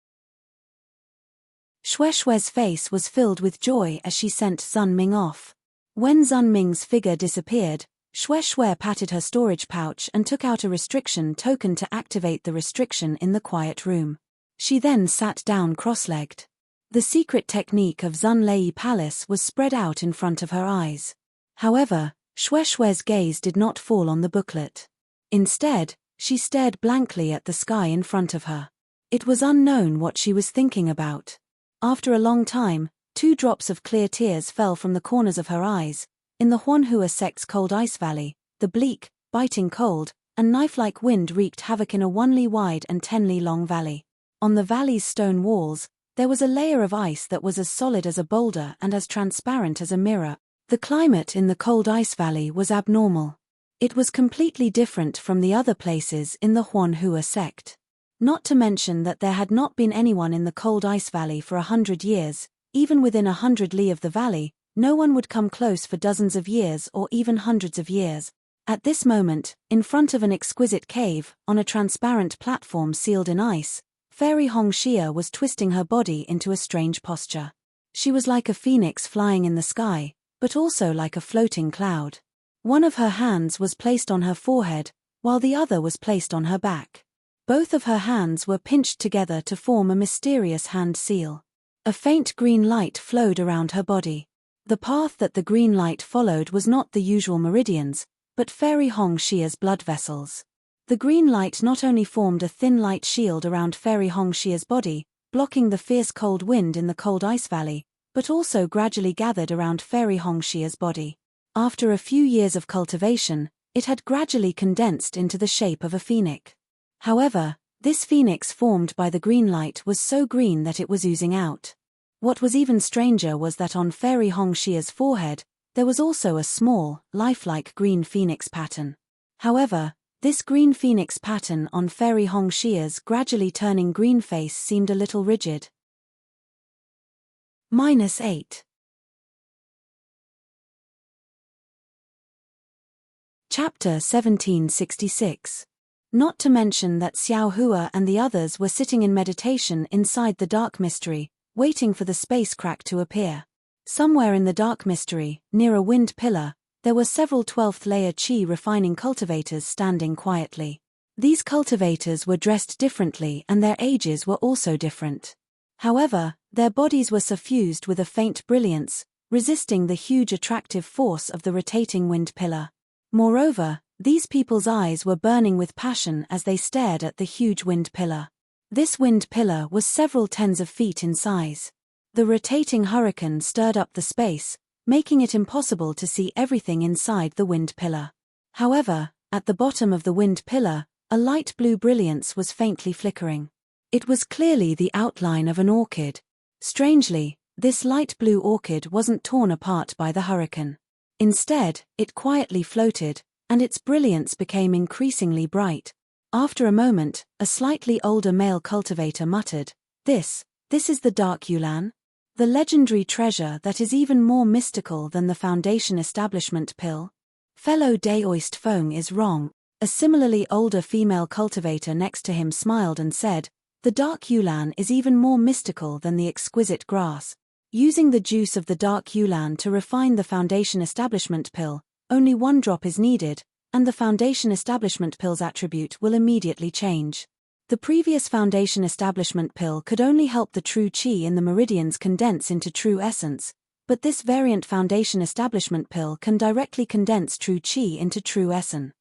Xue Xue's face was filled with joy as she sent Zun Ming off. When Zun Ming's figure disappeared, Xue Xue patted her storage pouch and took out a restriction token to activate the restriction in the quiet room. She then sat down cross-legged. The secret technique of Zun Lei Palace was spread out in front of her eyes. However, Xue Xue's gaze did not fall on the booklet. Instead, she stared blankly at the sky in front of her. It was unknown what she was thinking about. After a long time, 2 drops of clear tears fell from the corners of her eyes. In the Huanhua sect's cold ice valley, the bleak, biting cold, and knife-like wind wreaked havoc in a 1 li wide and 10 li long valley. On the valley's stone walls, there was a layer of ice that was as solid as a boulder and as transparent as a mirror. The climate in the cold ice valley was abnormal. It was completely different from the other places in the Huanhua sect. Not to mention that there had not been anyone in the cold ice valley for 100 years, even within 100 li of the valley, no one would come close for dozens of years or even hundreds of years. At this moment, in front of an exquisite cave, on a transparent platform sealed in ice, Fairy Hongxia was twisting her body into a strange posture. She was like a phoenix flying in the sky, but also like a floating cloud. One of her hands was placed on her forehead, while the other was placed on her back. Both of her hands were pinched together to form a mysterious hand seal. A faint green light flowed around her body. The path that the green light followed was not the usual meridians, but Fairy Hongxia's blood vessels. The green light not only formed a thin light shield around Fairy Hongxia's body, blocking the fierce cold wind in the cold ice valley, but also gradually gathered around Fairy Hongxia's body. After a few years of cultivation, it had gradually condensed into the shape of a phoenix. However, this phoenix formed by the green light was so green that it was oozing out. What was even stranger was that on Fairy Hongxia's forehead, there was also a small, lifelike green phoenix pattern. However, This green phoenix pattern on Fairy Hongshia's gradually turning green face seemed a little rigid. -8. Chapter 1766. Not to mention that Xiao Hua and the others were sitting in meditation inside the dark mystery, waiting for the space crack to appear. Somewhere in the dark mystery, near a wind pillar, there were several 12th layer Qi refining cultivators standing quietly. These cultivators were dressed differently and their ages were also different. However, their bodies were suffused with a faint brilliance, resisting the huge attractive force of the rotating wind pillar. Moreover, these people's eyes were burning with passion as they stared at the huge wind pillar. This wind pillar was several tens of feet in size. The rotating hurricane stirred up the space, making it impossible to see everything inside the wind pillar. However, at the bottom of the wind pillar, a light blue brilliance was faintly flickering. It was clearly the outline of an orchid. Strangely, this light blue orchid wasn't torn apart by the hurricane. Instead, it quietly floated, and its brilliance became increasingly bright. After a moment, a slightly older male cultivator muttered, This is the Dark Yulan? The legendary treasure that is even more mystical than the Foundation Establishment pill? Fellow Daoist Feng is wrong. A similarly older female cultivator next to him smiled and said, The Dark Yulan is even more mystical than the exquisite grass. Using the juice of the Dark Yulan to refine the Foundation Establishment pill, only one drop is needed, and the Foundation Establishment pill's attribute will immediately change. The previous Foundation Establishment pill could only help the true Qi in the meridians condense into true essence, but this variant Foundation Establishment pill can directly condense true Qi into true essence.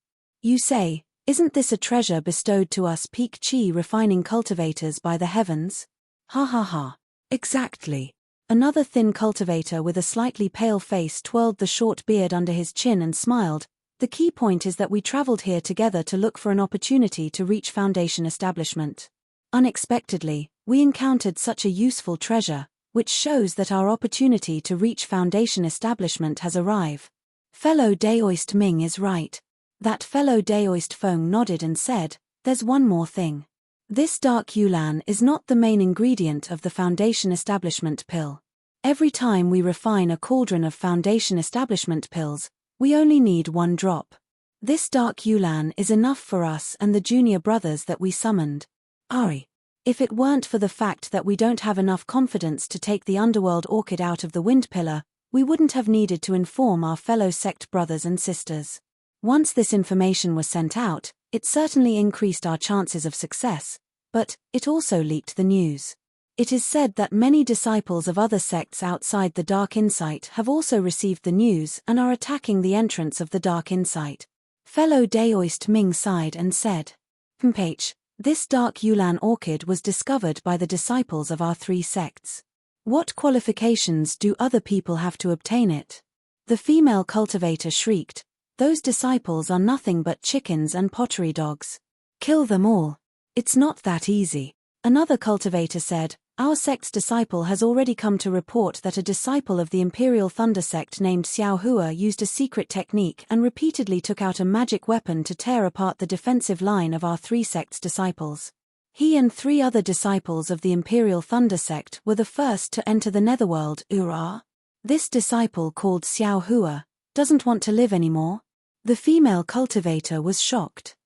You say, isn't this a treasure bestowed to us peak Qi refining cultivators by the heavens? Ha ha ha. Exactly. Another thin cultivator with a slightly pale face twirled the short beard under his chin and smiled. The key point is that we traveled here together to look for an opportunity to reach Foundation Establishment. Unexpectedly, we encountered such a useful treasure, which shows that our opportunity to reach Foundation Establishment has arrived. Fellow Daoist Ming is right. That fellow Daoist Feng nodded and said, There's one more thing. This Dark Yulan is not the main ingredient of the Foundation Establishment pill. Every time we refine a cauldron of Foundation Establishment pills, we only need one drop. This Dark Yulan is enough for us and the junior brothers that we summoned. Ari. If it weren't for the fact that we don't have enough confidence to take the underworld orchid out of the wind pillar, we wouldn't have needed to inform our fellow sect brothers and sisters. Once this information was sent out, it certainly increased our chances of success, but it also leaked the news. It is said that many disciples of other sects outside the Dark Insight have also received the news and are attacking the entrance of the Dark Insight. Fellow Daoist Ming sighed and said, This Dark Yulan orchid was discovered by the disciples of our three sects. What qualifications do other people have to obtain it? The female cultivator shrieked, Those disciples are nothing but chickens and pottery dogs. Kill them all. It's not that easy. Another cultivator said, Our sect's disciple has already come to report that a disciple of the Imperial Thunder sect named Xiao Hua used a secret technique and repeatedly took out a magic weapon to tear apart the defensive line of our three sect's disciples. He and 3 other disciples of the Imperial Thunder sect were the first to enter the netherworld. This disciple called Xiao Hua doesn't want to live anymore. The female cultivator was shocked.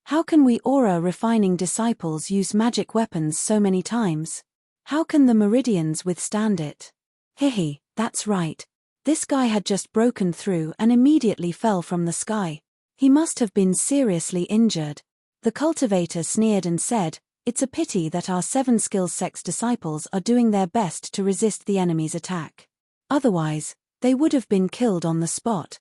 How can we aura-refining disciples use magic weapons so many times? How can the meridians withstand it? Hihi, that's right. This guy had just broken through and immediately fell from the sky. He must have been seriously injured. The cultivator sneered and said, It's a pity that our 7 skills sect's disciples are doing their best to resist the enemy's attack. Otherwise, they would have been killed on the spot.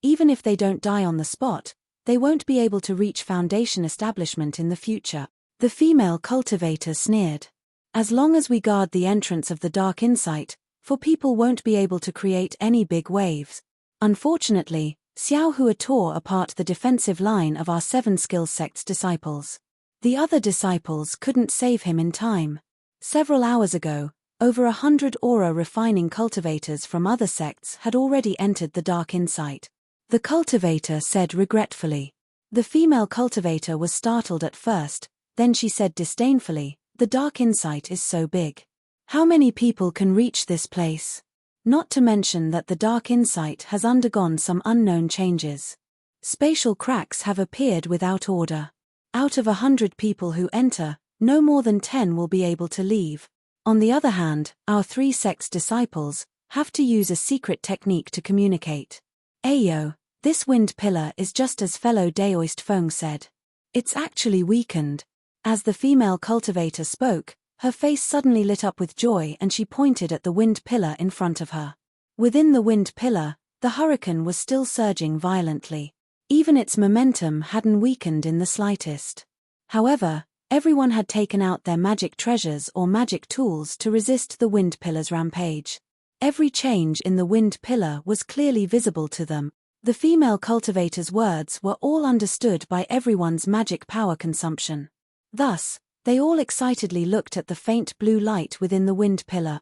Even if they don't die on the spot, they won't be able to reach Foundation Establishment in the future. The female cultivator sneered. As long as we guard the entrance of the Dark Insight, for people won't be able to create any big waves. Unfortunately, Xiao Hua tore apart the defensive line of our 7 skills sect's disciples. The other disciples couldn't save him in time. Several hours ago, over 100 aura-refining cultivators from other sects had already entered the Dark Insight. the cultivator said regretfully. The female cultivator was startled at first, then she said disdainfully, the dark insight is so big. How many people can reach this place? Not to mention that the dark insight has undergone some unknown changes. Spatial cracks have appeared without order. Out of 100 people who enter, no more than 10 will be able to leave. On the other hand, our 3 sect's disciples have to use a secret technique to communicate. Ayo, this wind pillar is just as fellow Daoist Feng said. It's actually weakened. As the female cultivator spoke, her face suddenly lit up with joy and she pointed at the wind pillar in front of her. Within the wind pillar, the hurricane was still surging violently. Even its momentum hadn't weakened in the slightest. However, everyone had taken out their magic treasures or magic tools to resist the wind pillar's rampage. Every change in the wind pillar was clearly visible to them. The female cultivator's words were all understood by everyone's magic power consumption. Thus, they all excitedly looked at the faint blue light within the wind pillar.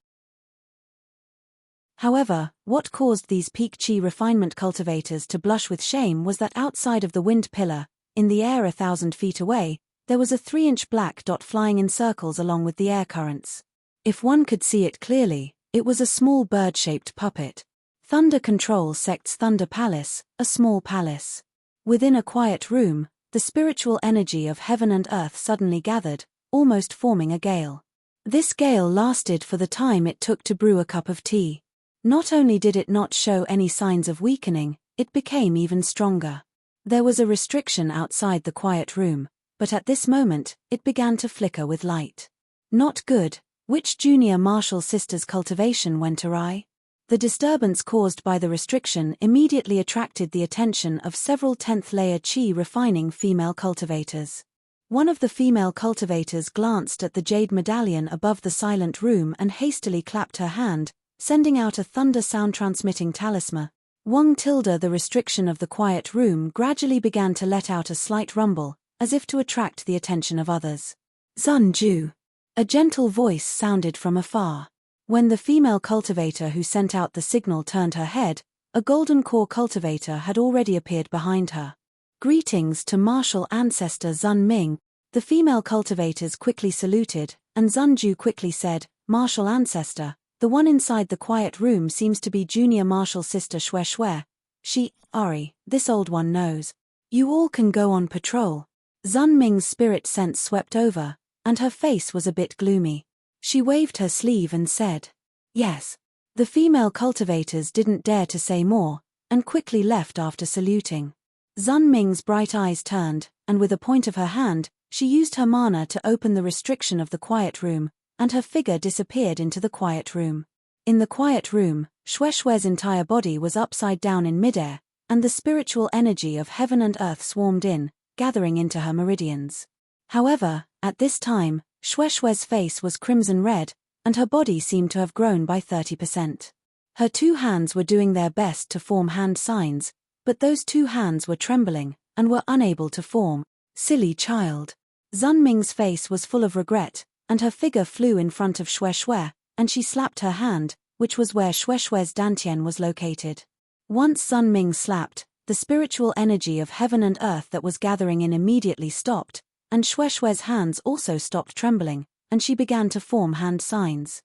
However, what caused these peak chi refinement cultivators to blush with shame was that outside of the wind pillar, in the air 1,000 feet away, there was a 3-inch black dot flying in circles along with the air currents. If one could see it clearly, it was a small bird-shaped puppet. Thunder Control Sect's Thunder Palace, a small palace. Within a quiet room, the spiritual energy of heaven and earth suddenly gathered, almost forming a gale. This gale lasted for the time it took to brew a cup of tea. Not only did it not show any signs of weakening, it became even stronger. There was a restriction outside the quiet room, but at this moment, it began to flicker with light. Not good. Which junior martial sister's cultivation went awry? The disturbance caused by the restriction immediately attracted the attention of several 10th-layer chi refining female cultivators. One of the female cultivators glanced at the jade medallion above the silent room and hastily clapped her hand, sending out a thunder sound-transmitting talisman. The restriction of the quiet room gradually began to let out a slight rumble, as if to attract the attention of others. Zunju. A gentle voice sounded from afar. When the female cultivator who sent out the signal turned her head, a golden core cultivator had already appeared behind her. Greetings to martial ancestor Zun Ming. The female cultivators quickly saluted, and Zunju quickly said, Martial ancestor, the one inside the quiet room seems to be junior martial sister Xue Xue. She, Ari, this old one knows. You all can go on patrol. Zun Ming's spirit sense swept over, and her face was a bit gloomy. She waved her sleeve and said, Yes. The female cultivators didn't dare to say more, and quickly left after saluting. Zun Ming's bright eyes turned, and with a point of her hand, she used her mana to open the restriction of the quiet room, and her figure disappeared into the quiet room. In the quiet room, Xue Xue's entire body was upside down in midair, and the spiritual energy of heaven and earth swarmed in, gathering into her meridians. However, at this time, Xue Xue's face was crimson red, and her body seemed to have grown by 30%. Her 2 hands were doing their best to form hand signs, but those 2 hands were trembling, and were unable to form. Silly child. Zun Ming's face was full of regret, and her figure flew in front of Xue Xue, and she slapped her hand, which was where Xue Xue's dantian was located. Once Zun Ming slapped, the spiritual energy of heaven and earth that was gathering in immediately stopped, and Xue Xue's hands also stopped trembling, and she began to form hand signs.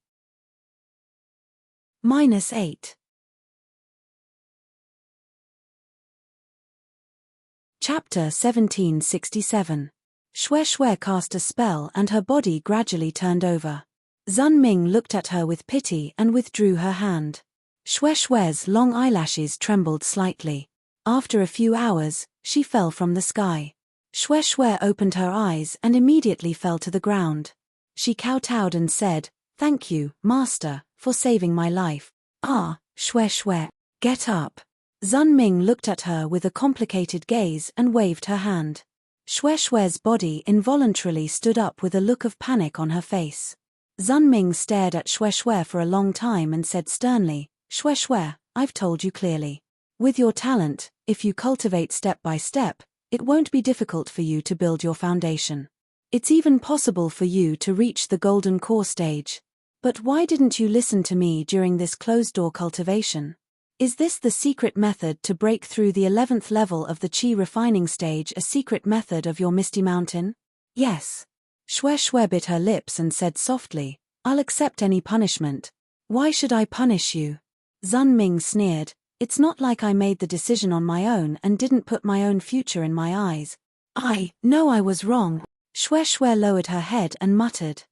-8. Chapter 1767. Xue Xue cast a spell and her body gradually turned over. Zun Ming looked at her with pity and withdrew her hand. Xue Xue's long eyelashes trembled slightly. After a few hours, she fell from the sky. Xue Xue opened her eyes and immediately fell to the ground. She kowtowed and said, Thank you, Master, for saving my life. Ah, Xue Xue, get up. Zun Ming looked at her with a complicated gaze and waved her hand. Xue Xue's body involuntarily stood up with a look of panic on her face. Zun Ming stared at Xue Xue for a long time and said sternly, Xue Xue, I've told you clearly. With your talent, if you cultivate step by step, it won't be difficult for you to build your foundation. It's even possible for you to reach the golden core stage. But why didn't you listen to me during this closed-door cultivation? Is this the secret method to break through the 11th level of the Qi refining stage, a secret method of your Misty Mountain? Yes. Xue Xue bit her lips and said softly, I'll accept any punishment. Why should I punish you? Zun Ming sneered, it's not like I made the decision on my own and didn't put my own future in my eyes. I know I was wrong. Xue Xue lowered her head and muttered.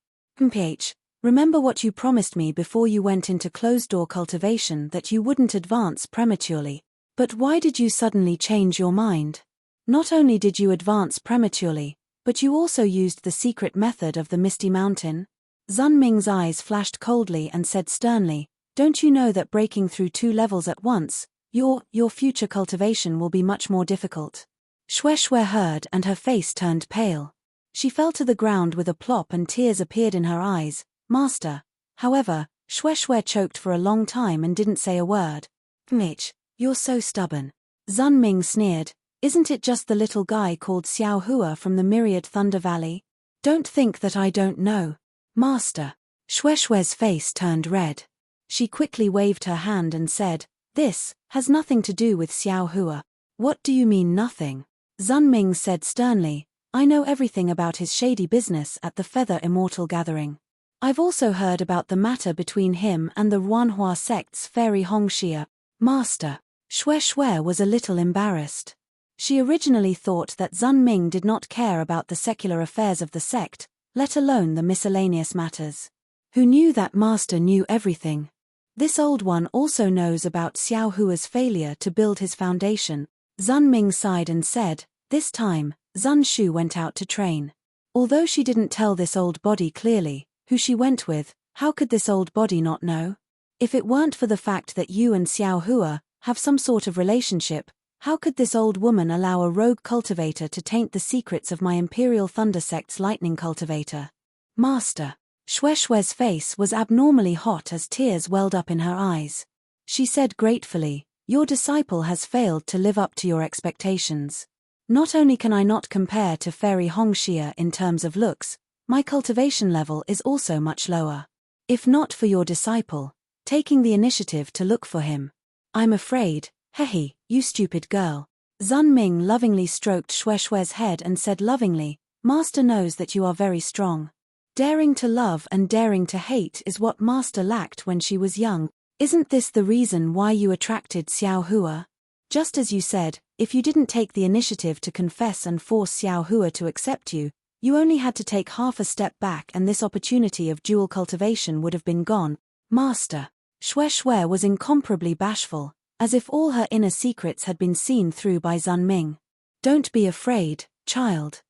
Remember what you promised me before you went into closed-door cultivation, that you wouldn't advance prematurely. But why did you suddenly change your mind? Not only did you advance prematurely, but you also used the secret method of the Misty Mountain? Zun Ming's eyes flashed coldly and said sternly, don't you know that breaking through 2 levels at once, your future cultivation will be much more difficult? Xue Xue heard and her face turned pale. She fell to the ground with a plop and tears appeared in her eyes. Master. However, Xue Xue choked for a long time and didn't say a word. Mitch, you're so stubborn. Zun Ming sneered, isn't it just the little guy called Xiao Hua from the Myriad Thunder Valley? Don't think that I don't know. Master. Xue Xue's face turned red. She quickly waved her hand and said, this has nothing to do with Xiao Hua. What do you mean nothing? Zun Ming said sternly, I know everything about his shady business at the Feather Immortal Gathering. I've also heard about the matter between him and the Ruanhua sect's fairy Hongxia. Master. Xue Xue was a little embarrassed. She originally thought that Zun Ming did not care about the secular affairs of the sect, let alone the miscellaneous matters. Who knew that Master knew everything? This old one also knows about Xiao Hua's failure to build his foundation. Zun Ming sighed and said, this time, Zun Shu went out to train. Although she didn't tell this old body clearly who she went with, how could this old body not know? If it weren't for the fact that you and Xiao Hua have some sort of relationship, how could this old woman allow a rogue cultivator to taint the secrets of my Imperial Thunder Sect's lightning cultivator? Master. Xue Xue's face was abnormally hot as tears welled up in her eyes. She said gratefully, your disciple has failed to live up to your expectations. Not only can I not compare to Fairy Hongxia in terms of looks, my cultivation level is also much lower. If not for your disciple taking the initiative to look for him, I'm afraid, hehe, you stupid girl. Zun Ming lovingly stroked Xue Xue's head and said lovingly, Master knows that you are very strong. Daring to love and daring to hate is what Master lacked when she was young. Isn't this the reason why you attracted Xiao Hua? Just as you said, if you didn't take the initiative to confess and force Xiao Hua to accept you, you only had to take half a step back and this opportunity of dual cultivation would have been gone. Master. Xue Xue was incomparably bashful, as if all her inner secrets had been seen through by Zun Ming. Don't be afraid, child.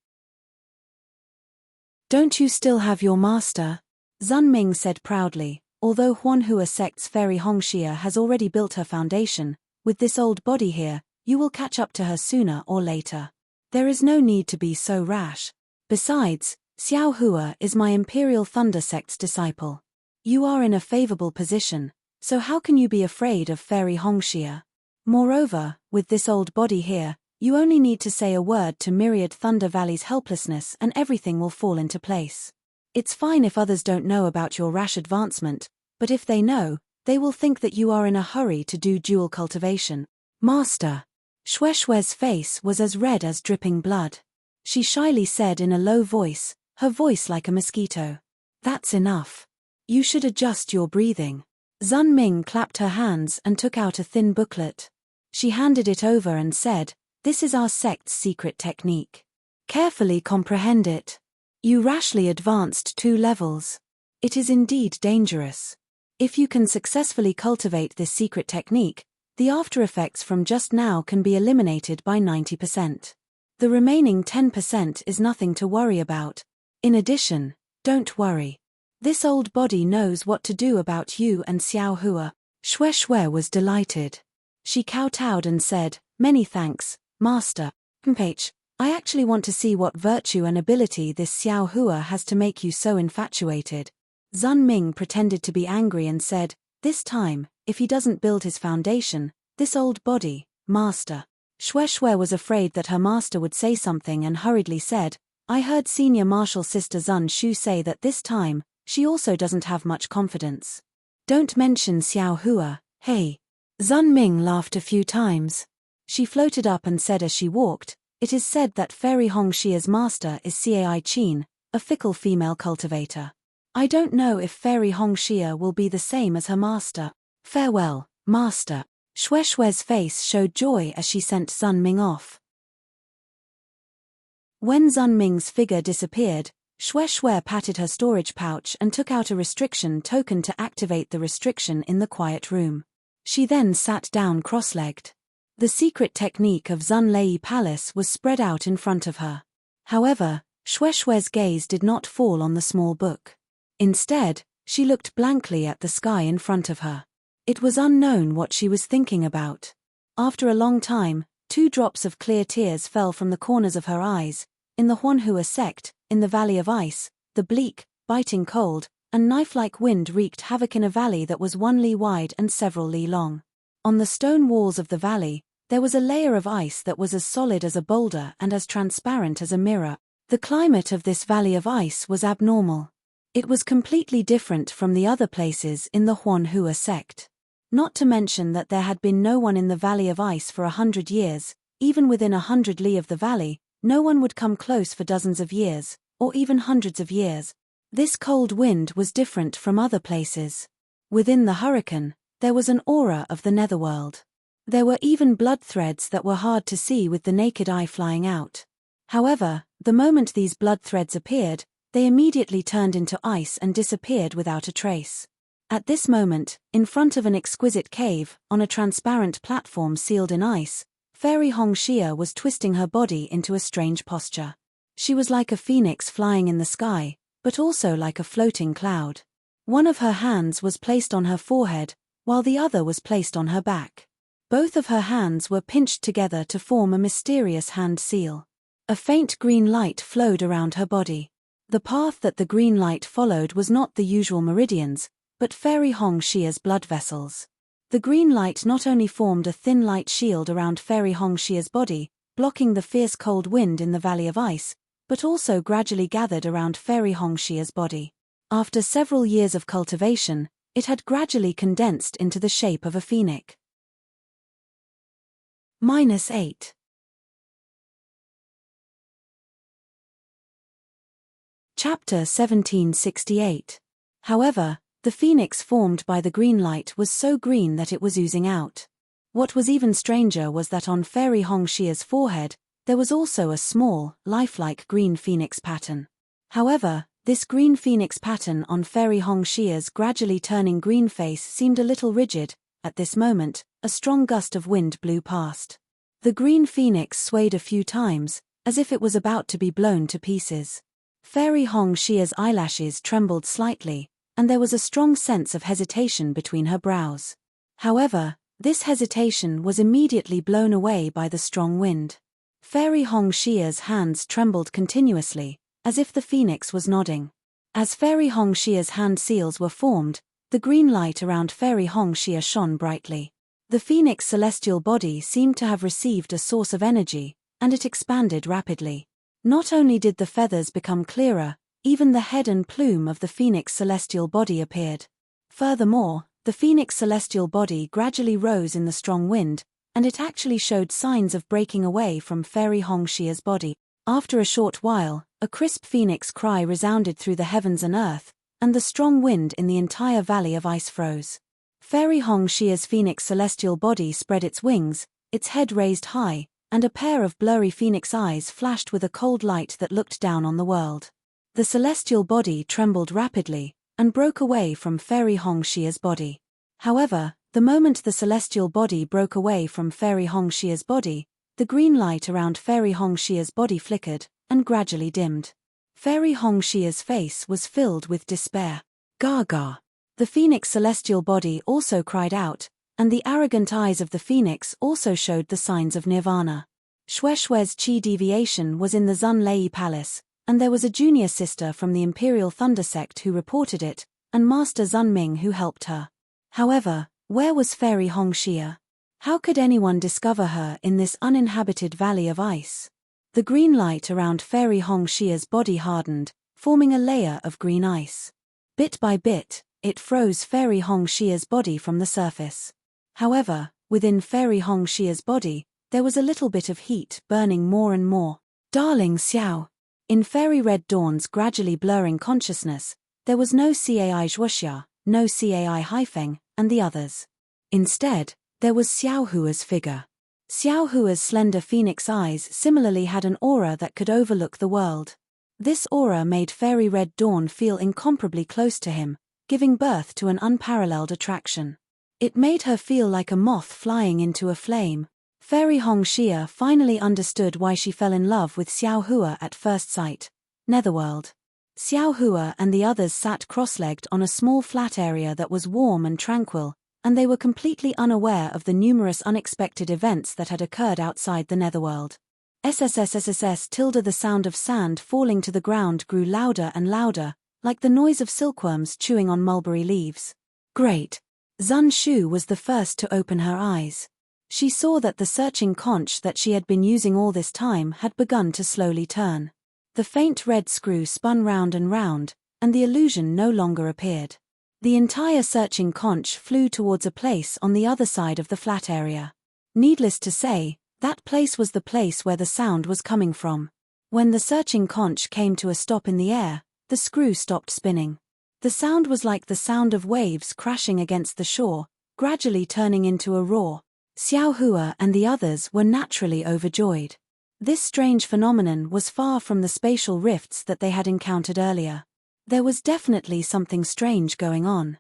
Don't you still have your master? Zun Ming said proudly, although Huanhua sect's fairy Hongxia has already built her foundation, with this old body here, you will catch up to her sooner or later. There is no need to be so rash. Besides, Xiao Hua is my Imperial Thunder Sect's disciple. You are in a favorable position, so how can you be afraid of Fairy Hongxia? Moreover, with this old body here, you only need to say a word to Myriad Thunder Valley's helplessness and everything will fall into place. It's fine if others don't know about your rash advancement, but if they know, they will think that you are in a hurry to do dual cultivation. Master. Xue Xue's face was as red as dripping blood. She shyly said in a low voice, her voice like a mosquito. That's enough. You should adjust your breathing. Zun Ming clapped her hands and took out a thin booklet. She handed it over and said, this is our sect's secret technique. Carefully comprehend it. You rashly advanced 2 levels. It is indeed dangerous. If you can successfully cultivate this secret technique, the after effects from just now can be eliminated by 90%. The remaining 10% is nothing to worry about. In addition, don't worry. This old body knows what to do about you and Xiao Hua. Xue Xue was delighted. She kowtowed and said, many thanks, Master. I actually want to see what virtue and ability this Xiao Hua has to make you so infatuated. Zun Ming pretended to be angry and said, this time, if he doesn't build his foundation, this old body, Master. Xue Xue was afraid that her master would say something and hurriedly said, I heard Senior Marshal Sister Zun Shu say that this time, she also doesn't have much confidence. Don't mention Xiao Hua, hey. Zun Ming laughed a few times. She floated up and said as she walked, "It is said that Fairy Hongxia's master is Cai Qin, a fickle female cultivator. I don't know if Fairy Hongxia will be the same as her master. Farewell, master." Xue Xue's face showed joy as she sent Zun Ming off. When Zun Ming's figure disappeared, Xue Xue patted her storage pouch and took out a restriction token to activate the restriction in the quiet room. She then sat down cross-legged. The secret technique of Zun Lei Palace was spread out in front of her. However, Xue Xue's gaze did not fall on the small book. Instead, she looked blankly at the sky in front of her. It was unknown what she was thinking about. After a long time, 2 drops of clear tears fell from the corners of her eyes. In the Huanhua sect, in the Valley of Ice, the bleak, biting cold, and knife-like wind wreaked havoc in a valley that was 1 li wide and several li long. On the stone walls of the valley, there was a layer of ice that was as solid as a boulder and as transparent as a mirror. The climate of this Valley of Ice was abnormal. It was completely different from the other places in the Huanhua sect. Not to mention that there had been no one in the Valley of Ice for 100 years, even within 100 li of the valley, no one would come close for dozens of years, or even hundreds of years. This cold wind was different from other places. Within the hurricane, there was an aura of the netherworld. There were even blood threads that were hard to see with the naked eye flying out. However, the moment these blood threads appeared, they immediately turned into ice and disappeared without a trace. At this moment, in front of an exquisite cave, on a transparent platform sealed in ice, Fairy Hongxia was twisting her body into a strange posture. She was like a phoenix flying in the sky, but also like a floating cloud. One of her hands was placed on her forehead, while the other was placed on her back. Both of her hands were pinched together to form a mysterious hand seal. A faint green light flowed around her body. The path that the green light followed was not the usual meridians, but Fairy Hongxia's blood vessels. The green light not only formed a thin light shield around Fairy Hongxia's body, blocking the fierce cold wind in the Valley of Ice, but also gradually gathered around Fairy Hongxia's body. After several years of cultivation, it had gradually condensed into the shape of a phoenix. -8. Chapter 1768. However, the phoenix formed by the green light was so green that it was oozing out. What was even stranger was that on Fairy Hongxia's forehead, there was also a small, lifelike green phoenix pattern. However, this green phoenix pattern on Fairy Hongxia's gradually turning green face seemed a little rigid. At this moment, a strong gust of wind blew past. The green phoenix swayed a few times, as if it was about to be blown to pieces. Fairy Hongxia's eyelashes trembled slightly, and there was a strong sense of hesitation between her brows. However, this hesitation was immediately blown away by the strong wind. Fairy Hongxia's hands trembled continuously, as if the phoenix was nodding. As Fairy Hongxia's hand seals were formed, the green light around Fairy Hongxia shone brightly. The phoenix celestial body seemed to have received a source of energy, and it expanded rapidly. Not only did the feathers become clearer, even the head and plume of the phoenix celestial body appeared. Furthermore, the phoenix celestial body gradually rose in the strong wind, and it actually showed signs of breaking away from Fairy Hongxia's body. After a short while, a crisp phoenix cry resounded through the heavens and earth, and the strong wind in the entire Valley of Ice froze. Fairy Hongxia's phoenix celestial body spread its wings, its head raised high, and a pair of blurry phoenix eyes flashed with a cold light that looked down on the world. The celestial body trembled rapidly, and broke away from Fairy Hongxia's body. However, the moment the celestial body broke away from Fairy Hongxia's body, the green light around Fairy Hongxia's body flickered, and gradually dimmed. Fairy Hongxia's face was filled with despair. Gaga! The phoenix celestial body also cried out, and the arrogant eyes of the phoenix also showed the signs of nirvana. Xue Xue's chi deviation was in the Zun Lei Palace, and there was a junior sister from the Imperial Thunder sect who reported it, and Master Zun Ming who helped her. However, where was Fairy Hongxia? How could anyone discover her in this uninhabited Valley of Ice? The green light around Fairy Hongxia's body hardened, forming a layer of green ice. Bit by bit, it froze Fairy Hongxia's body from the surface. However, within Fairy Hong Xia's body, there was a little bit of heat burning more and more. Darling Xiao. In Fairy Red Dawn's gradually blurring consciousness, there was no Cai Zhuoxia, no Cai Haifeng, and the others. Instead, there was Xiao Hua's figure. Xiao Hua's slender phoenix eyes similarly had an aura that could overlook the world. This aura made Fairy Red Dawn feel incomparably close to him, giving birth to an unparalleled attraction. It made her feel like a moth flying into a flame. Fairy Hong Xia finally understood why she fell in love with Xiao Hua at first sight. Netherworld. Xiao Hua and the others sat cross-legged on a small flat area that was warm and tranquil, and they were completely unaware of the numerous unexpected events that had occurred outside the Netherworld. SSSSSS tilde the sound of sand falling to the ground grew louder and louder, like the noise of silkworms chewing on mulberry leaves. Great! Zun Shu was the first to open her eyes. She saw that the searching conch that she had been using all this time had begun to slowly turn. The faint red screw spun round and round, and the illusion no longer appeared. The entire searching conch flew towards a place on the other side of the flat area. Needless to say, that place was the place where the sound was coming from. When the searching conch came to a stop in the air, the screw stopped spinning. The sound was like the sound of waves crashing against the shore, gradually turning into a roar. Xiao Hua and the others were naturally overjoyed. This strange phenomenon was far from the spatial rifts that they had encountered earlier. There was definitely something strange going on.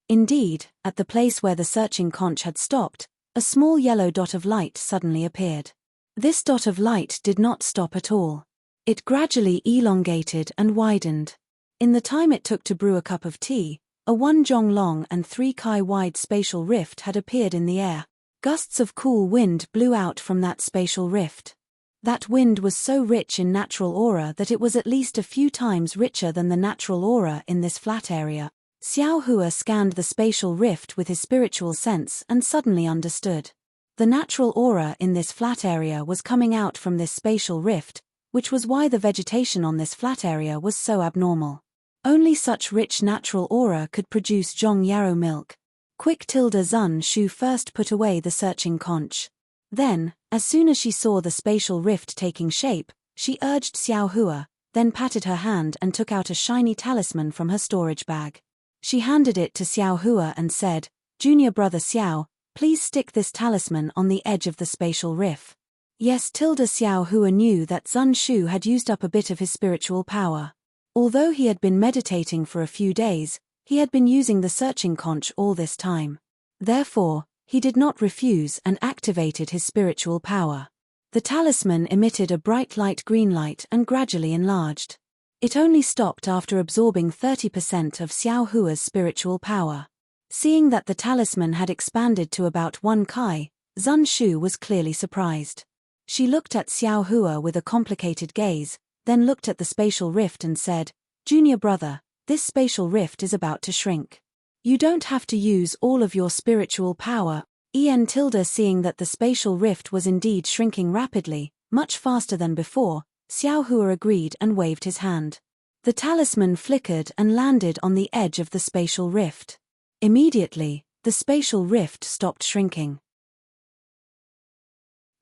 Indeed, at the place where the searching conch had stopped, a small yellow dot of light suddenly appeared. This dot of light did not stop at all. It gradually elongated and widened. In the time it took to brew a cup of tea, a 1 zhong long and 3 kai wide spatial rift had appeared in the air. Gusts of cool wind blew out from that spatial rift. That wind was so rich in natural aura that it was at least a few times richer than the natural aura in this flat area. Xiao Hua scanned the spatial rift with his spiritual sense and suddenly understood. The natural aura in this flat area was coming out from this spatial rift, which was why the vegetation on this flat area was so abnormal. Only such rich natural aura could produce Zhong Yarrow milk. Quick tilde Zun Shu first put away the searching conch. Then, as soon as she saw the spatial rift taking shape, she urged Xiao Hua, then patted her hand and took out a shiny talisman from her storage bag. She handed it to Xiao Hua and said, "Junior brother Xiao, please stick this talisman on the edge of the spatial rift." Yes, tilde Xiao Hua knew that Zun Shu had used up a bit of his spiritual power. Although he had been meditating for a few days, he had been using the searching conch all this time. Therefore, he did not refuse and activated his spiritual power. The talisman emitted a bright light green light and gradually enlarged. It only stopped after absorbing 30% of Xiao Hua's spiritual power. Seeing that the talisman had expanded to about 1 kai, Zun Shu was clearly surprised. She looked at Xiao Hua with a complicated gaze, then looked at the spatial rift and said, "Junior brother, this spatial rift is about to shrink. You don't have to use all of your spiritual power." Seeing that the spatial rift was indeed shrinking rapidly, much faster than before, Xiao Hua agreed and waved his hand. The talisman flickered and landed on the edge of the spatial rift. Immediately, the spatial rift stopped shrinking.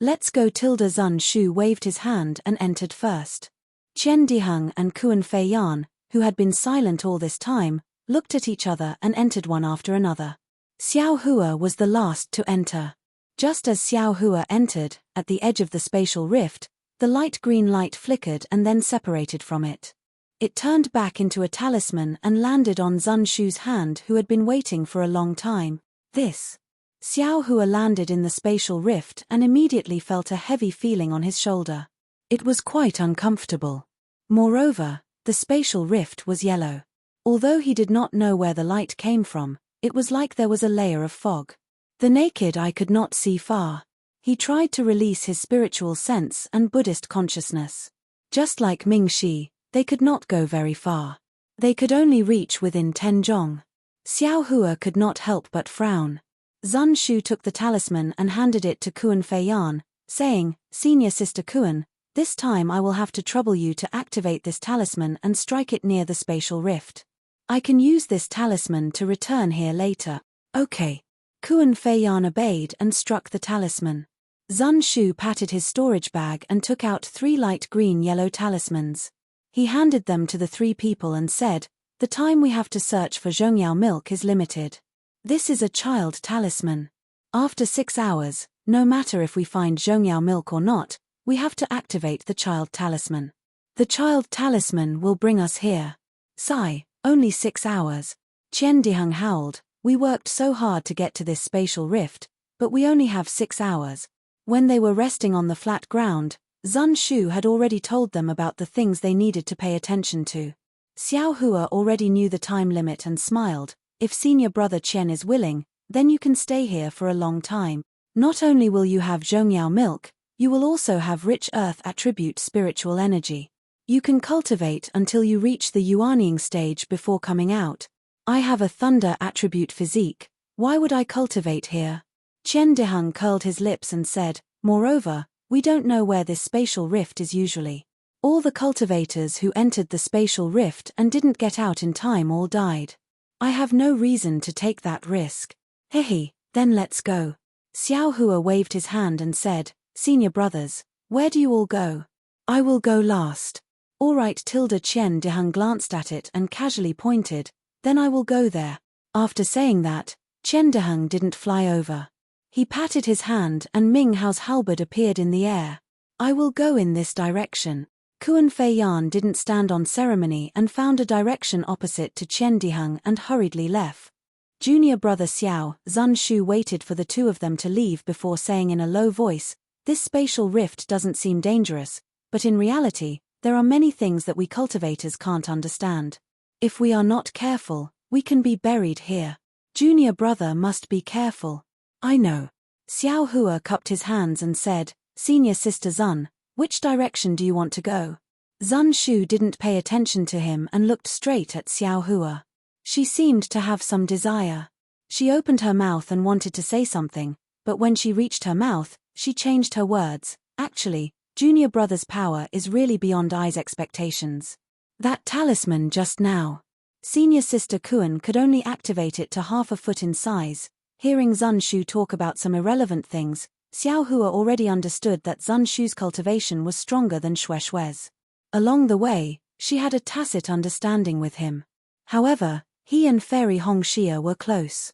"Let's go." Zun Shu waved his hand and entered first. Qian Diheng and Kuan Fei Yan, who had been silent all this time, looked at each other and entered one after another. Xiao Hua was the last to enter. Just as Xiao Hua entered, at the edge of the spatial rift, the light green light flickered and then separated from it. It turned back into a talisman and landed on Zun Shu's hand, who had been waiting for a long time. Xiao Hua landed in the spatial rift and immediately felt a heavy feeling on his shoulder. It was quite uncomfortable. Moreover, the spatial rift was yellow. Although he did not know where the light came from, it was like there was a layer of fog. The naked eye could not see far. He tried to release his spiritual sense and Buddhist consciousness. Just like Ming Shi, they could not go very far. They could only reach within 10 zhong. Xiao Hua could not help but frown. Zun Shu took the talisman and handed it to Kuan Fei Yan, saying, "Senior Sister Kuan, this time I will have to trouble you to activate this talisman and strike it near the spatial rift. I can use this talisman to return here later." Okay. Kuan Fei Yan obeyed and struck the talisman. Zun Shu patted his storage bag and took out 3 light green-yellow talismans. He handed them to the 3 people and said, "The time we have to search for Zhongyao milk is limited. This is a child talisman. After 6 hours, no matter if we find Zhongyao milk or not, we have to activate the child talisman. The child talisman will bring us here." Sigh, only 6 hours. Qian Diheng howled, "We worked so hard to get to this spatial rift, but we only have 6 hours. When they were resting on the flat ground, Zun Shu had already told them about the things they needed to pay attention to. Xiao Hua already knew the time limit and smiled, "If senior brother Qian is willing, then you can stay here for a long time. Not only will you have Zhongyao milk, you will also have rich earth attribute spiritual energy. You can cultivate until you reach the Yuanying stage before coming out. I have a thunder attribute physique, why would I cultivate here?" Qian Diheng curled his lips and said, "Moreover, we don't know where this spatial rift is usually. All the cultivators who entered the spatial rift and didn't get out in time all died. I have no reason to take that risk." "Hehe, then let's go." Xiao Hua waved his hand and said, "Senior brothers, where do you all go?" "I will go last." "All right." Qian Diheng glanced at it and casually pointed, "Then I will go there." After saying that, Qian Diheng didn't fly over. He patted his hand and Ming Hao's halberd appeared in the air. "I will go in this direction." Kuan Fei Yan didn't stand on ceremony and found a direction opposite to Qian Diheng and hurriedly left. Junior brother Xiao, Zun Shu waited for the 2 of them to leave before saying in a low voice, "This spatial rift doesn't seem dangerous, but in reality, there are many things that we cultivators can't understand. If we are not careful, we can be buried here. Junior brother must be careful." "I know." Xiao Hua cupped his hands and said, "Senior sister Zun, which direction do you want to go?" Zun Shu didn't pay attention to him and looked straight at Xiao Hua. She seemed to have some desire. She opened her mouth and wanted to say something, but when she reached her mouth, she changed her words. "Actually, junior brother's power is really beyond I's expectations. That talisman just now. Senior sister Kuan could only activate it to half a foot in size." Hearing Zun Shu talk about some irrelevant things, Xiao Hua already understood that Zun Shu's cultivation was stronger than Shue's. Along the way, she had a tacit understanding with him. However, he and Fairy Hongxia were close.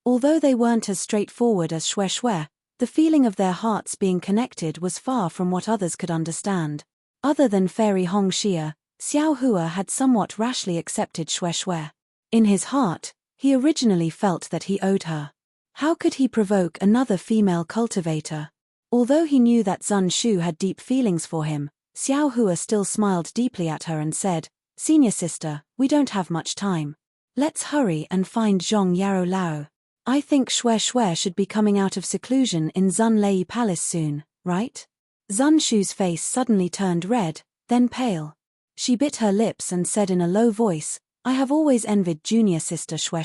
Although they weren't as straightforward as Shui, the feeling of their hearts being connected was far from what others could understand. Other than Fairy Hongxia, Xiao Hua had somewhat rashly accepted Shui. In his heart, he originally felt that he owed her. How could he provoke another female cultivator? Although he knew that Zun Shu had deep feelings for him, Xiao Hua still smiled deeply at her and said, "Senior sister, we don't have much time. Let's hurry and find Zhong Yaro Lao. I think Shui should be coming out of seclusion in Zun Lei Palace soon, right?" Zun Shu's face suddenly turned red, then pale. She bit her lips and said in a low voice, "I have always envied junior sister Shui.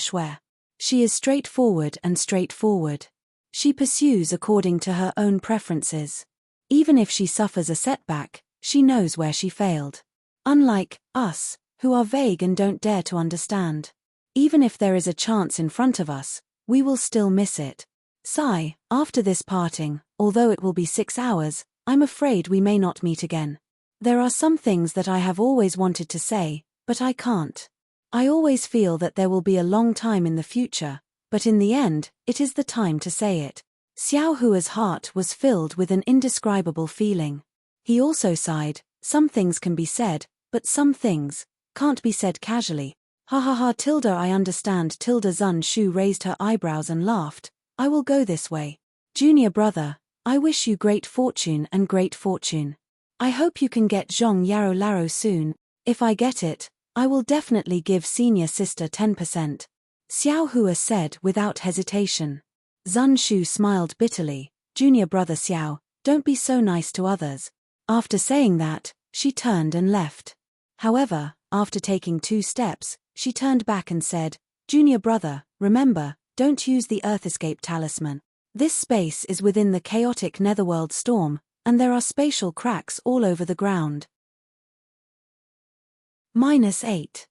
She is straightforward and straightforward. She pursues according to her own preferences. Even if she suffers a setback, she knows where she failed. Unlike us, who are vague and don't dare to understand. Even if there is a chance in front of us, we will still miss it. Sigh, after this parting, although it will be 6 hours, I'm afraid we may not meet again. There are some things that I have always wanted to say, but I can't. I always feel that there will be a long time in the future, but in the end, it is the time to say it." Xiao Hua's heart was filled with an indescribable feeling. He also sighed, "Some things can be said, but some things can't be said casually." "Ha ha ha I understand." Zun Shu raised her eyebrows and laughed, "I will go this way. Junior brother, I wish you great fortune and great fortune. I hope you can get Zhong Yaro Laro soon. If I get it, I will definitely give senior sister 10%. Xiao Hua said without hesitation. Zun Shu smiled bitterly, "Junior brother Xiao, don't be so nice to others." After saying that, she turned and left. However, after taking 2 steps, she turned back and said, "Junior brother, remember, don't use the Earth Escape talisman. This space is within the chaotic netherworld storm, and there are spatial cracks all over the ground." -8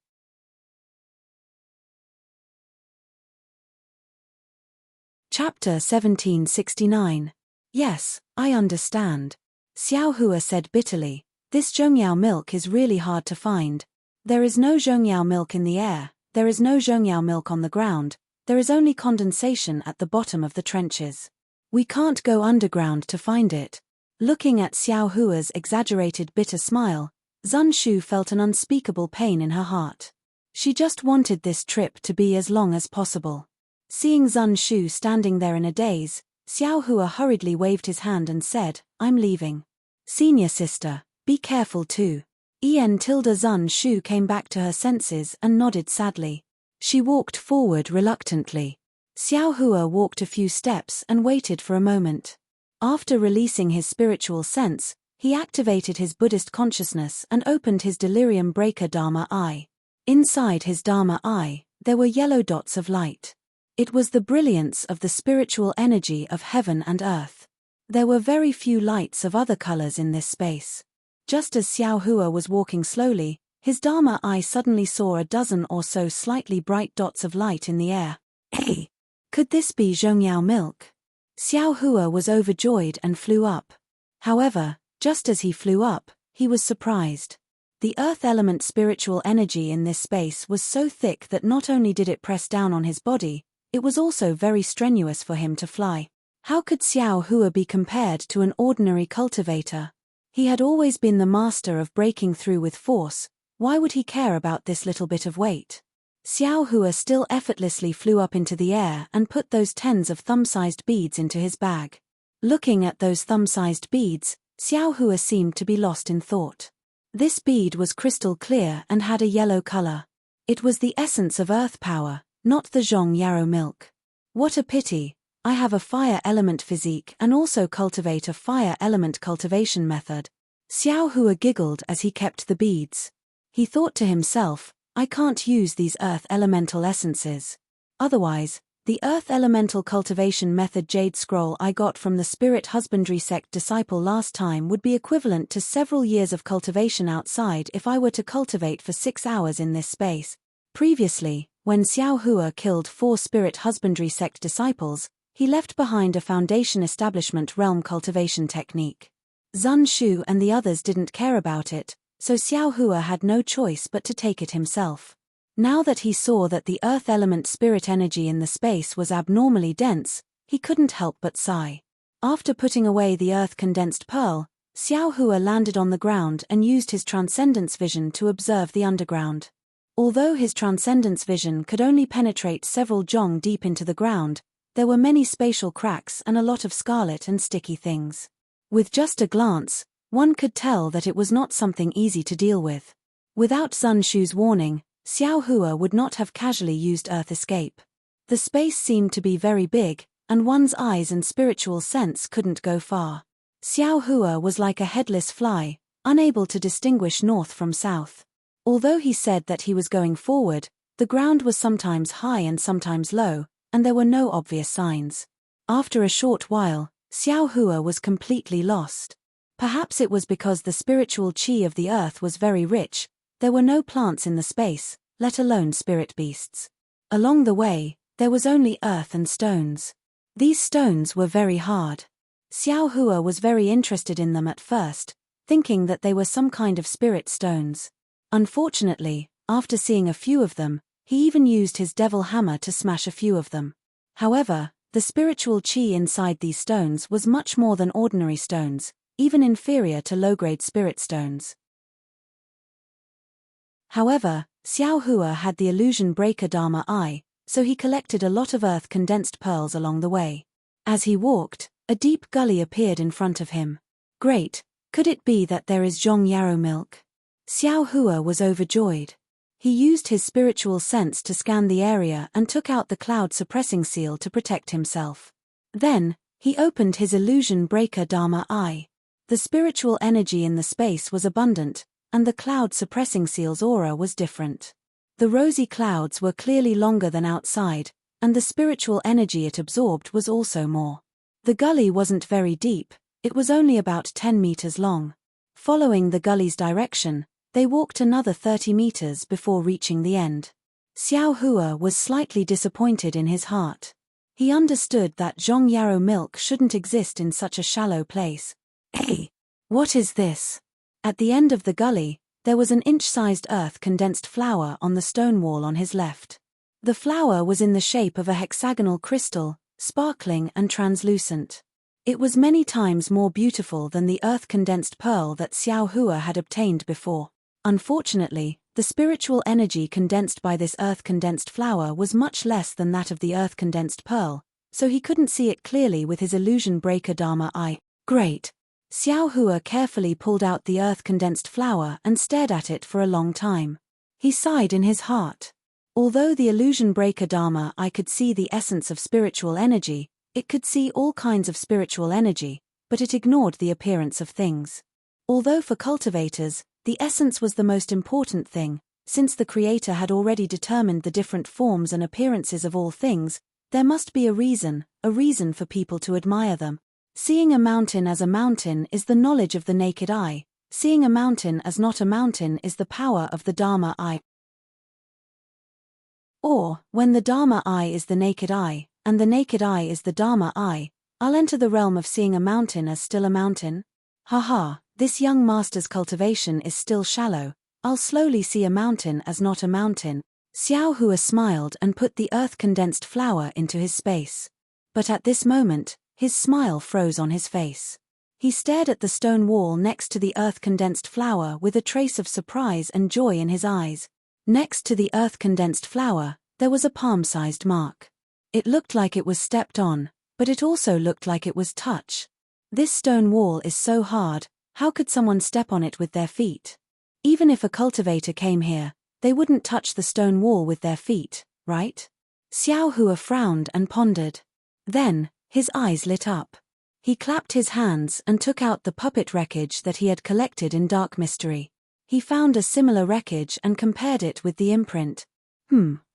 Chapter 1769. Yes, I understand. Xiao Hua said bitterly. This zhongyao milk is really hard to find. There is no zhongyao milk in the air, there is no zhongyao milk on the ground, there is only condensation at the bottom of the trenches. We can't go underground to find it. Looking at Xiao Hua's exaggerated bitter smile, Zun Shu felt an unspeakable pain in her heart. She just wanted this trip to be as long as possible. Seeing Zun Shu standing there in a daze, Xiao Hua hurriedly waved his hand and said, I'm leaving. Senior sister, be careful too. Zun Shu came back to her senses and nodded sadly. She walked forward reluctantly. Xiao Hua walked a few steps and waited for a moment. After releasing his spiritual sense, he activated his Buddhist consciousness and opened his delirium breaker Dharma eye. Inside his Dharma eye, there were yellow dots of light. It was the brilliance of the spiritual energy of heaven and earth. There were very few lights of other colors in this space. Just as Xiao Hua was walking slowly, his Dharma eye suddenly saw a dozen or so slightly bright dots of light in the air. Hey! Could this be zhongyao milk? Xiao Hua was overjoyed and flew up. However, just as he flew up, he was surprised. The earth element spiritual energy in this space was so thick that not only did it press down on his body, it was also very strenuous for him to fly. How could Xiao Hua be compared to an ordinary cultivator? He had always been the master of breaking through with force. Why would he care about this little bit of weight? Xiao Hua still effortlessly flew up into the air and put those tens of thumb-sized beads into his bag. Looking at those thumb-sized beads, Xiao Hua seemed to be lost in thought. This bead was crystal clear and had a yellow color. It was the essence of earth power, not the zhong yarrow milk. What a pity, I have a fire element physique and also cultivate a fire element cultivation method. Xiao Hua giggled as he kept the beads. He thought to himself, I can't use these earth elemental essences. Otherwise, the earth elemental cultivation method jade scroll I got from the spirit husbandry sect disciple last time would be equivalent to several years of cultivation outside if I were to cultivate for 6 hours in this space. Previously, when Xiao Hua killed 4 spirit husbandry sect disciples, he left behind a foundation establishment realm cultivation technique. Zun Shu and the others didn't care about it, so Xiao Hua had no choice but to take it himself. Now that he saw that the earth element spirit energy in the space was abnormally dense, he couldn't help but sigh. After putting away the earth condensed pearl, Xiao Hua landed on the ground and used his transcendence vision to observe the underground. Although his transcendence vision could only penetrate several zhong deep into the ground, there were many spatial cracks and a lot of scarlet and sticky things. With just a glance, one could tell that it was not something easy to deal with. Without Zun Shu's warning, Xiao Hua would not have casually used Earth Escape. The space seemed to be very big, and one's eyes and spiritual sense couldn't go far. Xiao Hua was like a headless fly, unable to distinguish north from south. Although he said that he was going forward, the ground was sometimes high and sometimes low, and there were no obvious signs. After a short while, Xiao Hua was completely lost. Perhaps it was because the spiritual qi of the earth was very rich. There were no plants in the space, let alone spirit beasts. Along the way, there was only earth and stones. These stones were very hard. Xiao Hua was very interested in them at first, thinking that they were some kind of spirit stones. Unfortunately, after seeing a few of them, he even used his devil hammer to smash a few of them. However, the spiritual qi inside these stones was much more than ordinary stones, even inferior to low-grade spirit stones. However, Xiao Hua had the illusion breaker Dharma eye, so he collected a lot of earth condensed pearls along the way. As he walked, a deep gully appeared in front of him. Great, could it be that there is zhong yarrow milk? Xiao Hua was overjoyed. He used his spiritual sense to scan the area and took out the cloud suppressing seal to protect himself. Then, he opened his illusion breaker Dharma eye. The spiritual energy in the space was abundant, and the cloud suppressing seal's aura was different. The rosy clouds were clearly longer than outside, and the spiritual energy it absorbed was also more. The gully wasn't very deep, it was only about 10 meters long. Following the gully's direction, they walked another 30 meters before reaching the end. Xiao Hua was slightly disappointed in his heart. He understood that Zhong Yarrow milk shouldn't exist in such a shallow place. Hey! What is this? At the end of the gully, there was an inch-sized earth-condensed flower on the stone wall on his left. The flower was in the shape of a hexagonal crystal, sparkling and translucent. It was many times more beautiful than the earth-condensed pearl that Xiao Hua had obtained before. Unfortunately, the spiritual energy condensed by this earth-condensed flower was much less than that of the earth-condensed pearl, so he couldn't see it clearly with his illusion breaker Dharma eye. Great! Xiao Hua carefully pulled out the earth-condensed flower and stared at it for a long time. He sighed in his heart. Although the illusion breaker Dharma eye could see the essence of spiritual energy, it could see all kinds of spiritual energy, but it ignored the appearance of things. Although for cultivators, the essence was the most important thing, since the Creator had already determined the different forms and appearances of all things, there must be a reason for people to admire them. Seeing a mountain as a mountain is the knowledge of the naked eye, seeing a mountain as not a mountain is the power of the Dharma eye. Or, when the Dharma eye is the naked eye, and the naked eye is the Dharma eye, I'll enter the realm of seeing a mountain as still a mountain. Haha, this young master's cultivation is still shallow, I'll slowly see a mountain as not a mountain. Xiao Hua smiled and put the earth-condensed flower into his space. But at this moment, his smile froze on his face. He stared at the stone wall next to the earth-condensed flower with a trace of surprise and joy in his eyes. Next to the earth-condensed flower, there was a palm-sized mark. It looked like it was stepped on, but it also looked like it was touch. This stone wall is so hard, how could someone step on it with their feet? Even if a cultivator came here, they wouldn't touch the stone wall with their feet, right? Xiao Hua frowned and pondered. Then, his eyes lit up. He clapped his hands and took out the puppet wreckage that he had collected in Dark Mystery. He found a similar wreckage and compared it with the imprint.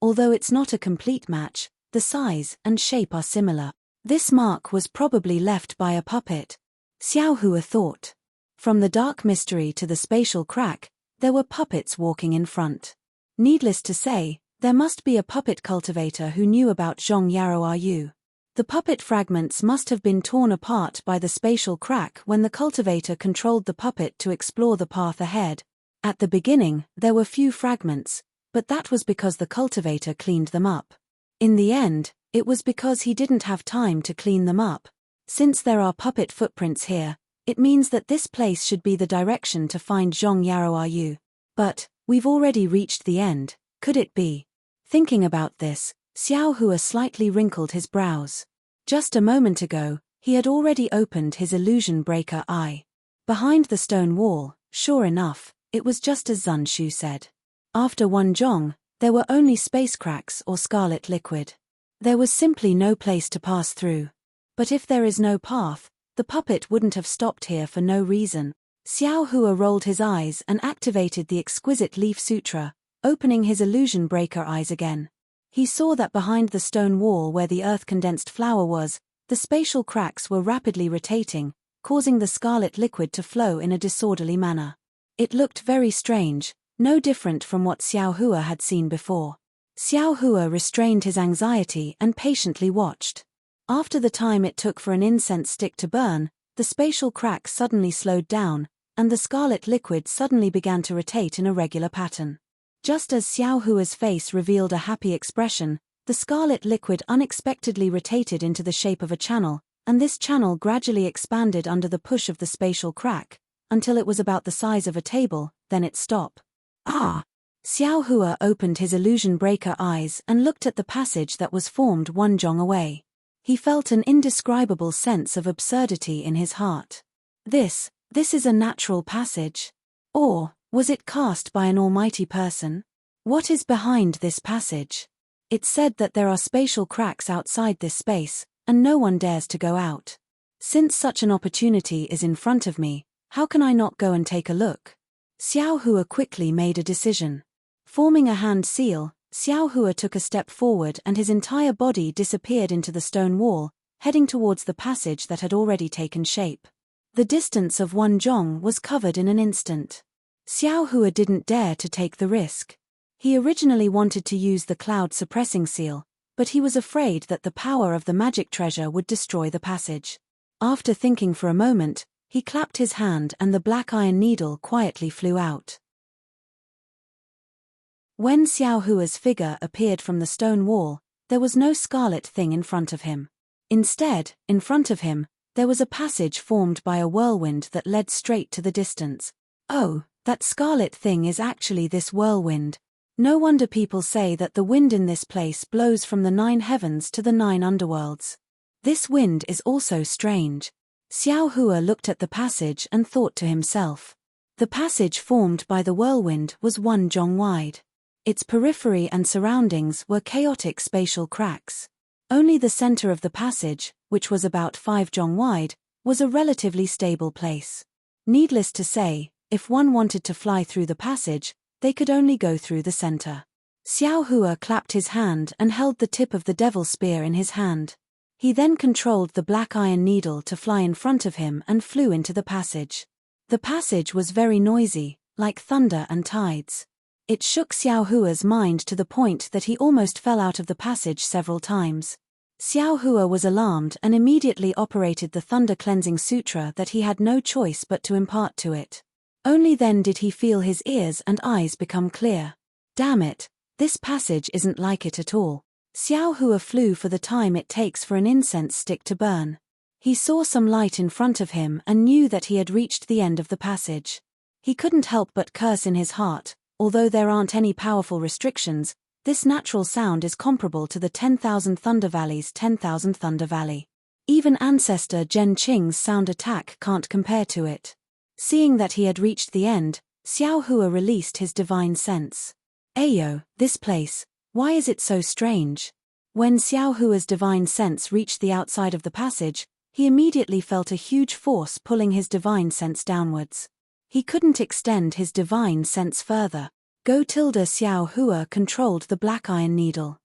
Although it's not a complete match, the size and shape are similar. This mark was probably left by a puppet. Xiao Hua thought. From the Dark Mystery to the spatial crack, there were puppets walking in front. Needless to say, there must be a puppet cultivator who knew about Zhong Yarrow Ru. The puppet fragments must have been torn apart by the spatial crack when the cultivator controlled the puppet to explore the path ahead. At the beginning, there were few fragments, but that was because the cultivator cleaned them up. In the end, it was because he didn't have time to clean them up. Since there are puppet footprints here, it means that this place should be the direction to find Zhong Yarrow Ru. But, we've already reached the end, could it be? Thinking about this, Xiao Hua slightly wrinkled his brows. Just a moment ago, he had already opened his illusion breaker eye. Behind the stone wall, sure enough, it was just as Zun Shu said. After one zhong, there were only space cracks or scarlet liquid. There was simply no place to pass through. But if there is no path, the puppet wouldn't have stopped here for no reason. Xiao Hua rolled his eyes and activated the exquisite leaf sutra, opening his illusion breaker eyes again. He saw that behind the stone wall where the earth-condensed flower was, the spatial cracks were rapidly rotating, causing the scarlet liquid to flow in a disorderly manner. It looked very strange, no different from what Xiao Hua had seen before. Xiao Hua restrained his anxiety and patiently watched. After the time it took for an incense stick to burn, the spatial cracks suddenly slowed down, and the scarlet liquid suddenly began to rotate in a regular pattern. Just as Xiao Hua's face revealed a happy expression, the scarlet liquid unexpectedly rotated into the shape of a channel, and this channel gradually expanded under the push of the spatial crack, until it was about the size of a table, then it stopped. Ah! Xiao Hua opened his illusion breaker eyes and looked at the passage that was formed one zhong away. He felt an indescribable sense of absurdity in his heart. This is a natural passage. Or, was it cast by an almighty person? What is behind this passage? It's said that there are spatial cracks outside this space, and no one dares to go out. Since such an opportunity is in front of me, how can I not go and take a look? Xiao Hua quickly made a decision. Forming a hand seal, Xiao Hua took a step forward and his entire body disappeared into the stone wall, heading towards the passage that had already taken shape. The distance of one zhong was covered in an instant. Xiao Hua didn't dare to take the risk. He originally wanted to use the cloud suppressing seal, but he was afraid that the power of the magic treasure would destroy the passage. After thinking for a moment, he clapped his hand and the black iron needle quietly flew out. When Xiao Hua's figure appeared from the stone wall, there was no scarlet thing in front of him. Instead, in front of him, there was a passage formed by a whirlwind that led straight to the distance. Oh, that scarlet thing is actually this whirlwind. No wonder people say that the wind in this place blows from the 9 heavens to the 9 underworlds. This wind is also strange. Xiao Hua looked at the passage and thought to himself. The passage formed by the whirlwind was 1 zhong wide. Its periphery and surroundings were chaotic spatial cracks. Only the center of the passage, which was about 5 zhong wide, was a relatively stable place. Needless to say, if one wanted to fly through the passage, they could only go through the center. Xiao Hua clapped his hand and held the tip of the devil spear in his hand. He then controlled the black iron needle to fly in front of him and flew into the passage. The passage was very noisy, like thunder and tides. It shook Xiao Hua's mind to the point that he almost fell out of the passage several times. Xiao Hua was alarmed and immediately operated the Thunder Cleansing Sutra that he had no choice but to impart to it. Only then did he feel his ears and eyes become clear. Damn it, this passage isn't like it at all. Xiao Hua flew for the time it takes for an incense stick to burn. He saw some light in front of him and knew that he had reached the end of the passage. He couldn't help but curse in his heart. Although there aren't any powerful restrictions, this natural sound is comparable to the 10,000 Thunder Valley's 10,000 Thunder Valley. Even ancestor Zhen Qing's sound attack can't compare to it. Seeing that he had reached the end, Xiao Hua released his divine sense. Ayo, this place, why is it so strange? When Xiao Hua's divine sense reached the outside of the passage, he immediately felt a huge force pulling his divine sense downwards. He couldn't extend his divine sense further. Xiao Hua controlled the black iron needle.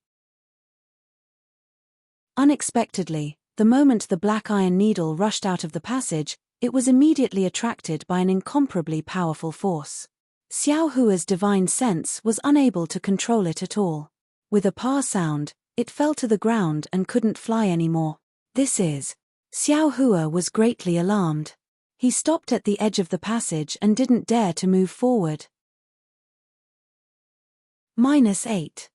Unexpectedly, the moment the black iron needle rushed out of the passage, it was immediately attracted by an incomparably powerful force. Xiao Hua's divine sense was unable to control it at all. With a pa sound, it fell to the ground and couldn't fly anymore. Xiao Hua was greatly alarmed. He stopped at the edge of the passage and didn't dare to move forward. -8.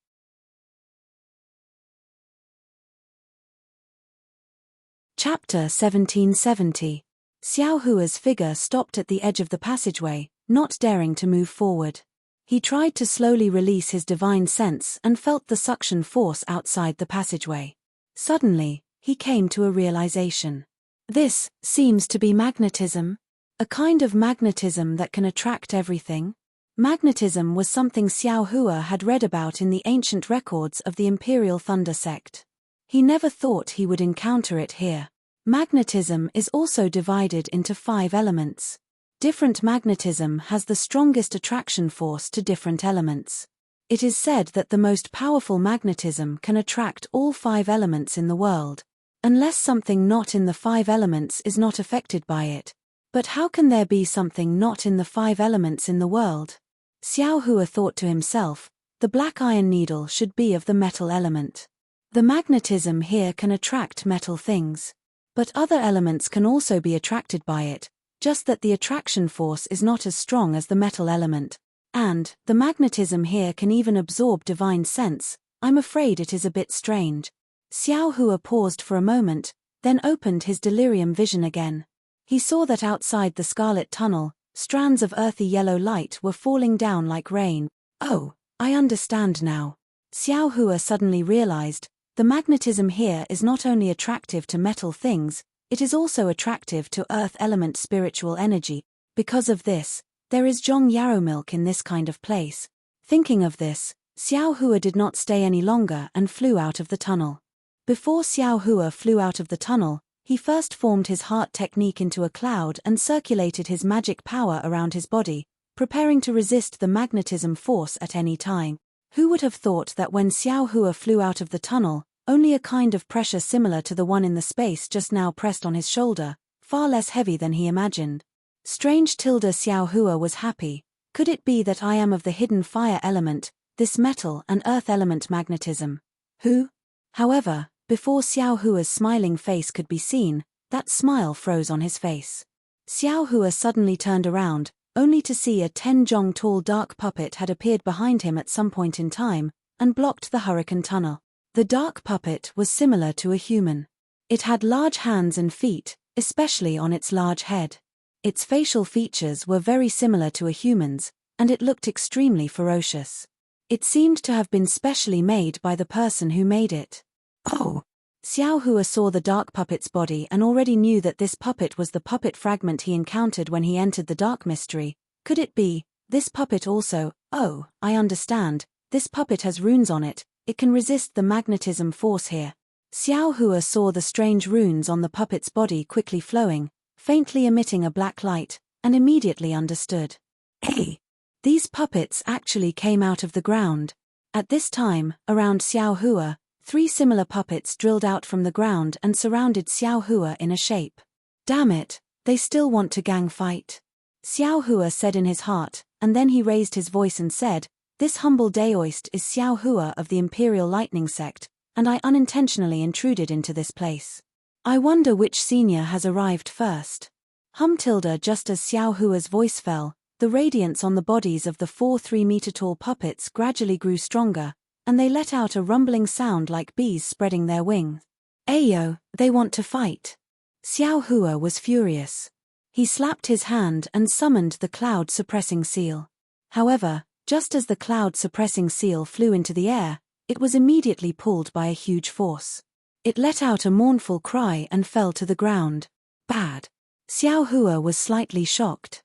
Chapter 1770. Xiao Hua's figure stopped at the edge of the passageway, not daring to move forward. He tried to slowly release his divine sense and felt the suction force outside the passageway. Suddenly, he came to a realization. This seems to be magnetism. A kind of magnetism that can attract everything. Magnetism was something Xiao Hua had read about in the ancient records of the Imperial Thunder sect. He never thought he would encounter it here. Magnetism is also divided into 5 elements. Different magnetism has the strongest attraction force to different elements. It is said that the most powerful magnetism can attract all 5 elements in the world, unless something not in the 5 elements is not affected by it. But how can there be something not in the 5 elements in the world? Xiao Hua thought to himself, the black iron needle should be of the metal element. The magnetism here can attract metal things. But other elements can also be attracted by it, just that the attraction force is not as strong as the metal element. And, the magnetism here can even absorb divine sense. I'm afraid it is a bit strange. Xiao Hua paused for a moment, then opened his delirium vision again. He saw that outside the scarlet tunnel, strands of earthy yellow light were falling down like rain. Oh, I understand now. Xiao Hua suddenly realized, the magnetism here is not only attractive to metal things, it is also attractive to earth element spiritual energy. Because of this, there is Zhong Yarrow milk in this kind of place. Thinking of this, Xiao Hua did not stay any longer and flew out of the tunnel. Before Xiao Hua flew out of the tunnel, he first formed his heart technique into a cloud and circulated his magic power around his body, preparing to resist the magnetism force at any time. Who would have thought that when Xiao Hua flew out of the tunnel, only a kind of pressure similar to the one in the space just now pressed on his shoulder, far less heavy than he imagined. Strange. Xiao Hua was happy. Could it be that I am of the hidden fire element, this metal and earth element magnetism? Who? However, before Xiao Hua's smiling face could be seen, that smile froze on his face. Xiao Hua suddenly turned around, only to see a 10 jong tall dark puppet had appeared behind him at some point in time, and blocked the hurricane tunnel. The dark puppet was similar to a human. It had large hands and feet, especially on its large head. Its facial features were very similar to a human's, and it looked extremely ferocious. It seemed to have been specially made by the person who made it. Oh! Xiao Hua saw the dark puppet's body and already knew that this puppet was the puppet fragment he encountered when he entered the dark mystery. Could it be, this puppet also? Oh, I understand, this puppet has runes on it, it can resist the magnetism force here. Xiao Hua saw the strange runes on the puppet's body quickly flowing, faintly emitting a black light, and immediately understood. Hey! These puppets actually came out of the ground. At this time, around Xiao Hua, 3 similar puppets drilled out from the ground and surrounded Xiao Hua in a shape. Damn it, they still want to gang fight. Xiao Hua said in his heart, and then he raised his voice and said, "This humble daoist is Xiao Hua of the Imperial Lightning Sect, and I unintentionally intruded into this place. I wonder which senior has arrived first." Just as Xiao Hua's voice fell, the radiance on the bodies of the 4 3-meter-tall puppets gradually grew stronger, and they let out a rumbling sound like bees spreading their wings. Ayo, they want to fight. Xiao Hua was furious. He slapped his hand and summoned the cloud-suppressing seal. However, just as the cloud-suppressing seal flew into the air, it was immediately pulled by a huge force. It let out a mournful cry and fell to the ground. Bad. Xiao Hua was slightly shocked.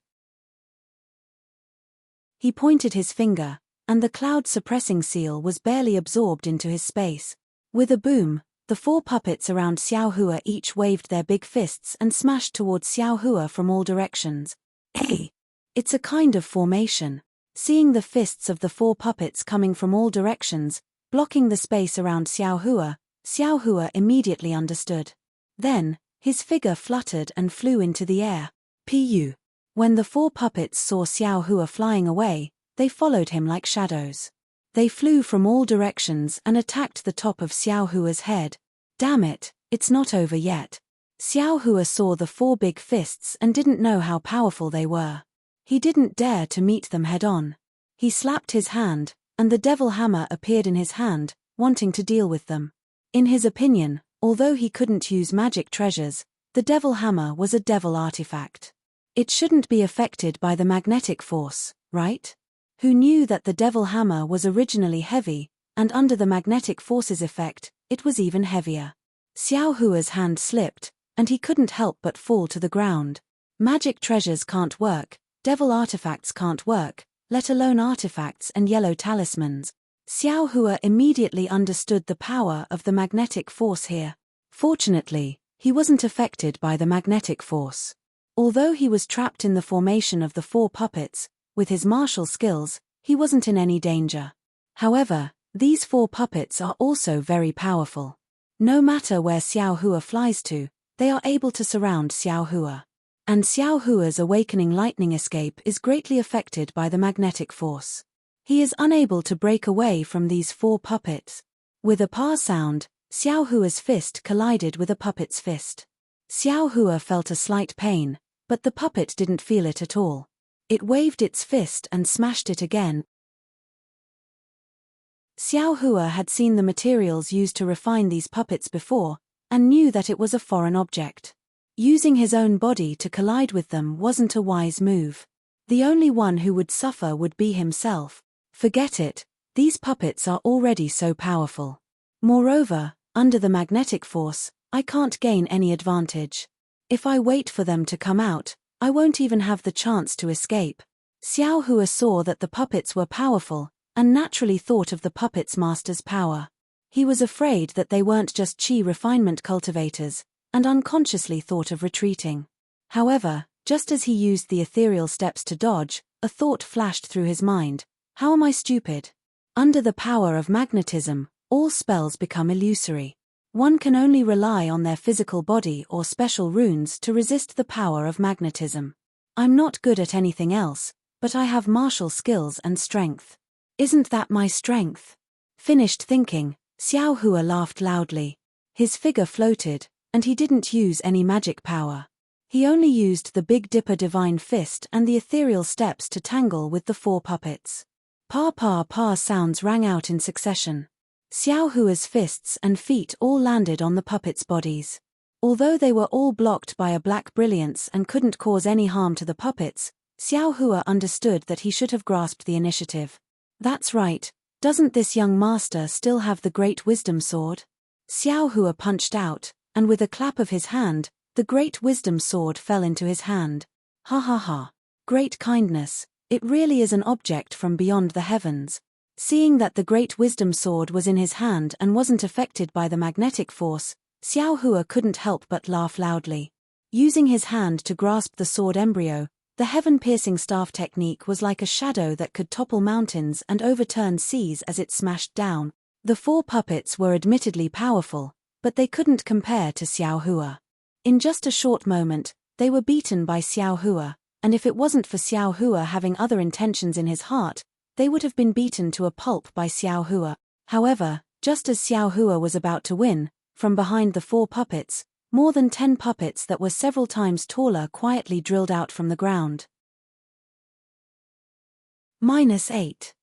He pointed his finger, and the cloud-suppressing seal was barely absorbed into his space. With a boom, the 4 puppets around Xiao Hua each waved their big fists and smashed towards Xiao Hua from all directions. Hey! It's a kind of formation. Seeing the fists of the 4 puppets coming from all directions, blocking the space around Xiao Hua immediately understood. Then, his figure fluttered and flew into the air. Pu. When the 4 puppets saw Xiao Hua flying away, they followed him like shadows. They flew from all directions and attacked the top of Xiao Hua's head. Damn it, it's not over yet. Xiao Hua saw the 4 big fists and didn't know how powerful they were. He didn't dare to meet them head-on. He slapped his hand, and the devil hammer appeared in his hand, wanting to deal with them. In his opinion, although he couldn't use magic treasures, the devil hammer was a devil artifact. It shouldn't be affected by the magnetic force, right? Who knew that the devil hammer was originally heavy, and under the magnetic force's effect, it was even heavier. Xiao Hua's hand slipped, and he couldn't help but fall to the ground. Magic treasures can't work, devil artifacts can't work, let alone artifacts and yellow talismans. Xiao Hua immediately understood the power of the magnetic force here. Fortunately, he wasn't affected by the magnetic force. Although he was trapped in the formation of the 4 puppets, with his martial skills, he wasn't in any danger. However, these 4 puppets are also very powerful. No matter where Xiao Hua flies to, they are able to surround Xiao Hua. And Xiao Hua's awakening lightning escape is greatly affected by the magnetic force. He is unable to break away from these 4 puppets. With a pa sound, Xiao Hua's fist collided with a puppet's fist. Xiao Hua felt a slight pain, but the puppet didn't feel it at all. It waved its fist and smashed it again. Xiao Hua had seen the materials used to refine these puppets before, and knew that it was a foreign object. Using his own body to collide with them wasn't a wise move. The only one who would suffer would be himself. Forget it, these puppets are already so powerful. Moreover, under the magnetic force, I can't gain any advantage. If I wait for them to come out, I won't even have the chance to escape. Xiao Hua saw that the puppets were powerful, and naturally thought of the puppet's master's power. He was afraid that they weren't just chi refinement cultivators, and unconsciously thought of retreating. However, just as he used the ethereal steps to dodge, a thought flashed through his mind. How am I stupid? Under the power of magnetism, all spells become illusory. One can only rely on their physical body or special runes to resist the power of magnetism. I'm not good at anything else, but I have martial skills and strength. Isn't that my strength? Finished thinking, Xiao Hua laughed loudly. His figure floated, and he didn't use any magic power. He only used the Big Dipper divine fist and the ethereal steps to tangle with the 4 puppets. Pa pa pa sounds rang out in succession. Xiao Hua's fists and feet all landed on the puppets' bodies. Although they were all blocked by a black brilliance and couldn't cause any harm to the puppets, Xiao Hua understood that he should have grasped the initiative. That's right, doesn't this young master still have the Great Wisdom Sword? Xiao Hua punched out, and with a clap of his hand, the Great Wisdom Sword fell into his hand. Ha ha ha. Great kindness, it really is an object from beyond the heavens. Seeing that the Great Wisdom Sword was in his hand and wasn't affected by the magnetic force, Xiao Hua couldn't help but laugh loudly. Using his hand to grasp the sword embryo, the heaven-piercing staff technique was like a shadow that could topple mountains and overturn seas as it smashed down. The 4 puppets were admittedly powerful, but they couldn't compare to Xiao Hua. In just a short moment, they were beaten by Xiao Hua, and if it wasn't for Xiao Hua having other intentions in his heart, they would have been beaten to a pulp by Xiao Hua. However, just as Xiao Hua was about to win, from behind the 4 puppets, more than 10 puppets that were several times taller quietly drilled out from the ground. -8.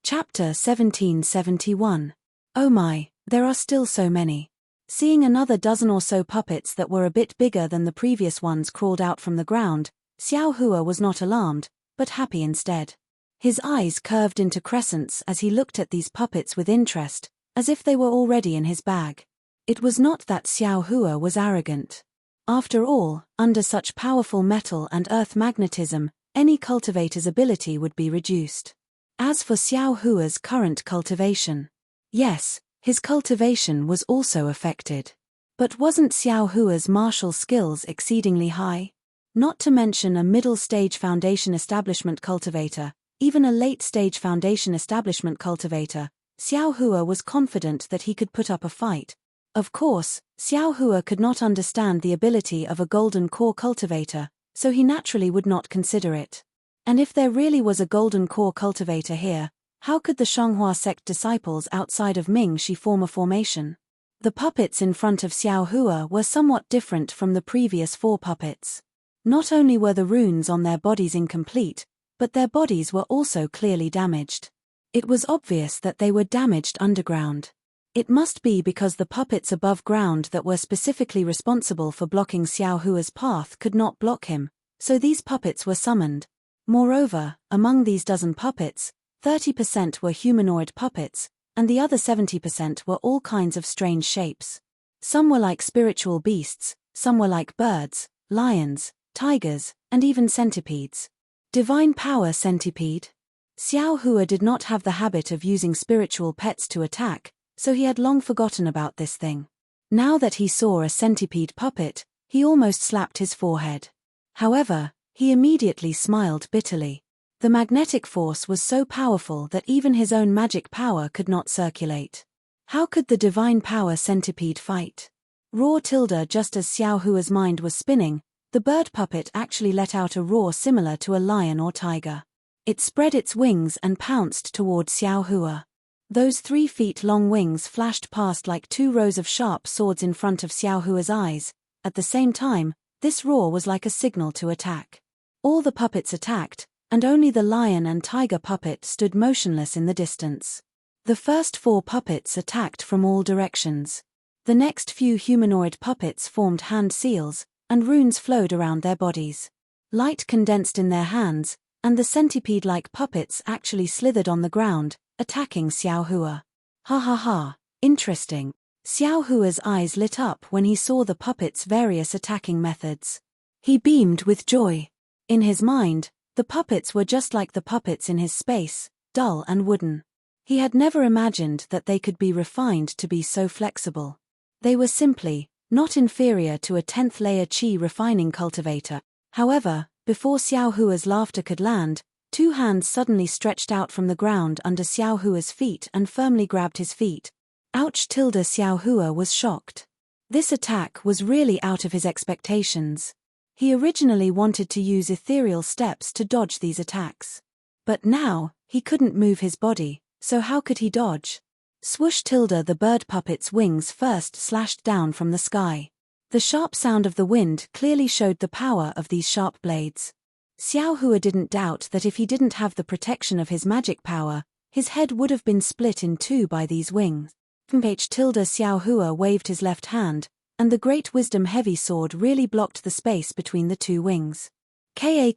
Chapter 1771. Oh my, there are still so many. Seeing another dozen or so puppets that were a bit bigger than the previous ones crawled out from the ground, Xiao Hua was not alarmed, but happy instead. His eyes curved into crescents as he looked at these puppets with interest, as if they were already in his bag. It was not that Xiao Hua was arrogant. After all, under such powerful metal and earth magnetism, any cultivator's ability would be reduced. As for Xiao Hua's current cultivation, yes, his cultivation was also affected. But wasn't Xiao Hua's martial skills exceedingly high? Not to mention a middle-stage foundation establishment cultivator, even a late-stage foundation establishment cultivator, Xiao Hua was confident that he could put up a fight. Of course, Xiao Hua could not understand the ability of a golden core cultivator, so he naturally would not consider it. And if there really was a golden core cultivator here, how could the Shanghua sect disciples outside of Mingxi form a formation? The puppets in front of Xiao Hua were somewhat different from the previous 4 puppets. Not only were the runes on their bodies incomplete, but their bodies were also clearly damaged. It was obvious that they were damaged underground. It must be because the puppets above ground that were specifically responsible for blocking Xiao Hua's path could not block him, so these puppets were summoned. Moreover, among these dozen puppets, 30% were humanoid puppets, and the other 70% were all kinds of strange shapes. Some were like spiritual beasts, some were like birds, lions, tigers, and even centipedes. Divine power centipede? Xiao Hua did not have the habit of using spiritual pets to attack, so he had long forgotten about this thing. Now that he saw a centipede puppet, he almost slapped his forehead. However, he immediately smiled bitterly. The magnetic force was so powerful that even his own magic power could not circulate. How could the divine power centipede fight? Roar tilde. Just as Xiao Hua's mind was spinning, the bird puppet actually let out a roar similar to a lion or tiger. It spread its wings and pounced toward Xiao Hua. Those 3 feet long wings flashed past like 2 rows of sharp swords in front of Xiao Hua's eyes. At the same time, this roar was like a signal to attack. All the puppets attacked, and only the lion and tiger puppet stood motionless in the distance. The first 4 puppets attacked from all directions. The next few humanoid puppets formed hand seals, and runes flowed around their bodies. Light condensed in their hands, and the centipede-like puppets actually slithered on the ground, attacking Xiao Hua. Ha ha ha, interesting. Xiao Hua's eyes lit up when he saw the puppets' various attacking methods. He beamed with joy. In his mind, the puppets were just like the puppets in his space, dull and wooden. He had never imagined that they could be refined to be so flexible. They were simply not inferior to a 10th layer qi refining cultivator. However, before Xiao Hua's laughter could land, 2 hands suddenly stretched out from the ground under Xiao Hua's feet and firmly grabbed his feet. Ouch! Xiao Hua was shocked. This attack was really out of his expectations. He originally wanted to use ethereal steps to dodge these attacks. But now, he couldn't move his body, so how could he dodge? Swoosh! The bird puppet's wings first slashed down from the sky. The sharp sound of the wind clearly showed the power of these sharp blades. Xiao Hua didn't doubt that if he didn't have the protection of his magic power, his head would have been split in two by these wings. Xiao Hua waved his left hand, and the great wisdom heavy sword really blocked the space between the two wings. Ka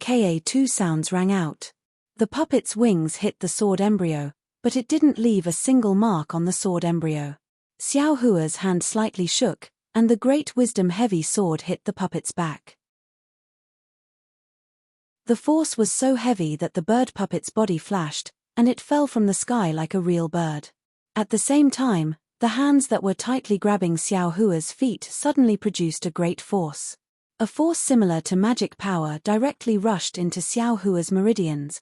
two sounds rang out. The puppet's wings hit the sword embryo, but it didn't leave a single mark on the sword embryo. Xiao Hua's hand slightly shook, and the great wisdom heavy sword hit the puppet's back. The force was so heavy that the bird puppet's body flashed, and it fell from the sky like a real bird. At the same time, the hands that were tightly grabbing Xiao Hua's feet suddenly produced a great force. A force similar to magic power directly rushed into Xiao Hua's meridians.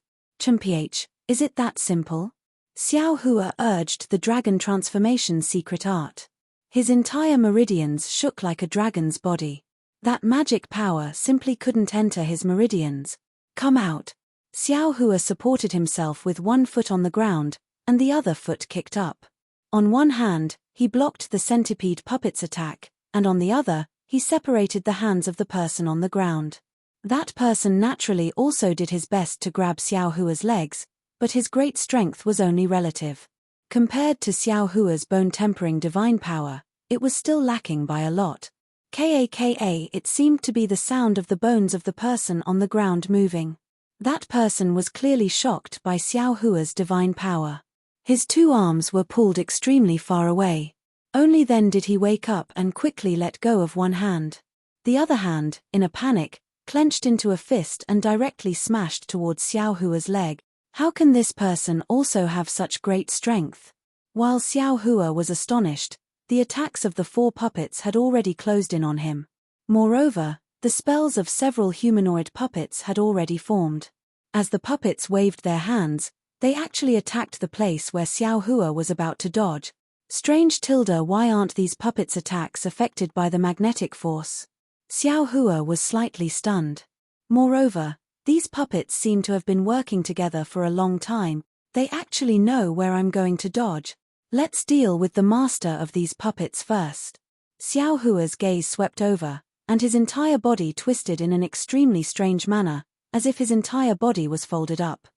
Is it that simple? Xiao Hua urged the dragon transformation secret art. His entire meridians shook like a dragon's body. That magic power simply couldn't enter his meridians. Come out. Xiao Hua supported himself with one foot on the ground, and the other foot kicked up. On one hand, he blocked the centipede puppet's attack, and on the other, he separated the hands of the person on the ground. That person naturally also did his best to grab Xiao Hua's legs, but his great strength was only relative. Compared to Xiao Hua's bone-tempering divine power, it was still lacking by a lot. It seemed to be the sound of the bones of the person on the ground moving. That person was clearly shocked by Xiao Hua's divine power. His two arms were pulled extremely far away. Only then did he wake up and quickly let go of one hand. The other hand, in a panic, clenched into a fist and directly smashed towards Xiao Hua's leg. How can this person also have such great strength? While Xiao Hua was astonished, the attacks of the four puppets had already closed in on him. Moreover, the spells of several humanoid puppets had already formed. As the puppets waved their hands, they actually attacked the place where Xiao Hua was about to dodge. Strange. Why aren't these puppets' attacks affected by the magnetic force? Xiao Hua was slightly stunned. Moreover, these puppets seem to have been working together for a long time. They actually know where I'm going to dodge. Let's deal with the master of these puppets first. Xiao Hua's gaze swept over, and his entire body twisted in an extremely strange manner, as if his entire body was folded up.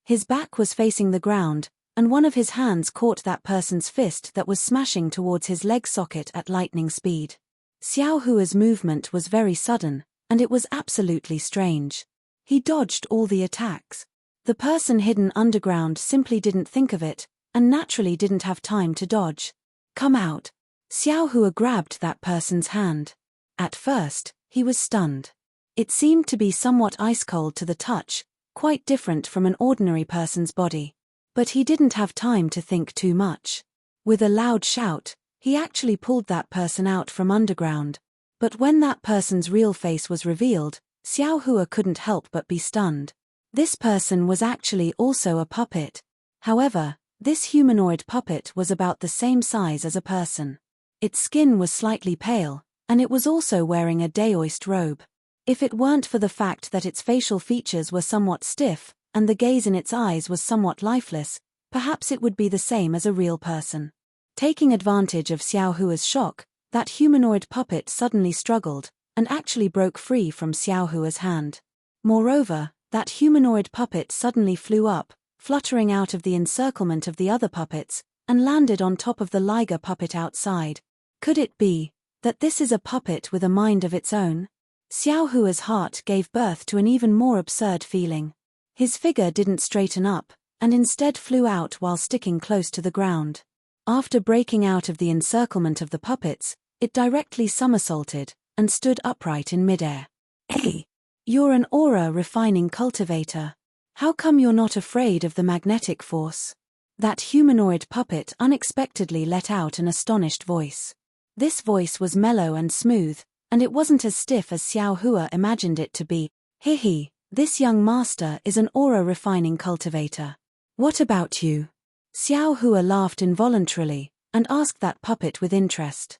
His back was facing the ground, and one of his hands caught that person's fist that was smashing towards his leg socket at lightning speed. Xiao Hua's movement was very sudden, and it was absolutely strange. He dodged all the attacks. The person hidden underground simply didn't think of it, and naturally didn't have time to dodge. Come out. Xiao Hua grabbed that person's hand. At first, he was stunned. It seemed to be somewhat ice-cold to the touch, quite different from an ordinary person's body. But he didn't have time to think too much. With a loud shout, he actually pulled that person out from underground. But when that person's real face was revealed, Xiao Hua couldn't help but be stunned. This person was actually also a puppet. However, this humanoid puppet was about the same size as a person. Its skin was slightly pale, and it was also wearing a daoist robe. If it weren't for the fact that its facial features were somewhat stiff, and the gaze in its eyes was somewhat lifeless, perhaps it would be the same as a real person. Taking advantage of Xiao Hua's shock, that humanoid puppet suddenly struggled, and actually broke free from Xiao Hua's hand. Moreover, that humanoid puppet suddenly flew up, fluttering out of the encirclement of the other puppets, and landed on top of the liger puppet outside. Could it be that this is a puppet with a mind of its own? Xiao Hua's heart gave birth to an even more absurd feeling. His figure didn't straighten up, and instead flew out while sticking close to the ground. After breaking out of the encirclement of the puppets, it directly somersaulted, and stood upright in midair. Hey! You're an aura-refining cultivator. How come you're not afraid of the magnetic force? That humanoid puppet unexpectedly let out an astonished voice. This voice was mellow and smooth, and it wasn't as stiff as Xiao Hua imagined it to be. Hihi, this young master is an aura-refining cultivator. What about you? Xiao Hua laughed involuntarily, and asked that puppet with interest.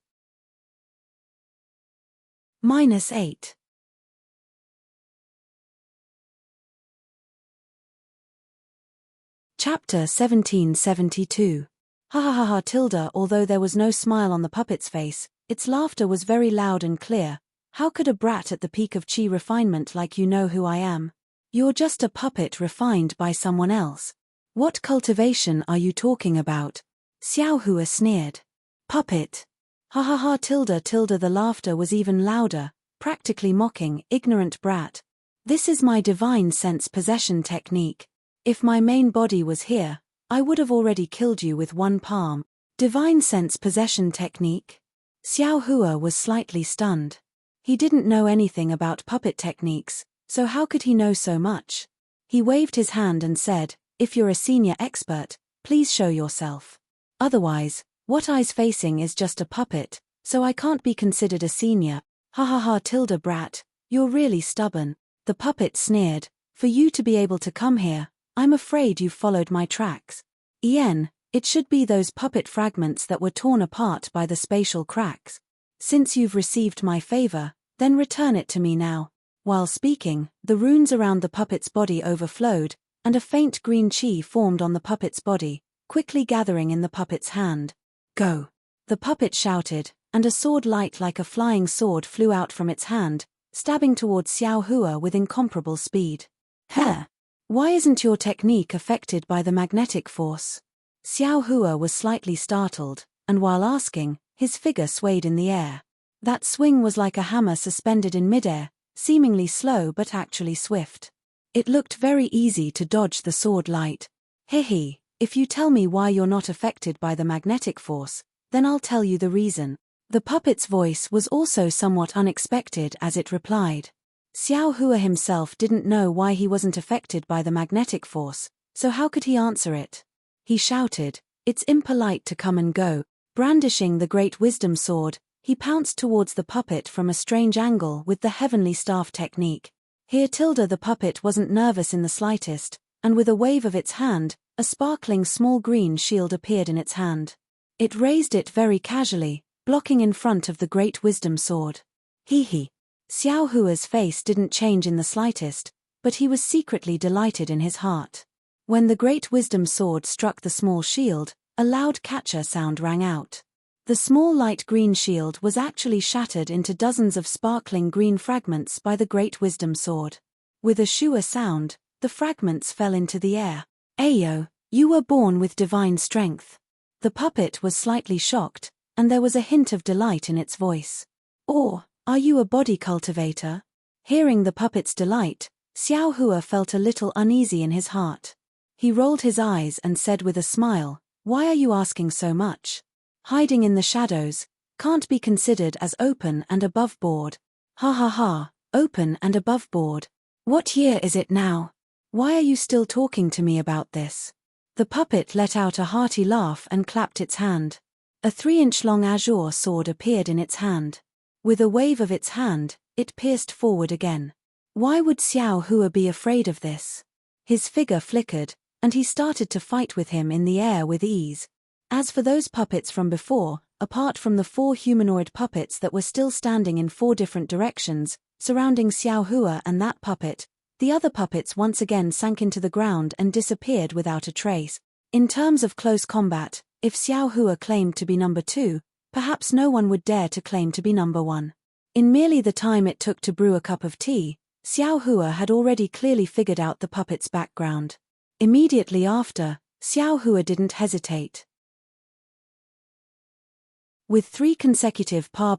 -8 Chapter 1772. Ha ha ha ha tilde. Although there was no smile on the puppet's face, its laughter was very loud and clear. How could a brat at the peak of chi refinement like you know who I am? You're just a puppet refined by someone else. What cultivation are you talking about? Xiao Hua sneered. Puppet. Ha ha ha tilde. The laughter was even louder, practically mocking. Ignorant brat. This is my divine sense possession technique. If my main body was here, I would have already killed you with one palm. Divine sense possession technique? Xiao Hua was slightly stunned. He didn't know anything about puppet techniques, so how could he know so much? He waved his hand and said, if you're a senior expert, please show yourself. Otherwise, what I's facing is just a puppet, so I can't be considered a senior. Ha ha ha tilde brat, you're really stubborn. The puppet sneered. For you to be able to come here, I'm afraid you've followed my tracks. It should be those puppet fragments that were torn apart by the spatial cracks. Since you've received my favor, then return it to me now. While speaking, the runes around the puppet's body overflowed, and a faint green chi formed on the puppet's body, quickly gathering in the puppet's hand. Go! The puppet shouted, and a sword light like a flying sword flew out from its hand, stabbing towards Xiao Hua with incomparable speed. Huh! Why isn't your technique affected by the magnetic force? Xiao Hua was slightly startled, and while asking, his figure swayed in the air. That swing was like a hammer suspended in midair, seemingly slow but actually swift. It looked very easy to dodge the sword light. Hehe, if you tell me why you're not affected by the magnetic force, then I'll tell you the reason. The puppet's voice was also somewhat unexpected as it replied. Xiao Hua himself didn't know why he wasn't affected by the magnetic force, so how could he answer it? He shouted, it's impolite to come and go. Brandishing the great wisdom sword, he pounced towards the puppet from a strange angle with the heavenly staff technique. Here the puppet wasn't nervous in the slightest, and with a wave of its hand, a sparkling small green shield appeared in its hand. It raised it very casually, blocking in front of the great wisdom sword. Hee. Xiao Hua's face didn't change in the slightest, but he was secretly delighted in his heart. When the great wisdom sword struck the small shield, a loud catcher sound rang out. The small light green shield was actually shattered into dozens of sparkling green fragments by the great wisdom sword. With a shua sound, the fragments fell into the air. Ayo, you were born with divine strength. The puppet was slightly shocked, and there was a hint of delight in its voice. Or, are you a body cultivator? Hearing the puppet's delight, Xiao Hua felt a little uneasy in his heart. He rolled his eyes and said with a smile, why are you asking so much? Hiding in the shadows can't be considered as open and above board. Ha ha ha, open and above board. What year is it now? Why are you still talking to me about this? The puppet let out a hearty laugh and clapped its hand. A 3-inch long azure sword appeared in its hand. With a wave of its hand, it pierced forward again. Why would Xiao Hua be afraid of this? His figure flickered, and he started to fight with him in the air with ease. As for those puppets from before, apart from the 4 humanoid puppets that were still standing in 4 different directions, surrounding Xiao Hua and that puppet, the other puppets once again sank into the ground and disappeared without a trace. In terms of close combat, if Xiao Hua claimed to be number 2, perhaps no one would dare to claim to be number 1. In merely the time it took to brew a cup of tea, Xiao Hua had already clearly figured out the puppet's background. Immediately after, Xiao Hua didn't hesitate. With 3 consecutive pa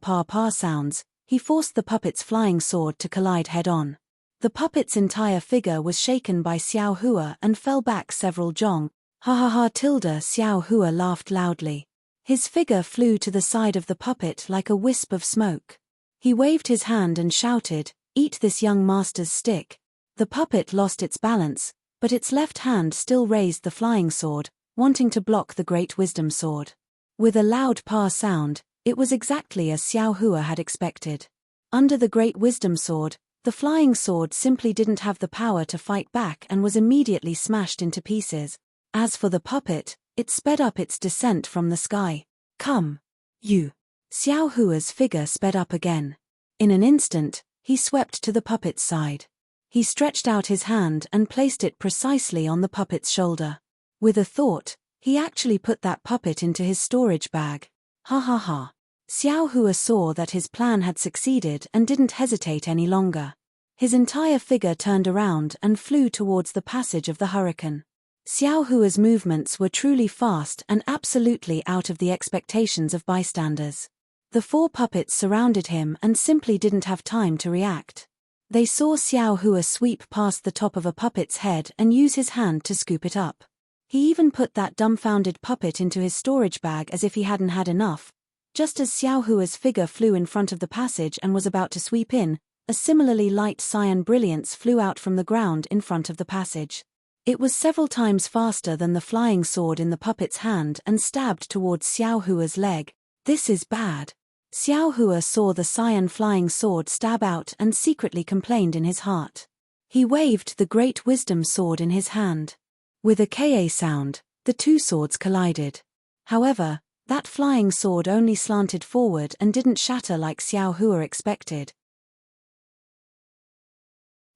sounds, he forced the puppet's flying sword to collide head-on. The puppet's entire figure was shaken by Xiao Hua and fell back several jong. Ha ha ha Xiao Hua laughed loudly. His figure flew to the side of the puppet like a wisp of smoke. He waved his hand and shouted, eat this young master's stick. The puppet lost its balance, but its left hand still raised the flying sword, wanting to block the great wisdom sword. With a loud pa sound, it was exactly as Xiao Hua had expected. Under the great wisdom sword, the flying sword simply didn't have the power to fight back and was immediately smashed into pieces. As for the puppet, it sped up its descent from the sky. Come. You. Xiao Hua's figure sped up again. In an instant, he swept to the puppet's side. He stretched out his hand and placed it precisely on the puppet's shoulder. With a thought, he actually put that puppet into his storage bag. Ha ha ha. Xiao Hua saw that his plan had succeeded and didn't hesitate any longer. His entire figure turned around and flew towards the passage of the hurricane. Xiao Hua's movements were truly fast and absolutely out of the expectations of bystanders. The 4 puppets surrounded him and simply didn't have time to react. They saw Xiao Hua sweep past the top of a puppet's head and use his hand to scoop it up. He even put that dumbfounded puppet into his storage bag as if he hadn't had enough. Just as Xiao Hua's figure flew in front of the passage and was about to sweep in, a similarly light cyan brilliance flew out from the ground in front of the passage. It was several times faster than the flying sword in the puppet's hand and stabbed towards Xiao Hua's leg. This is bad. Xiao Hua saw the cyan flying sword stab out and secretly complained in his heart. He waved the great wisdom sword in his hand. With a ka sound, the 2 swords collided. However, that flying sword only slanted forward and didn't shatter like Xiao Hua expected.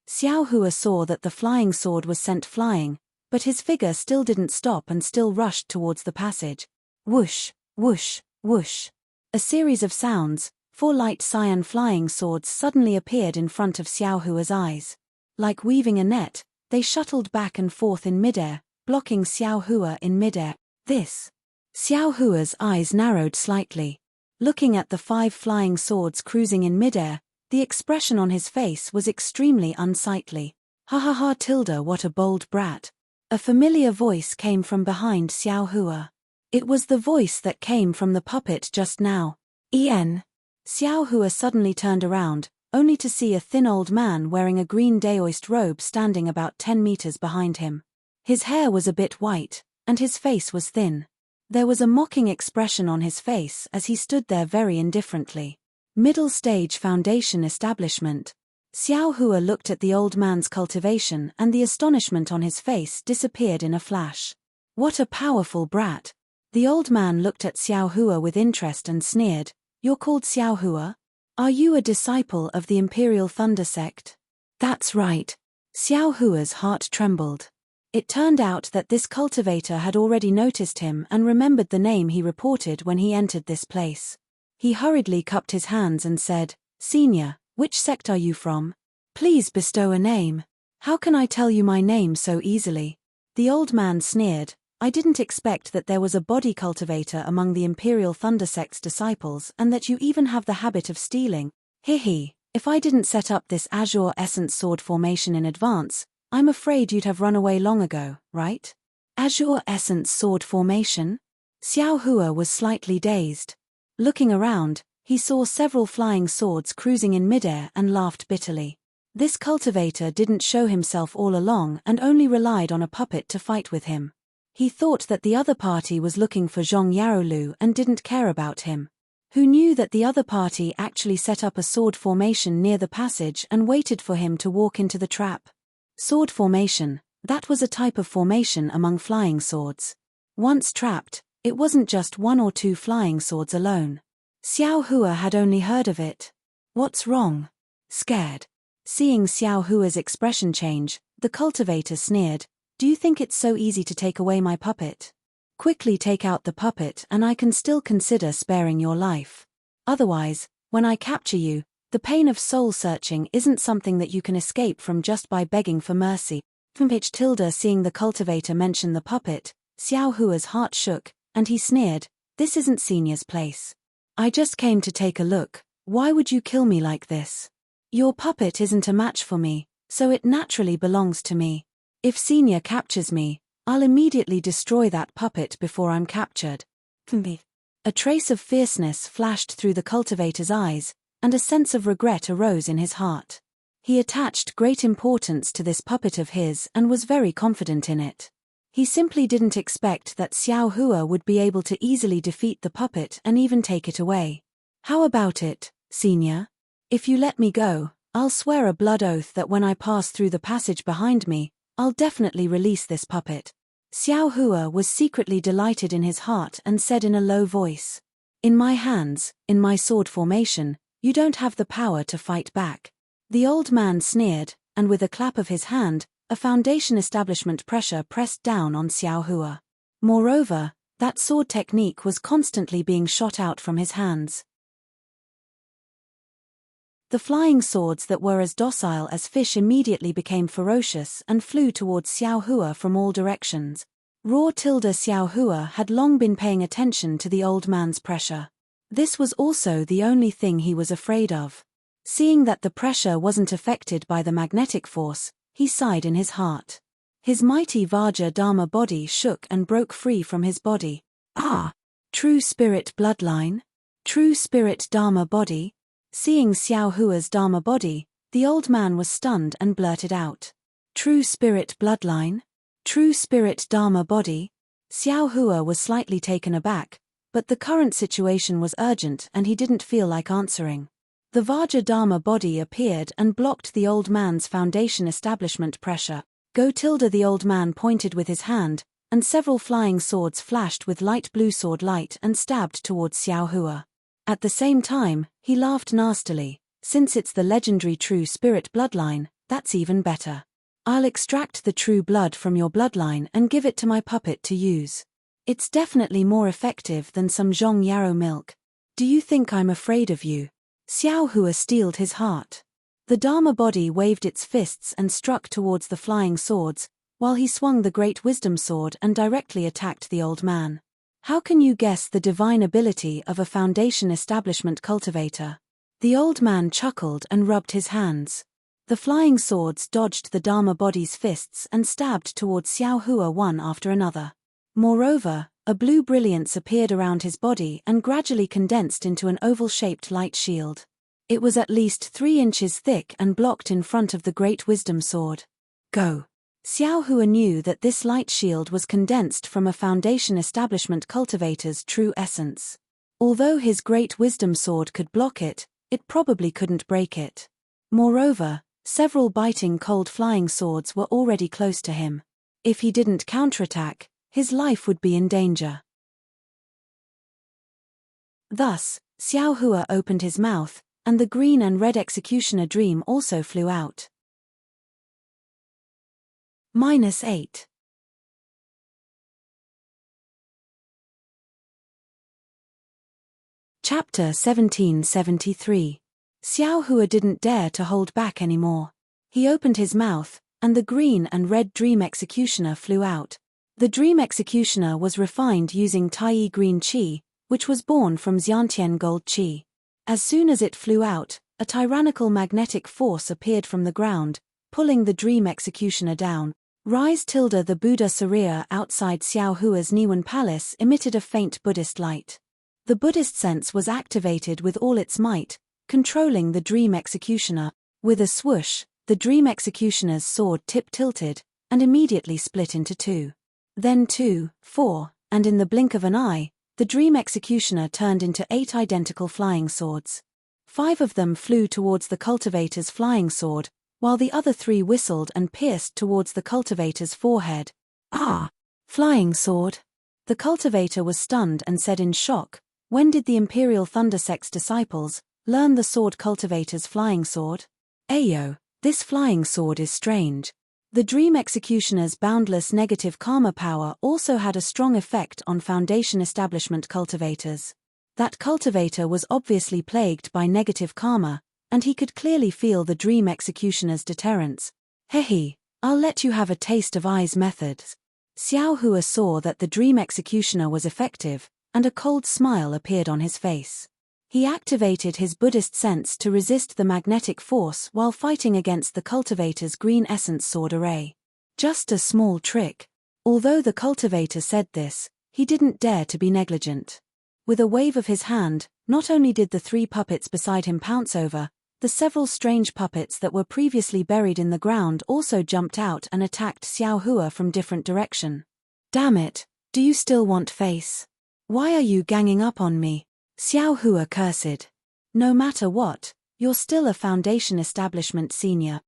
Xiao Hua saw that the flying sword was sent flying, but his figure still didn't stop and still rushed towards the passage. Whoosh, whoosh, whoosh. A series of sounds, 4 light cyan flying swords suddenly appeared in front of Xiao Hua's eyes. Like weaving a net, they shuttled back and forth in midair, blocking Xiao Hua in midair. Xiao Hua's eyes narrowed slightly. Looking at the 5 flying swords cruising in midair, the expression on his face was extremely unsightly. Ha ha ha tilde, what a bold brat. A familiar voice came from behind Xiao Hua. It was the voice that came from the puppet just now. Xiao Hua suddenly turned around, only to see a thin old man wearing a green daoist robe standing about 10 meters behind him. His hair was a bit white, and his face was thin. There was a mocking expression on his face as he stood there very indifferently. Middle stage foundation establishment. Xiao Hua looked at the old man's cultivation and the astonishment on his face disappeared in a flash. What a powerful brat. The old man looked at Xiao Hua with interest and sneered. You're called Xiao Hua? Are you a disciple of the Imperial Thunder sect? That's right. Xiao Hua's heart trembled. It turned out that this cultivator had already noticed him and remembered the name he reported when he entered this place. He hurriedly cupped his hands and said, Senior, which sect are you from? Please bestow a name. How can I tell you my name so easily? The old man sneered. I didn't expect that there was a body cultivator among the Imperial Thunder sect's disciples and that you even have the habit of stealing. He. If I didn't set up this Azure Essence sword formation in advance, I'm afraid you'd have run away long ago, right? Azure Essence sword formation? Xiao Hua was slightly dazed. Looking around, he saw several flying swords cruising in midair and laughed bitterly. This cultivator didn't show himself all along and only relied on a puppet to fight with him. He thought that the other party was looking for Zhong Yarolu and didn't care about him. Who knew that the other party actually set up a sword formation near the passage and waited for him to walk into the trap? Sword formation, that was a type of formation among flying swords. Once trapped, it wasn't just 1 or 2 flying swords alone. Xiao Hua had only heard of it. What's wrong? Scared. Seeing Xiao Hua's expression change, the cultivator sneered. Do you think it's so easy to take away my puppet? Quickly take out the puppet and I can still consider sparing your life. Otherwise, when I capture you, the pain of soul searching isn't something that you can escape from just by begging for mercy. Seeing the cultivator mention the puppet, Xiao Hua's heart shook, and he sneered, This isn't Senior's place. I just came to take a look. Why would you kill me like this? Your puppet isn't a match for me, so it naturally belongs to me. If Senior captures me, I'll immediately destroy that puppet before I'm captured. A trace of fierceness flashed through the cultivator's eyes, and a sense of regret arose in his heart. He attached great importance to this puppet of his and was very confident in it. He simply didn't expect that Xiao Hua would be able to easily defeat the puppet and even take it away. How about it, Senior? If you let me go, I'll swear a blood oath that when I pass through the passage behind me, I'll definitely release this puppet. Xiao Hua was secretly delighted in his heart and said in a low voice, In my hands, in my sword formation, you don't have the power to fight back. The old man sneered, and with a clap of his hand, A foundation establishment pressure pressed down on Xiao Hua. Moreover, that sword technique was constantly being shot out from his hands. The flying swords that were as docile as fish immediately became ferocious and flew towards Xiao Hua from all directions. Xiao Hua had long been paying attention to the old man's pressure. This was also the only thing he was afraid of. Seeing that the pressure wasn't affected by the magnetic force, he sighed in his heart. His mighty Vajra Dharma body shook and broke free from his body. Ah! True spirit bloodline? True spirit Dharma body? Seeing Xiao Hua's Dharma body, the old man was stunned and blurted out. True spirit bloodline? True spirit Dharma body? Xiao Hua was slightly taken aback, but the current situation was urgent and he didn't feel like answering. The Vajra Dharma body appeared and blocked the old man's foundation establishment pressure. The old man pointed with his hand, and several flying swords flashed with light blue sword light and stabbed towards Xiao Hua. At the same time, he laughed nastily. Since it's the legendary true spirit bloodline, that's even better. I'll extract the true blood from your bloodline and give it to my puppet to use. It's definitely more effective than some Zhong Yarrow milk. Do you think I'm afraid of you? Xiao Hua steeled his heart. The Dharma body waved its fists and struck towards the flying swords, while he swung the great wisdom sword and directly attacked the old man. How can you guess the divine ability of a foundation establishment cultivator? The old man chuckled and rubbed his hands. The flying swords dodged the Dharma body's fists and stabbed towards Xiao Hua one after another. Moreover, a blue brilliance appeared around his body and gradually condensed into an oval-shaped light shield. It was at least 3 inches thick and blocked in front of the great wisdom sword. Go! Xiao Hua knew that this light shield was condensed from a foundation establishment cultivator's true essence. Although his great wisdom sword could block it, it probably couldn't break it. Moreover, several biting cold flying swords were already close to him. If he didn't counterattack, his life would be in danger. Thus, Xiao Hua opened his mouth, and the green and red executioner dream also flew out. -8. Chapter 1773. Xiao Hua didn't dare to hold back anymore. He opened his mouth, and the green and red dream executioner flew out. The dream executioner was refined using Taiyi green qi, which was born from Xiantian gold qi. As soon as it flew out, a tyrannical magnetic force appeared from the ground, pulling the dream executioner down. The Buddha Saria outside Xiao Hua's Niwan palace emitted a faint Buddhist light. The Buddhist sense was activated with all its might, controlling the dream executioner. With a swoosh, the dream executioner's sword tip-tilted, and immediately split into 2. Then 2, 4, and in the blink of an eye, the dream executioner turned into 8 identical flying swords. 5 of them flew towards the cultivator's flying sword, while the other 3 whistled and pierced towards the cultivator's forehead. Ah! Flying sword! The cultivator was stunned and said in shock, when did the Imperial Thunder Sect's disciples learn the sword cultivator's flying sword? Ayo, this flying sword is strange. The dream executioner's boundless negative karma power also had a strong effect on foundation establishment cultivators. That cultivator was obviously plagued by negative karma, and he could clearly feel the dream executioner's deterrence. Hehe, I'll let you have a taste of I's methods. Xiao Hua saw that the dream executioner was effective, and a cold smile appeared on his face. He activated his Buddhist sense to resist the magnetic force while fighting against the cultivator's green essence sword array. Just a small trick. Although the cultivator said this, he didn't dare to be negligent. With a wave of his hand, not only did the 3 puppets beside him pounce over, the several strange puppets that were previously buried in the ground also jumped out and attacked Xiao Hua from different direction. Damn it, do you still want face? Why are you ganging up on me? Xiao Hua cursed. No matter what, you're still a foundation establishment senior.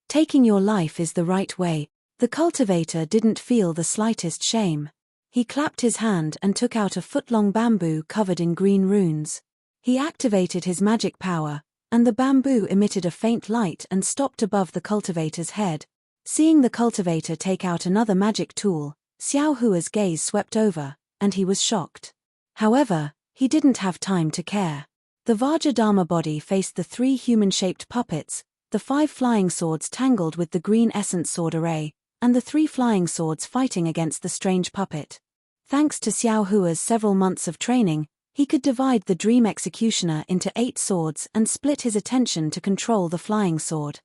Taking your life is the right way. The cultivator didn't feel the slightest shame. He clapped his hand and took out a foot-long bamboo covered in green runes. He activated his magic power, and the bamboo emitted a faint light and stopped above the cultivator's head. Seeing the cultivator take out another magic tool, Xiao Hua's gaze swept over, and he was shocked. However, he didn't have time to care. The Vajradharma body faced the 3 human-shaped puppets, the 5 flying swords tangled with the green essence sword array, and the 3 flying swords fighting against the strange puppet. Thanks to Xiao Hua's several months of training, he could divide the dream executioner into 8 swords and split his attention to control the flying sword.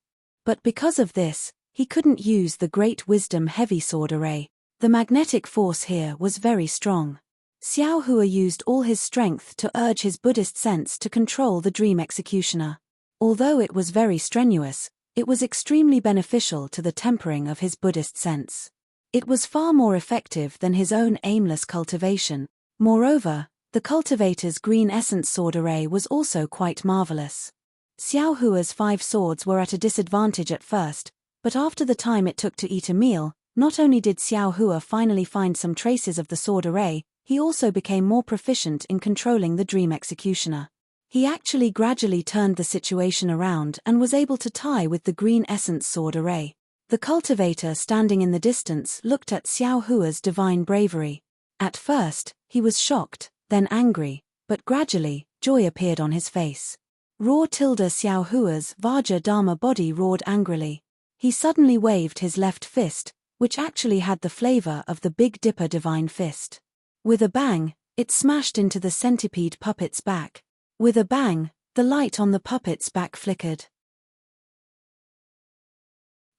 But because of this, he couldn't use the Great Wisdom heavy sword array. The magnetic force here was very strong. Xiao Hua used all his strength to urge his Buddhist sense to control the dream executioner. Although it was very strenuous, it was extremely beneficial to the tempering of his Buddhist sense. It was far more effective than his own aimless cultivation. Moreover, the cultivator's green essence sword array was also quite marvelous. Xiao Hua's 5 swords were at a disadvantage at first, but after the time it took to eat a meal, not only did Xiao Hua finally find some traces of the sword array, he also became more proficient in controlling the dream executioner. He actually gradually turned the situation around and was able to tie with the green essence sword array. The cultivator standing in the distance looked at Xiao Hua's divine bravery. At first, he was shocked, then angry, but gradually, joy appeared on his face. Xiao Hua's Vajradharma body roared angrily. He suddenly waved his left fist, which actually had the flavor of the Big Dipper divine fist. With a bang, it smashed into the centipede puppet's back. With a bang, the light on the puppet's back flickered.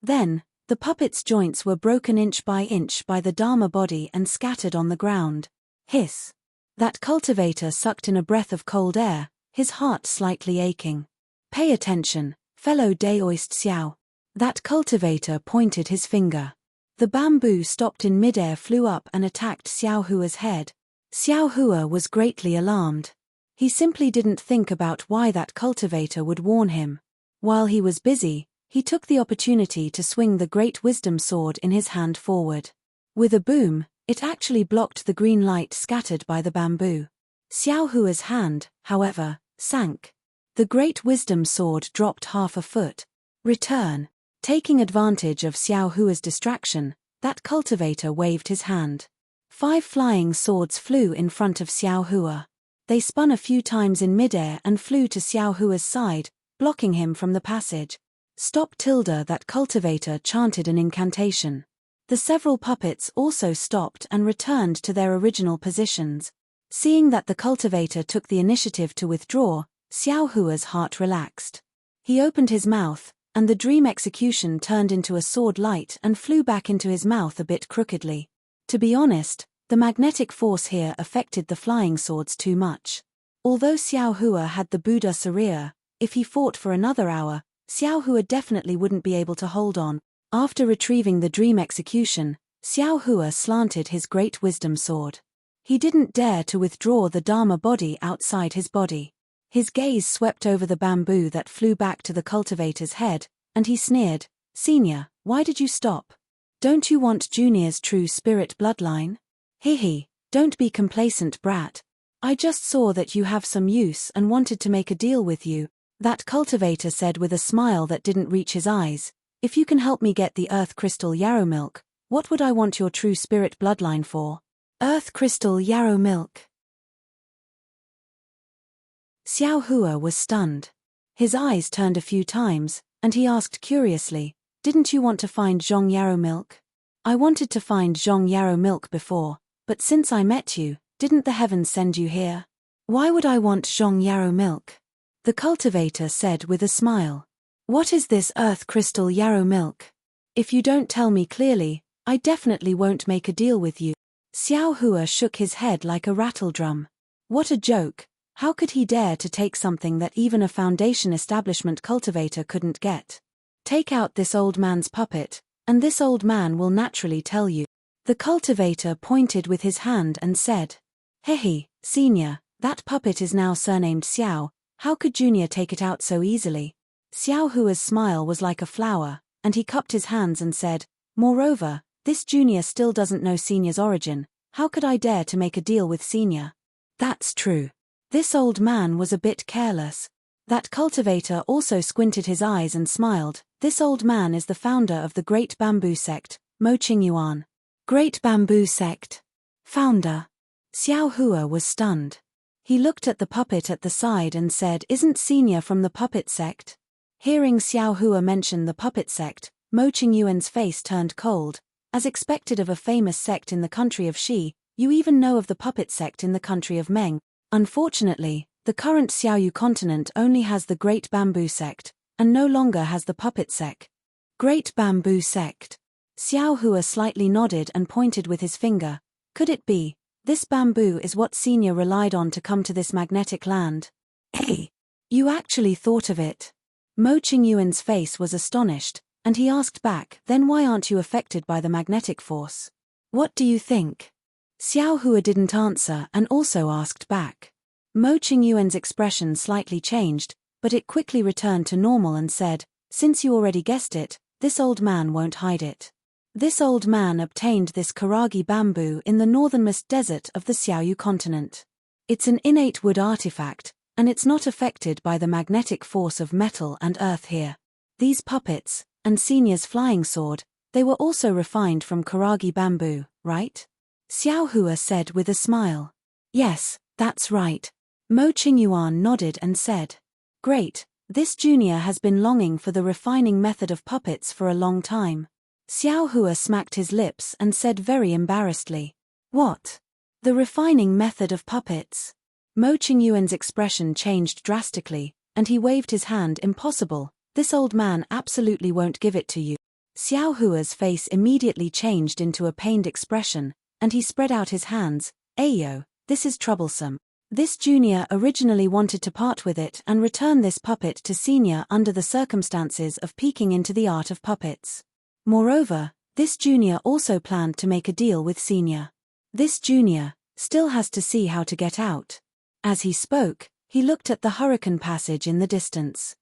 Then, the puppet's joints were broken inch by the Dharma body and scattered on the ground. Hiss! That cultivator sucked in a breath of cold air, his heart slightly aching. Pay attention, fellow Daoist Xiao. That cultivator pointed his finger. The bamboo stopped in midair, flew up and attacked Xiao Hua's head. Xiao Hua was greatly alarmed. He simply didn't think about why that cultivator would warn him. While he was busy, he took the opportunity to swing the Great Wisdom sword in his hand forward. With a boom, it actually blocked the green light scattered by the bamboo. Xiao Hua's hand, however, sank. The Great Wisdom sword dropped half a foot. Return. Taking advantage of Xiao Hua's distraction, that cultivator waved his hand. 5 flying swords flew in front of Xiao Hua. They spun a few times in midair and flew to Xiao Hua's side, blocking him from the passage. Stop! That cultivator chanted an incantation. The several puppets also stopped and returned to their original positions. Seeing that the cultivator took the initiative to withdraw, Xiao Hua's heart relaxed. He opened his mouth, and the dream execution turned into a sword light and flew back into his mouth a bit crookedly. To be honest, the magnetic force here affected the flying swords too much. Although Xiao Hua had the Buddha Sariya, if he fought for another hour, Xiao Hua definitely wouldn't be able to hold on. After retrieving the dream execution, Xiao Hua slanted his Great Wisdom sword. He didn't dare to withdraw the Dharma body outside his body. His gaze swept over the bamboo that flew back to the cultivator's head, and he sneered, "Senior, why did you stop? Don't you want Junior's true spirit bloodline? Hehe, don't be complacent, brat. I just saw that you have some use and wanted to make a deal with you," that cultivator said with a smile that didn't reach his eyes. "If you can help me get the Earth Crystal Yarrow Milk, what would I want your true spirit bloodline for?" Earth Crystal Yarrow Milk. Xiao Hua was stunned. His eyes turned a few times, and he asked curiously, "Didn't you want to find Zhong Yarrow Milk?" "I wanted to find Zhong Yarrow Milk before, but since I met you, didn't the heavens send you here?" "Why would I want Zhong Yarrow Milk?" the cultivator said with a smile. "What is this Earth Crystal Yarrow Milk? If you don't tell me clearly, I definitely won't make a deal with you." Xiao Hua shook his head like a rattledrum. What a joke! How could he dare to take something that even a foundation establishment cultivator couldn't get? "Take out this old man's puppet, and this old man will naturally tell you." The cultivator pointed with his hand and said, "Hehe, senior, that puppet is now surnamed Xiao, how could Junior take it out so easily?" Xiao Hua's smile was like a flower, and he cupped his hands and said, "Moreover, this Junior still doesn't know Senior's origin, how could I dare to make a deal with Senior?" "That's true. This old man was a bit careless." That cultivator also squinted his eyes and smiled. This old man is the founder of the Great Bamboo Sect, Mo Qingyuan. Great Bamboo Sect. Founder. Xiao Hua was stunned. He looked at the puppet at the side and said, "Isn't Senior from the puppet sect?" Hearing Xiao Hua mention the puppet sect, Mo Qingyuan's face turned cold. As expected of a famous sect in the country of Xi, you even know of the puppet sect in the country of Meng. Unfortunately, the current Xiaoyu continent only has the Great Bamboo Sect, and no longer has the puppet sect. Great Bamboo Sect. Xiao Hua slightly nodded and pointed with his finger. Could it be? This bamboo is what Senior relied on to come to this magnetic land. Hey! You actually thought of it. Mo Qingyuan's face was astonished, and he asked back, "Then why aren't you affected by the magnetic force? What do you think?" Xiao Hua didn't answer and also asked back. Mo Qingyuan's expression slightly changed, but it quickly returned to normal and said, "Since you already guessed it, this old man won't hide it. This old man obtained this Karagi bamboo in the northernmost desert of the Xiaoyu continent. It's an innate wood artifact, and it's not affected by the magnetic force of metal and earth here. These puppets, and Senior's flying sword, they were also refined from Karagi bamboo, right?" Xiao Hua said with a smile. "Yes, that's right." Mo Qingyuan nodded and said, "Great, this junior has been longing for the refining method of puppets for a long time." Xiao Hua smacked his lips and said very embarrassedly, "What? The refining method of puppets?" Mo Qingyuan's expression changed drastically, and he waved his hand. "Impossible, this old man absolutely won't give it to you." Xiao Hua's face immediately changed into a pained expression, and he spread out his hands. "Ayo, this is troublesome. This junior originally wanted to part with it and return this puppet to Senior under the circumstances of peeking into the art of puppets. Moreover, this junior also planned to make a deal with Senior. This junior still has to see how to get out." As he spoke, he looked at the hurricane passage in the distance.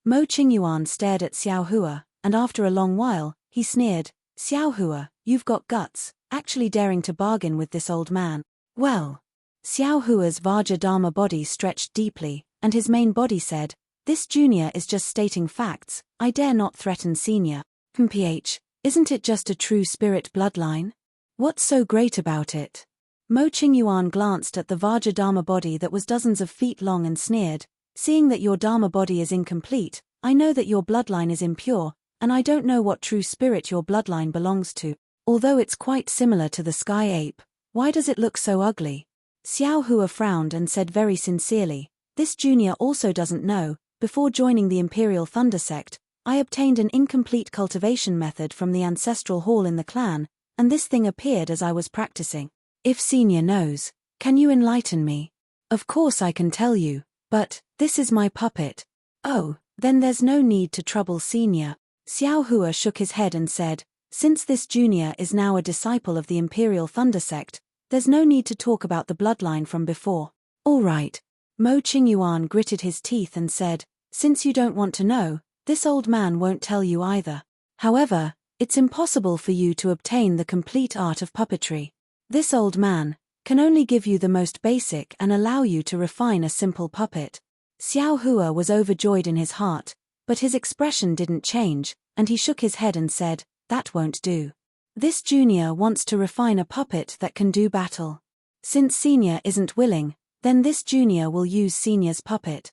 Mo Qingyuan stared at Xiao Hua, and after a long while, he sneered, "Xiao Hua, you've got guts, actually daring to bargain with this old man." Well. Xiao Hua's Vajradharma body stretched deeply, and his main body said, "This junior is just stating facts, I dare not threaten Senior." "Mph, isn't it just a true spirit bloodline? What's so great about it?" Mo Qingyuan glanced at the Vajradharma body that was dozens of feet long and sneered, "Seeing that your Dharma body is incomplete, I know that your bloodline is impure, and I don't know what true spirit your bloodline belongs to. Although it's quite similar to the sky ape, why does it look so ugly?" Xiao Hua frowned and said very sincerely, "This junior also doesn't know. Before joining the Imperial Thunder Sect, I obtained an incomplete cultivation method from the ancestral hall in the clan, and this thing appeared as I was practicing. If Senior knows, can you enlighten me?" "Of course I can tell you, but this is my puppet." "Oh, then there's no need to trouble Senior." Xiao Hua shook his head and said, "Since this junior is now a disciple of the Imperial Thunder Sect, there's no need to talk about the bloodline from before." "All right." Mo Qingyuan gritted his teeth and said, "Since you don't want to know, this old man won't tell you either. However, it's impossible for you to obtain the complete art of puppetry. This old man can only give you the most basic and allow you to refine a simple puppet." Xiao Hua was overjoyed in his heart, but his expression didn't change, and he shook his head and said, "That won't do. This junior wants to refine a puppet that can do battle. Since Senior isn't willing, then this junior will use Senior's puppet."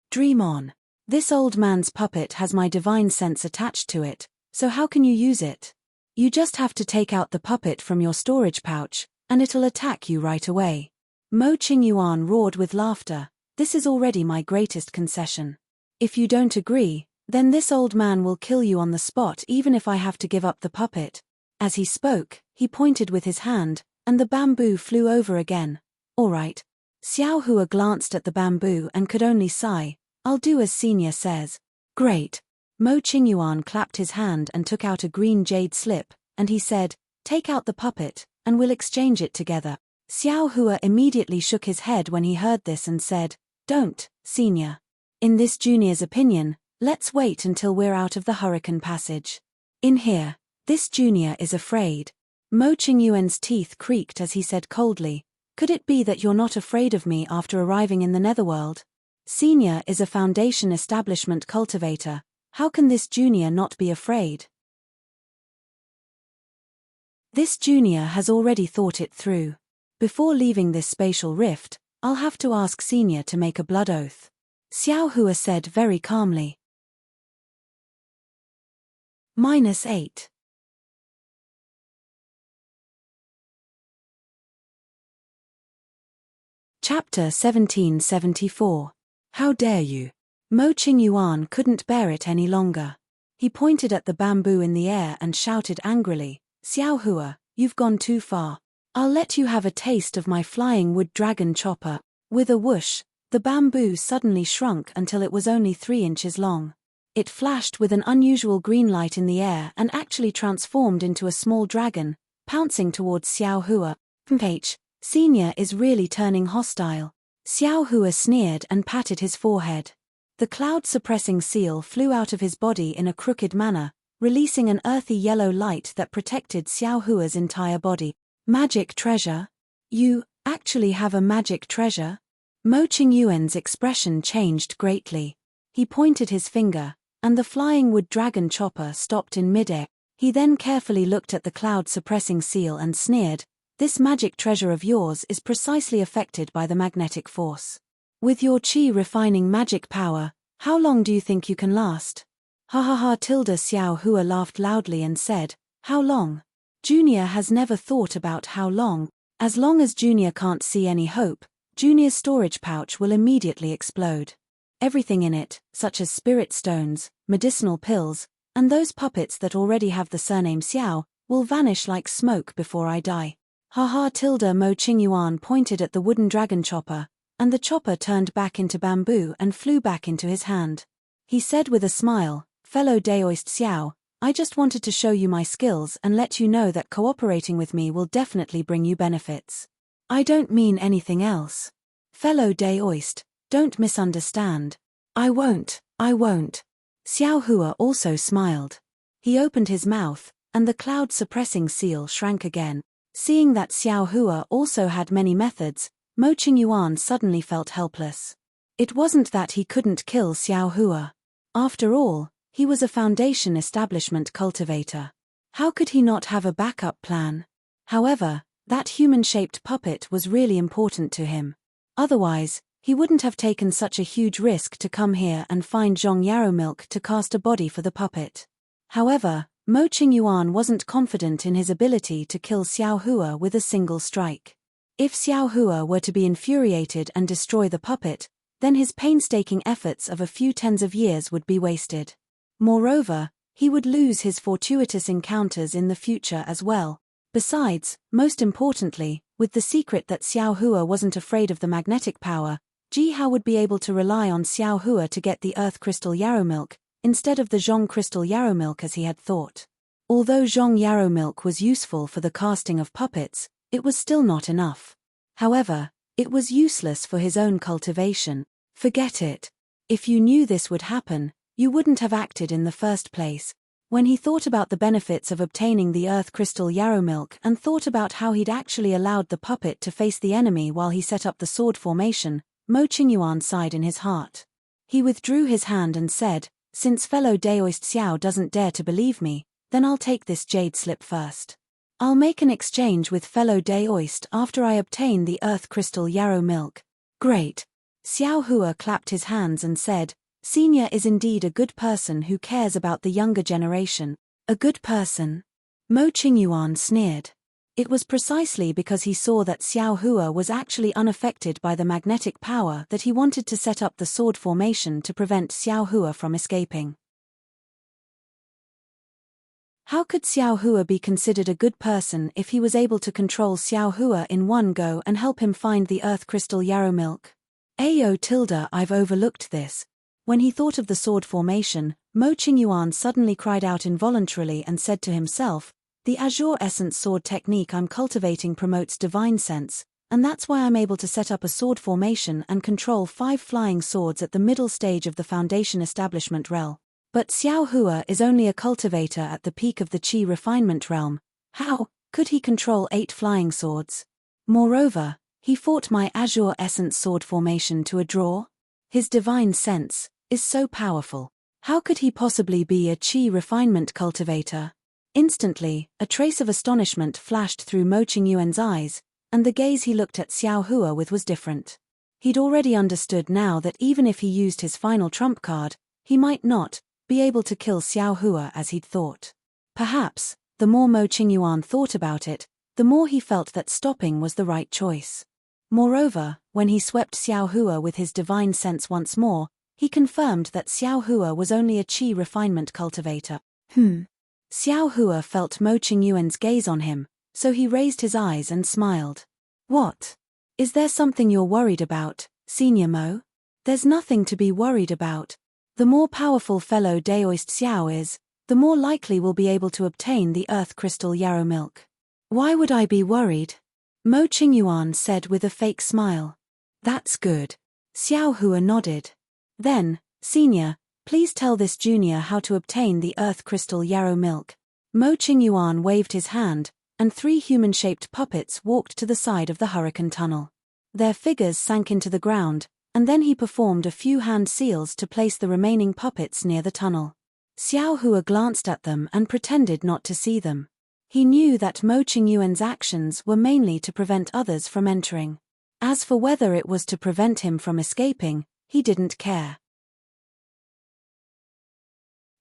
"Dream on. This old man's puppet has my divine sense attached to it, so how can you use it? You just have to take out the puppet from your storage pouch, and it'll attack you right away." Mo Qingyuan roared with laughter, "This is already my greatest concession. If you don't agree, then this old man will kill you on the spot even if I have to give up the puppet." As he spoke, he pointed with his hand, and the bamboo flew over again. "All right." Xiao Hua glanced at the bamboo and could only sigh, "I'll do as Senior says." "Great." Mo Qingyuan clapped his hand and took out a green jade slip, and he said, "Take out the puppet, and we'll exchange it together." Xiao Hua immediately shook his head when he heard this and said, "Don't, Senior. In this junior's opinion, let's wait until we're out of the hurricane passage. In here, this junior is afraid." Mo Qingyuan's teeth creaked as he said coldly, Could it be that you're not afraid of me after arriving in the netherworld? Senior is a Foundation establishment cultivator. How can this junior not be afraid? This junior has already thought it through. Before leaving this spatial rift, I'll have to ask Senior to make a blood oath. Xiao Hua said very calmly. -8. Chapter 1774. How dare you? Mo Qingyuan couldn't bear it any longer. He pointed at the bamboo in the air and shouted angrily, Xiao Hua, you've gone too far. I'll let you have a taste of my flying wood dragon chopper. With a whoosh, the bamboo suddenly shrunk until it was only 3 inches long. It flashed with an unusual green light in the air and actually transformed into a small dragon, pouncing towards Xiao Hua. Senior is really turning hostile. Xiao Hua sneered and patted his forehead. The cloud-suppressing seal flew out of his body in a crooked manner, releasing an earthy yellow light that protected Xiao Hua's entire body. Magic treasure? You actually have a magic treasure? Mo Qingyuan's expression changed greatly. He pointed his finger, and the flying wood dragon chopper stopped in midair. He then carefully looked at the cloud-suppressing seal and sneered, this magic treasure of yours is precisely affected by the magnetic force. With your chi-refining magic power, how long do you think you can last? Ha ha ha. Xiao Hua laughed loudly and said, how long? Junior has never thought about how long. As long as Junior can't see any hope, Junior's storage pouch will immediately explode. Everything in it, such as spirit stones, medicinal pills, and those puppets that already have the surname Xiao, will vanish like smoke before I die. Ha ha. Mo Qingyuan pointed at the wooden dragon chopper, and the chopper turned back into bamboo and flew back into his hand. He said with a smile, fellow Daoist Xiao, I just wanted to show you my skills and let you know that cooperating with me will definitely bring you benefits. I don't mean anything else. Fellow Daoist, don't misunderstand. I won't. Xiao Hua also smiled. He opened his mouth, and the cloud-suppressing seal shrank again. Seeing that Xiao Hua also had many methods, Mo Qingyuan suddenly felt helpless. It wasn't that he couldn't kill Xiao Hua. After all, he was a Foundation establishment cultivator. How could he not have a backup plan? However, that human-shaped puppet was really important to him. Otherwise, he wouldn't have taken such a huge risk to come here and find Zhong Yarrow Milk to cast a body for the puppet. However, Mo Qingyuan wasn't confident in his ability to kill Xiao Hua with a single strike. If Xiao Hua were to be infuriated and destroy the puppet, then his painstaking efforts of a few tens of years would be wasted. Moreover, he would lose his fortuitous encounters in the future as well. Besides, most importantly, with the secret that Xiao Hua wasn't afraid of the magnetic power, Ji Hao would be able to rely on Xiao Hua to get the Earth Crystal Yarrow Milk, instead of the Zhong Crystal Yarrow Milk as he had thought. Although Zhong Yarrow Milk was useful for the casting of puppets, it was still not enough. However, it was useless for his own cultivation. Forget it. If you knew this would happen, you wouldn't have acted in the first place. When he thought about the benefits of obtaining the Earth Crystal Yarrow Milk and thought about how he'd actually allowed the puppet to face the enemy while he set up the sword formation, Mo Qingyuan sighed in his heart. He withdrew his hand and said, since fellow Daoist Xiao doesn't dare to believe me, then I'll take this jade slip first. I'll make an exchange with fellow Daoist after I obtain the Earth Crystal Yarrow Milk. Great. Xiao Hua clapped his hands and said, Senior is indeed a good person who cares about the younger generation. A good person? Mo Qingyuan sneered. It was precisely because he saw that Xiao Hua was actually unaffected by the magnetic power that he wanted to set up the sword formation to prevent Xiao Hua from escaping. How could Xiao Hua be considered a good person if he was able to control Xiao Hua in one go and help him find the Earth Crystal Yarrow Milk? I've overlooked this. When he thought of the sword formation, Mo Qingyuan suddenly cried out involuntarily and said to himself, the Azure Essence sword technique I'm cultivating promotes divine sense, and that's why I'm able to set up a sword formation and control 5 flying swords at the middle stage of the Foundation establishment realm. But Xiao Hua is only a cultivator at the peak of the Qi refinement realm. How could he control 8 flying swords? Moreover, He fought my azure essence sword formation to a draw? His divine sense is so powerful. How could he possibly be a chi refinement cultivator? Instantly, a trace of astonishment flashed through Mo Qingyuan's eyes, and the gaze he looked at Xiao Hua with was different. He'd already understood now that even if he used his final trump card, he might not be able to kill Xiao Hua as he'd thought. Perhaps, the more Mo Qingyuan thought about it, the more he felt that stopping was the right choice. Moreover, when he swept Xiao Hua with his divine sense once more, he confirmed that Xiao Hua was only a chi refinement cultivator. Xiao Hua felt Mo Qingyuan's gaze on him, so he raised his eyes and smiled. What? Is there something you're worried about, Senior Mo? There's nothing to be worried about. The more powerful fellow Daoist Xiao is, the more likely we'll be able to obtain the earth crystal yarrow milk. Why would I be worried? Mo Qingyuan said with a fake smile. That's good. Xiao Hua nodded. Then, Senior, please tell this junior how to obtain the earth crystal yarrow milk. Mo Qingyuan waved his hand, and 3 human-shaped puppets walked to the side of the hurricane tunnel. Their figures sank into the ground, and then he performed a few hand seals to place the remaining puppets near the tunnel. Xiao Hua glanced at them and pretended not to see them. He knew that Mo Qingyuan's actions were mainly to prevent others from entering. As for whether it was to prevent him from escaping, he didn't care.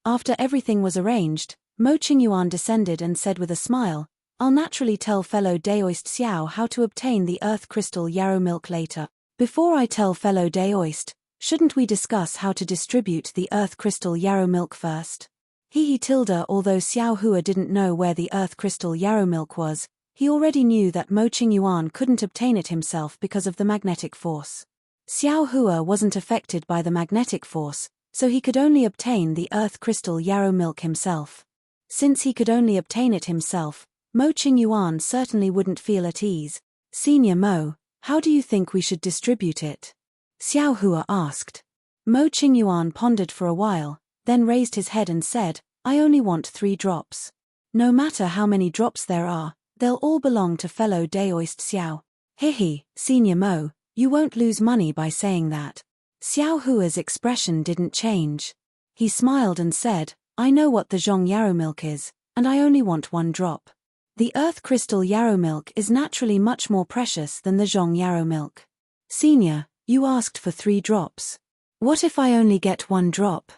After everything was arranged, Mo Qingyuan descended and said with a smile, I'll naturally tell fellow Daoist Xiao how to obtain the earth crystal yarrow milk later. Before I tell fellow Daoist, shouldn't we discuss how to distribute the earth crystal yarrow milk first? Although Xiao Hua didn't know where the earth crystal yarrow milk was, he already knew that Mo Qingyuan couldn't obtain it himself because of the magnetic force. Xiao Hua wasn't affected by the magnetic force, so he could only obtain the earth crystal yarrow milk himself. Since he could only obtain it himself, Mo Qingyuan certainly wouldn't feel at ease. Senior Mo, how do you think we should distribute it? Xiao Hua asked. Mo Qingyuan pondered for a while, then raised his head and said, I only want 3 drops. No matter how many drops there are, they'll all belong to fellow Daoist Xiao. Hihi, Senior Mo, you won't lose money by saying that. Xiao Hua's expression didn't change. He smiled and said, I know what the Zhong yarrow milk is, and I only want 1 drop. The earth crystal yarrow milk is naturally much more precious than the Zhong yarrow milk. Senior, you asked for 3 drops. What if I only get 1 drop?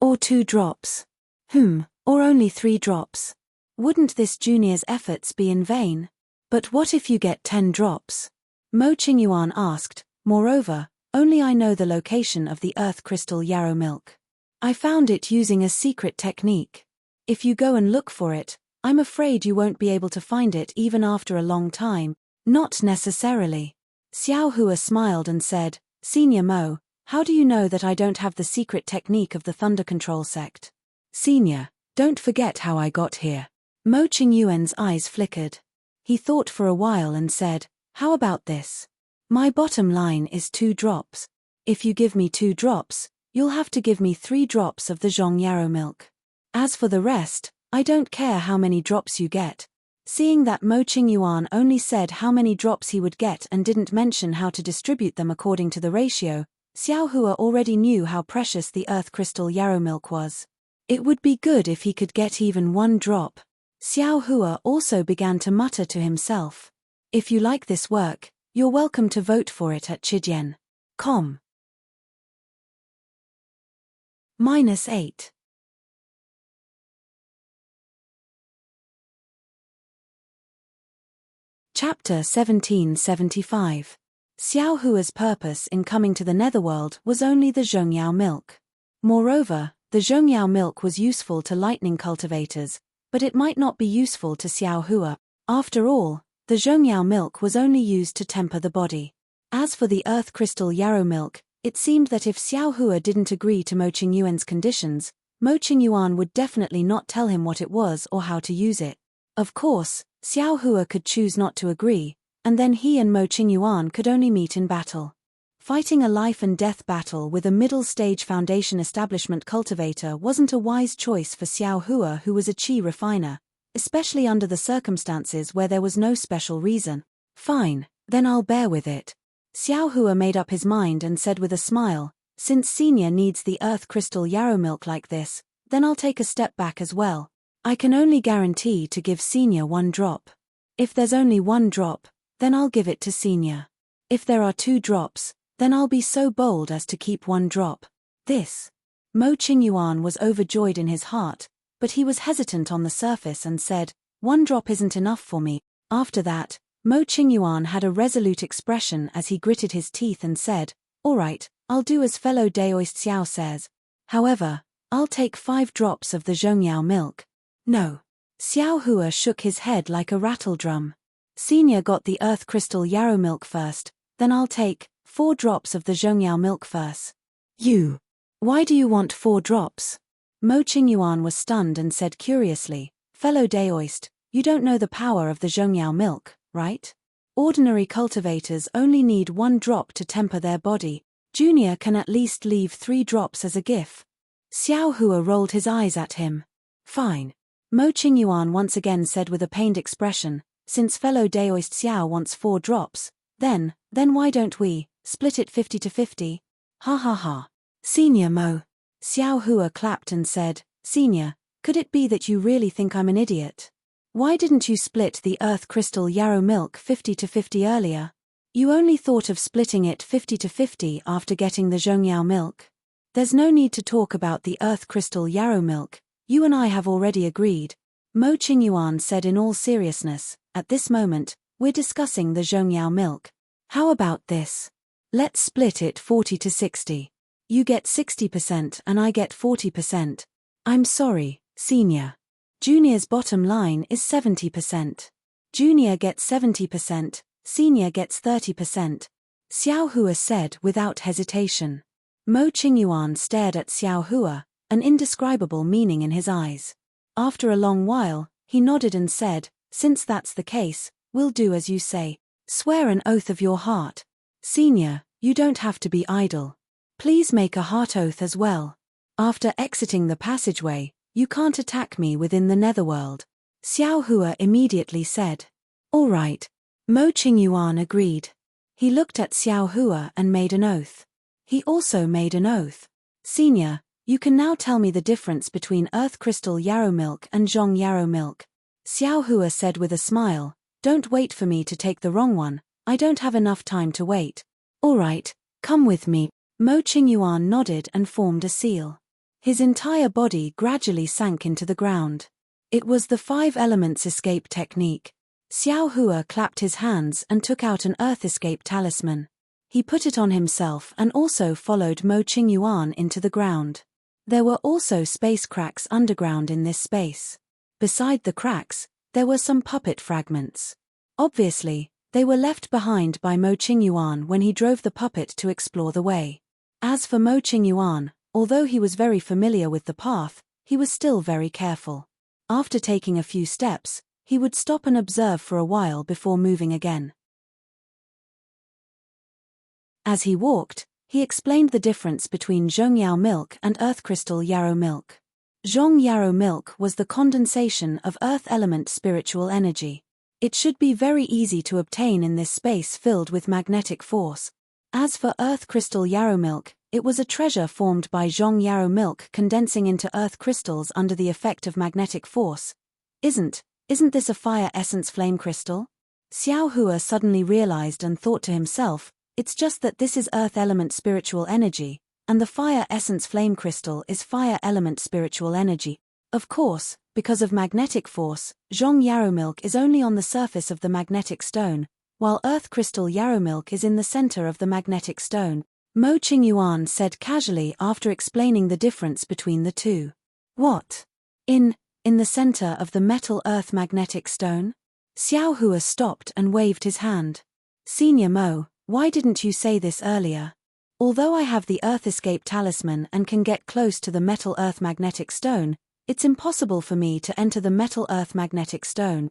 Or 2 drops? Or only 3 drops? Wouldn't this junior's efforts be in vain? But what if you get 10 drops? Mo Qingyuan asked. Moreover, only I know the location of the earth crystal yarrow milk. I found it using a secret technique. If you go and look for it, I'm afraid you won't be able to find it even after a long time. Not necessarily. Xiao Hua smiled and said, Senior Mo, how do you know that I don't have the secret technique of the Thunder Control sect? Senior, don't forget how I got here. Mo Qingyuan's eyes flickered. He thought for a while and said, how about this? My bottom line is 2 drops. If you give me 2 drops, you'll have to give me 3 drops of the Zhong yarrow milk. As for the rest, I don't care how many drops you get. Seeing that Mo Qingyuan only said how many drops he would get and didn't mention how to distribute them according to the ratio, Xiao Hua already knew how precious the earth crystal yarrow milk was. It would be good if he could get even 1 drop. Xiao Hua also began to mutter to himself. If you like this work, you're welcome to vote for it at Chidian.com. -8. Chapter 1775. Xiao Hua's purpose in coming to the Netherworld was only the Zhongyao milk. Moreover, the Zhongyao milk was useful to lightning cultivators, but it might not be useful to Xiao Hua. After all, the Zhongyao milk was only used to temper the body. As for the earth crystal yarrow milk, it seemed that if Xiao Hua didn't agree to Mo Qingyuan's conditions, Mo Qingyuan would definitely not tell him what it was or how to use it. Of course, Xiao Hua could choose not to agree, and then he and Mo Qingyuan could only meet in battle. Fighting a life-and-death battle with a middle-stage foundation establishment cultivator wasn't a wise choice for Xiao Hua, who was a chi refiner, especially under the circumstances where there was no special reason. Fine, Then I'll bear with it. Xiao Hua made up his mind and said with a smile, since Senior needs the earth crystal yarrow milk like this, then I'll take a step back as well. I can only guarantee to give Senior 1 drop. If there's only 1 drop, then I'll give it to Senior. If there are 2 drops, then I'll be so bold as to keep 1 drop. This. Mo Qingyuan was overjoyed in his heart, but he was hesitant on the surface and said, 1 drop isn't enough for me. After that, Mo Qingyuan had a resolute expression as he gritted his teeth and said, all right, I'll do as fellow Daoist Xiao says. However, I'll take 5 drops of the zhongyao milk. No. Xiao Hua shook his head like a rattle drum. Senior got the earth crystal yarrow milk first, then I'll take 4 drops of the zhongyao milk first. You. Why do you want 4 drops? Mo Qingyuan was stunned and said curiously, fellow Daoist, you don't know the power of the zhongyao milk, right? Ordinary cultivators only need 1 drop to temper their body. Junior can at least leave 3 drops as a gift. Xiao Hua rolled his eyes at him. Fine. Mo Qingyuan once again said with a pained expression, since fellow Daoist Xiao wants 4 drops, then why don't we split it 50-50? Ha ha ha. Senior Mo. Xiao Hua clapped and said, Senior, could it be that you really think I'm an idiot? Why didn't you split the earth crystal yarrow milk 50-50 earlier? You only thought of splitting it 50-50 after getting the zhongyao milk. There's no need to talk about the earth crystal yarrow milk, you and I have already agreed. Mo Qingyuan said in all seriousness, at this moment, we're discussing the zhongyao milk. How about this? Let's split it 40-60. You get 60% and I get 40%. I'm sorry, Senior. Junior's bottom line is 70%. Junior gets 70%, Senior gets 30%. Xiao Hua said without hesitation. Mo Qingyuan stared at Xiao Hua, an indescribable meaning in his eyes. After a long while, he nodded and said, since that's the case, we'll do as you say. Swear an oath of your heart. Senior, you don't have to be idle. Please make a heart oath as well. After exiting the passageway, you can't attack me within the netherworld. Xiao Hua immediately said. All right. Mo Qingyuan agreed. He looked at Xiao Hua and made an oath. He also made an oath. Senior, you can now tell me the difference between earth crystal yarrow milk and zhong yarrow milk. Xiao Hua said with a smile, don't wait for me to take the wrong one, I don't have enough time to wait. All right, come with me. Mo Qingyuan nodded and formed a seal. His entire body gradually sank into the ground. It was the 5 elements escape technique. Xiao Hua clapped his hands and took out an earth escape talisman. He put it on himself and also followed Mo Qingyuan into the ground. There were also space cracks underground in this space. Beside the cracks, there were some puppet fragments. Obviously, they were left behind by Mo Qingyuan when he drove the puppet to explore the way. As for Mo Qingyuan, although he was very familiar with the path, he was still very careful. After taking a few steps, he would stop and observe for a while before moving again. As he walked, he explained the difference between zhongyao milk and earth crystal yarrow milk. Zhong yarrow milk was the condensation of earth element spiritual energy. It should be very easy to obtain in this space filled with magnetic force. As for earth crystal yarrow milk, it was a treasure formed by zhong yarrow milk condensing into earth crystals under the effect of magnetic force. Isn't this a fire essence flame crystal? Xiao Hua suddenly realized and thought to himself, it's just that this is earth element spiritual energy, and the fire essence flame crystal is fire element spiritual energy. Of course, because of magnetic force, zhong yarrow milk is only on the surface of the magnetic stone, while earth crystal yarrow milk is in the center of the magnetic stone. Mo Qingyuan said casually after explaining the difference between the two. What? In the center of the metal earth magnetic stone? Xiao Hua stopped and waved his hand. Senior Mo, why didn't you say this earlier? Although I have the earth escape talisman and can get close to the metal earth magnetic stone, it's impossible for me to enter the metal earth magnetic stone.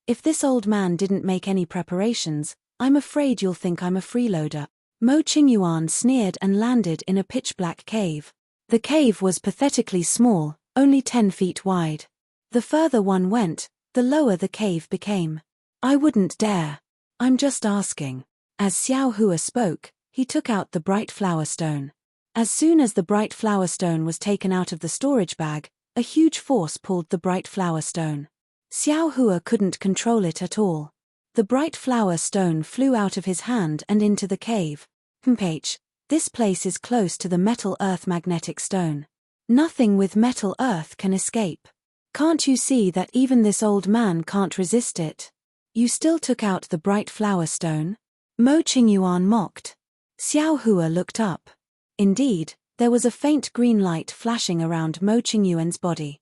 If this old man didn't make any preparations, I'm afraid you'll think I'm a freeloader. Mo Qingyuan sneered and landed in a pitch-black cave. The cave was pathetically small, only 10 feet wide. The further one went, the lower the cave became. I wouldn't dare. I'm just asking. As Xiao Hua spoke, he took out the bright flower stone. As soon as the bright flower stone was taken out of the storage bag, a huge force pulled the bright flower stone. Xiao Hua couldn't control it at all. The bright flower stone flew out of his hand and into the cave. This place is close to the metal earth magnetic stone. Nothing with metal earth can escape. Can't you see that even this old man can't resist it? You still took out the bright flower stone? Mo Qingyuan mocked. Xiao Hua looked up. Indeed, there was a faint green light flashing around Mo Qingyuan's body.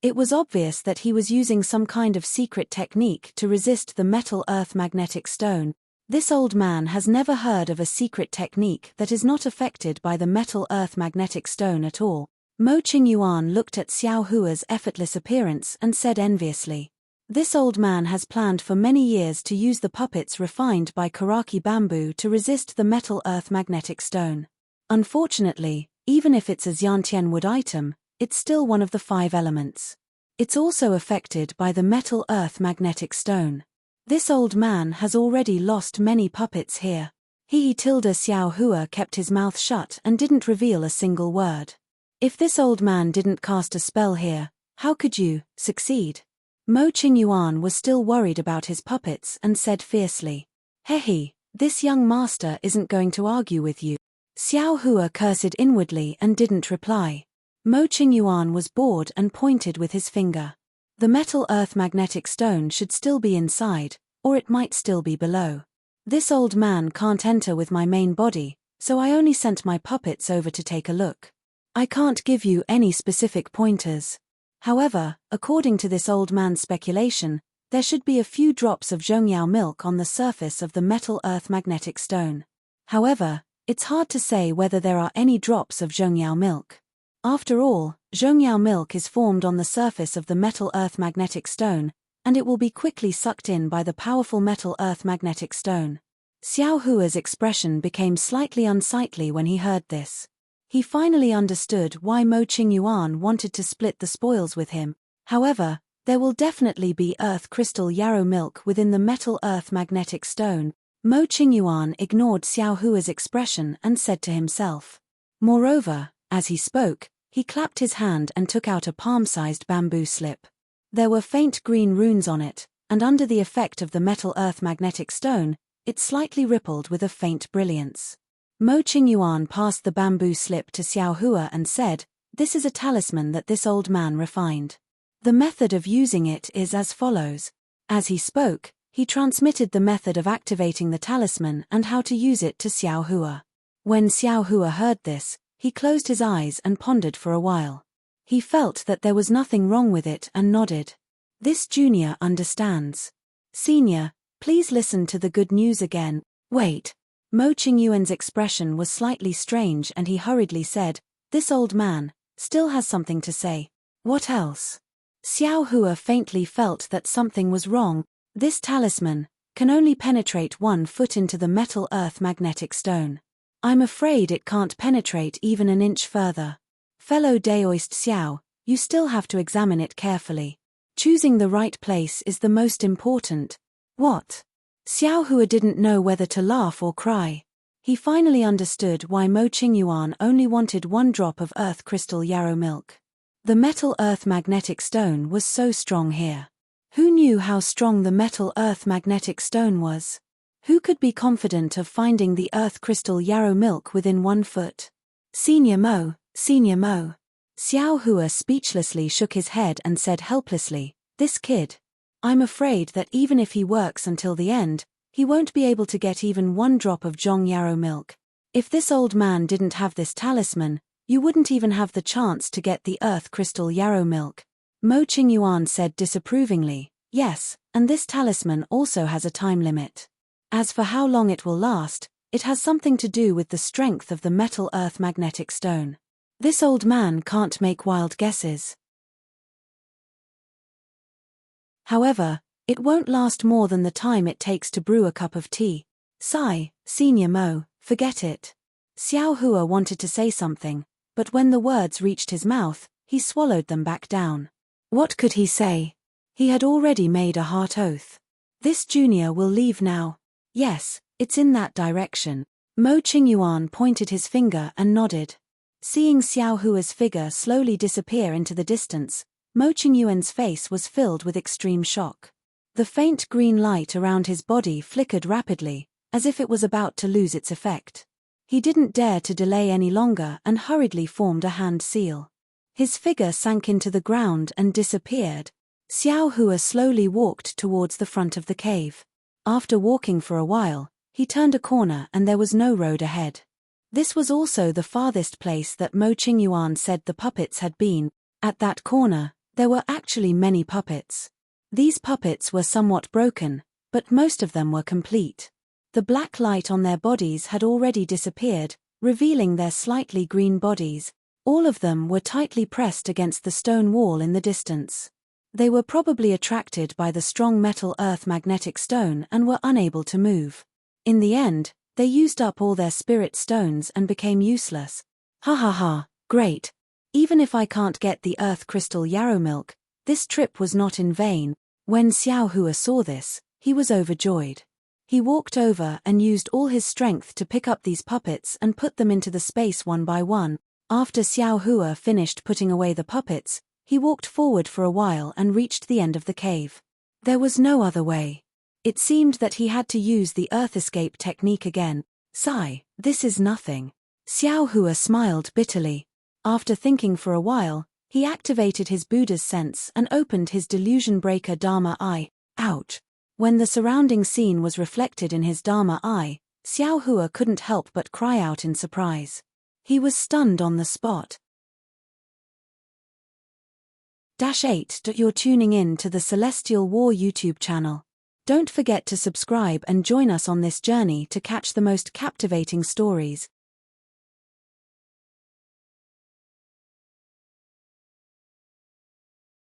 It was obvious that he was using some kind of secret technique to resist the metal earth magnetic stone. This old man has never heard of a secret technique that is not affected by the metal earth magnetic stone at all. Mo Qingyuan looked at Xiao Hua's effortless appearance and said enviously, "This old man has planned for many years to use the puppets refined by Karaki bamboo to resist the metal earth magnetic stone. Unfortunately, even if it's a Xiantian wood item, it's still one of the 5 elements. It's also affected by the metal earth magnetic stone. This old man has already lost many puppets here." Xiao Hua kept his mouth shut and didn't reveal a single word. If this old man didn't cast a spell here, how could you succeed? Mo Qingyuan was still worried about his puppets and said fiercely, "Hehe, this young master isn't going to argue with you." Xiao Hua cursed inwardly and didn't reply. Mo Qingyuan was bored and pointed with his finger. The metal earth magnetic stone should still be inside, or it might still be below. This old man can't enter with my main body, so I only sent my puppets over to take a look. I can't give you any specific pointers. However, according to this old man's speculation, there should be a few drops of zhongyao milk on the surface of the metal earth magnetic stone. However, it's hard to say whether there are any drops of zhongyao milk. After all, zhongyao milk is formed on the surface of the metal earth magnetic stone, and it will be quickly sucked in by the powerful metal earth magnetic stone. Xiao Hua's expression became slightly unsightly when he heard this. He finally understood why Mo Qingyuan wanted to split the spoils with him. However, there will definitely be earth crystal yarrow milk within the metal earth magnetic stone. Mo Qingyuan ignored Xiao Hua's expression and said to himself. Moreover, as he spoke, he clapped his hand and took out a palm-sized bamboo slip. There were faint green runes on it, and under the effect of the metal earth magnetic stone, it slightly rippled with a faint brilliance. Mo Qingyuan passed the bamboo slip to Xiao Hua and said, "This is a talisman that this old man refined. The method of using it is as follows." As he spoke, he transmitted the method of activating the talisman and how to use it to Xiao Hua. When Xiao Hua heard this, he closed his eyes and pondered for a while. He felt that there was nothing wrong with it and nodded. "This junior understands. Senior, please listen to the good news again." "Wait." Mo Qingyuan's expression was slightly strange and he hurriedly said, "This old man still has something to say." "What else?" Xiao Hua faintly felt that something was wrong. "This talisman can only penetrate 1 foot into the metal earth magnetic stone. I'm afraid it can't penetrate even an inch further. Fellow Daoist Xiao, you still have to examine it carefully. Choosing the right place is the most important." "What?" Xiao Hua didn't know whether to laugh or cry. He finally understood why Mo Qingyuan only wanted 1 drop of earth crystal yarrow milk. The metal earth magnetic stone was so strong here. Who knew how strong the metal earth magnetic stone was? Who could be confident of finding the earth crystal yarrow milk within 1 foot? Senior Mo, Senior Mo. Xiao Hua speechlessly shook his head and said helplessly, "This kid. I'm afraid that even if he works until the end, he won't be able to get even 1 drop of zhong yarrow milk. If this old man didn't have this talisman, you wouldn't even have the chance to get the earth crystal yarrow milk." Mo Qingyuan said disapprovingly, "Yes, and this talisman also has a time limit. As for how long it will last, it has something to do with the strength of the metal earth magnetic stone. This old man can't make wild guesses. However, it won't last more than the time it takes to brew a cup of tea. Sigh, Senior Mo, forget it." Xiao Hua wanted to say something, but when the words reached his mouth, he swallowed them back down. What could he say? He had already made a heart oath. This junior will leave now. Yes, it's in that direction. Mo Qingyuan pointed his finger and nodded. Seeing Xiao Hua's figure slowly disappear into the distance, Mo Qingyuan's face was filled with extreme shock. The faint green light around his body flickered rapidly, as if it was about to lose its effect. He didn't dare to delay any longer and hurriedly formed a hand seal. His figure sank into the ground and disappeared. Xiao Hua slowly walked towards the front of the cave. After walking for a while, he turned a corner and there was no road ahead. This was also the farthest place that Mo Qingyuan said the puppets had been. At that corner, there were actually many puppets. These puppets were somewhat broken, but most of them were complete. The black light on their bodies had already disappeared, revealing their slightly green bodies. All of them were tightly pressed against the stone wall in the distance. They were probably attracted by the strong metal earth magnetic stone and were unable to move. In the end, they used up all their spirit stones and became useless. Ha ha ha, great. Even if I can't get the earth crystal yarrow milk, this trip was not in vain. When Xiao Hua saw this, he was overjoyed. He walked over and used all his strength to pick up these puppets and put them into the space one by one. After Xiao Hua finished putting away the puppets, he walked forward for a while and reached the end of the cave. There was no other way. It seemed that he had to use the earth escape technique again. Sigh, this is nothing. Xiao Hua smiled bitterly. After thinking for a while, he activated his Buddha's sense and opened his delusion breaker Dharma eye. Ouch! When the surrounding scene was reflected in his Dharma eye, Xiao Hua couldn't help but cry out in surprise. He was stunned on the spot. 8. You're tuning in to the Celestial War YouTube channel. Don't forget to subscribe and join us on this journey to catch the most captivating stories.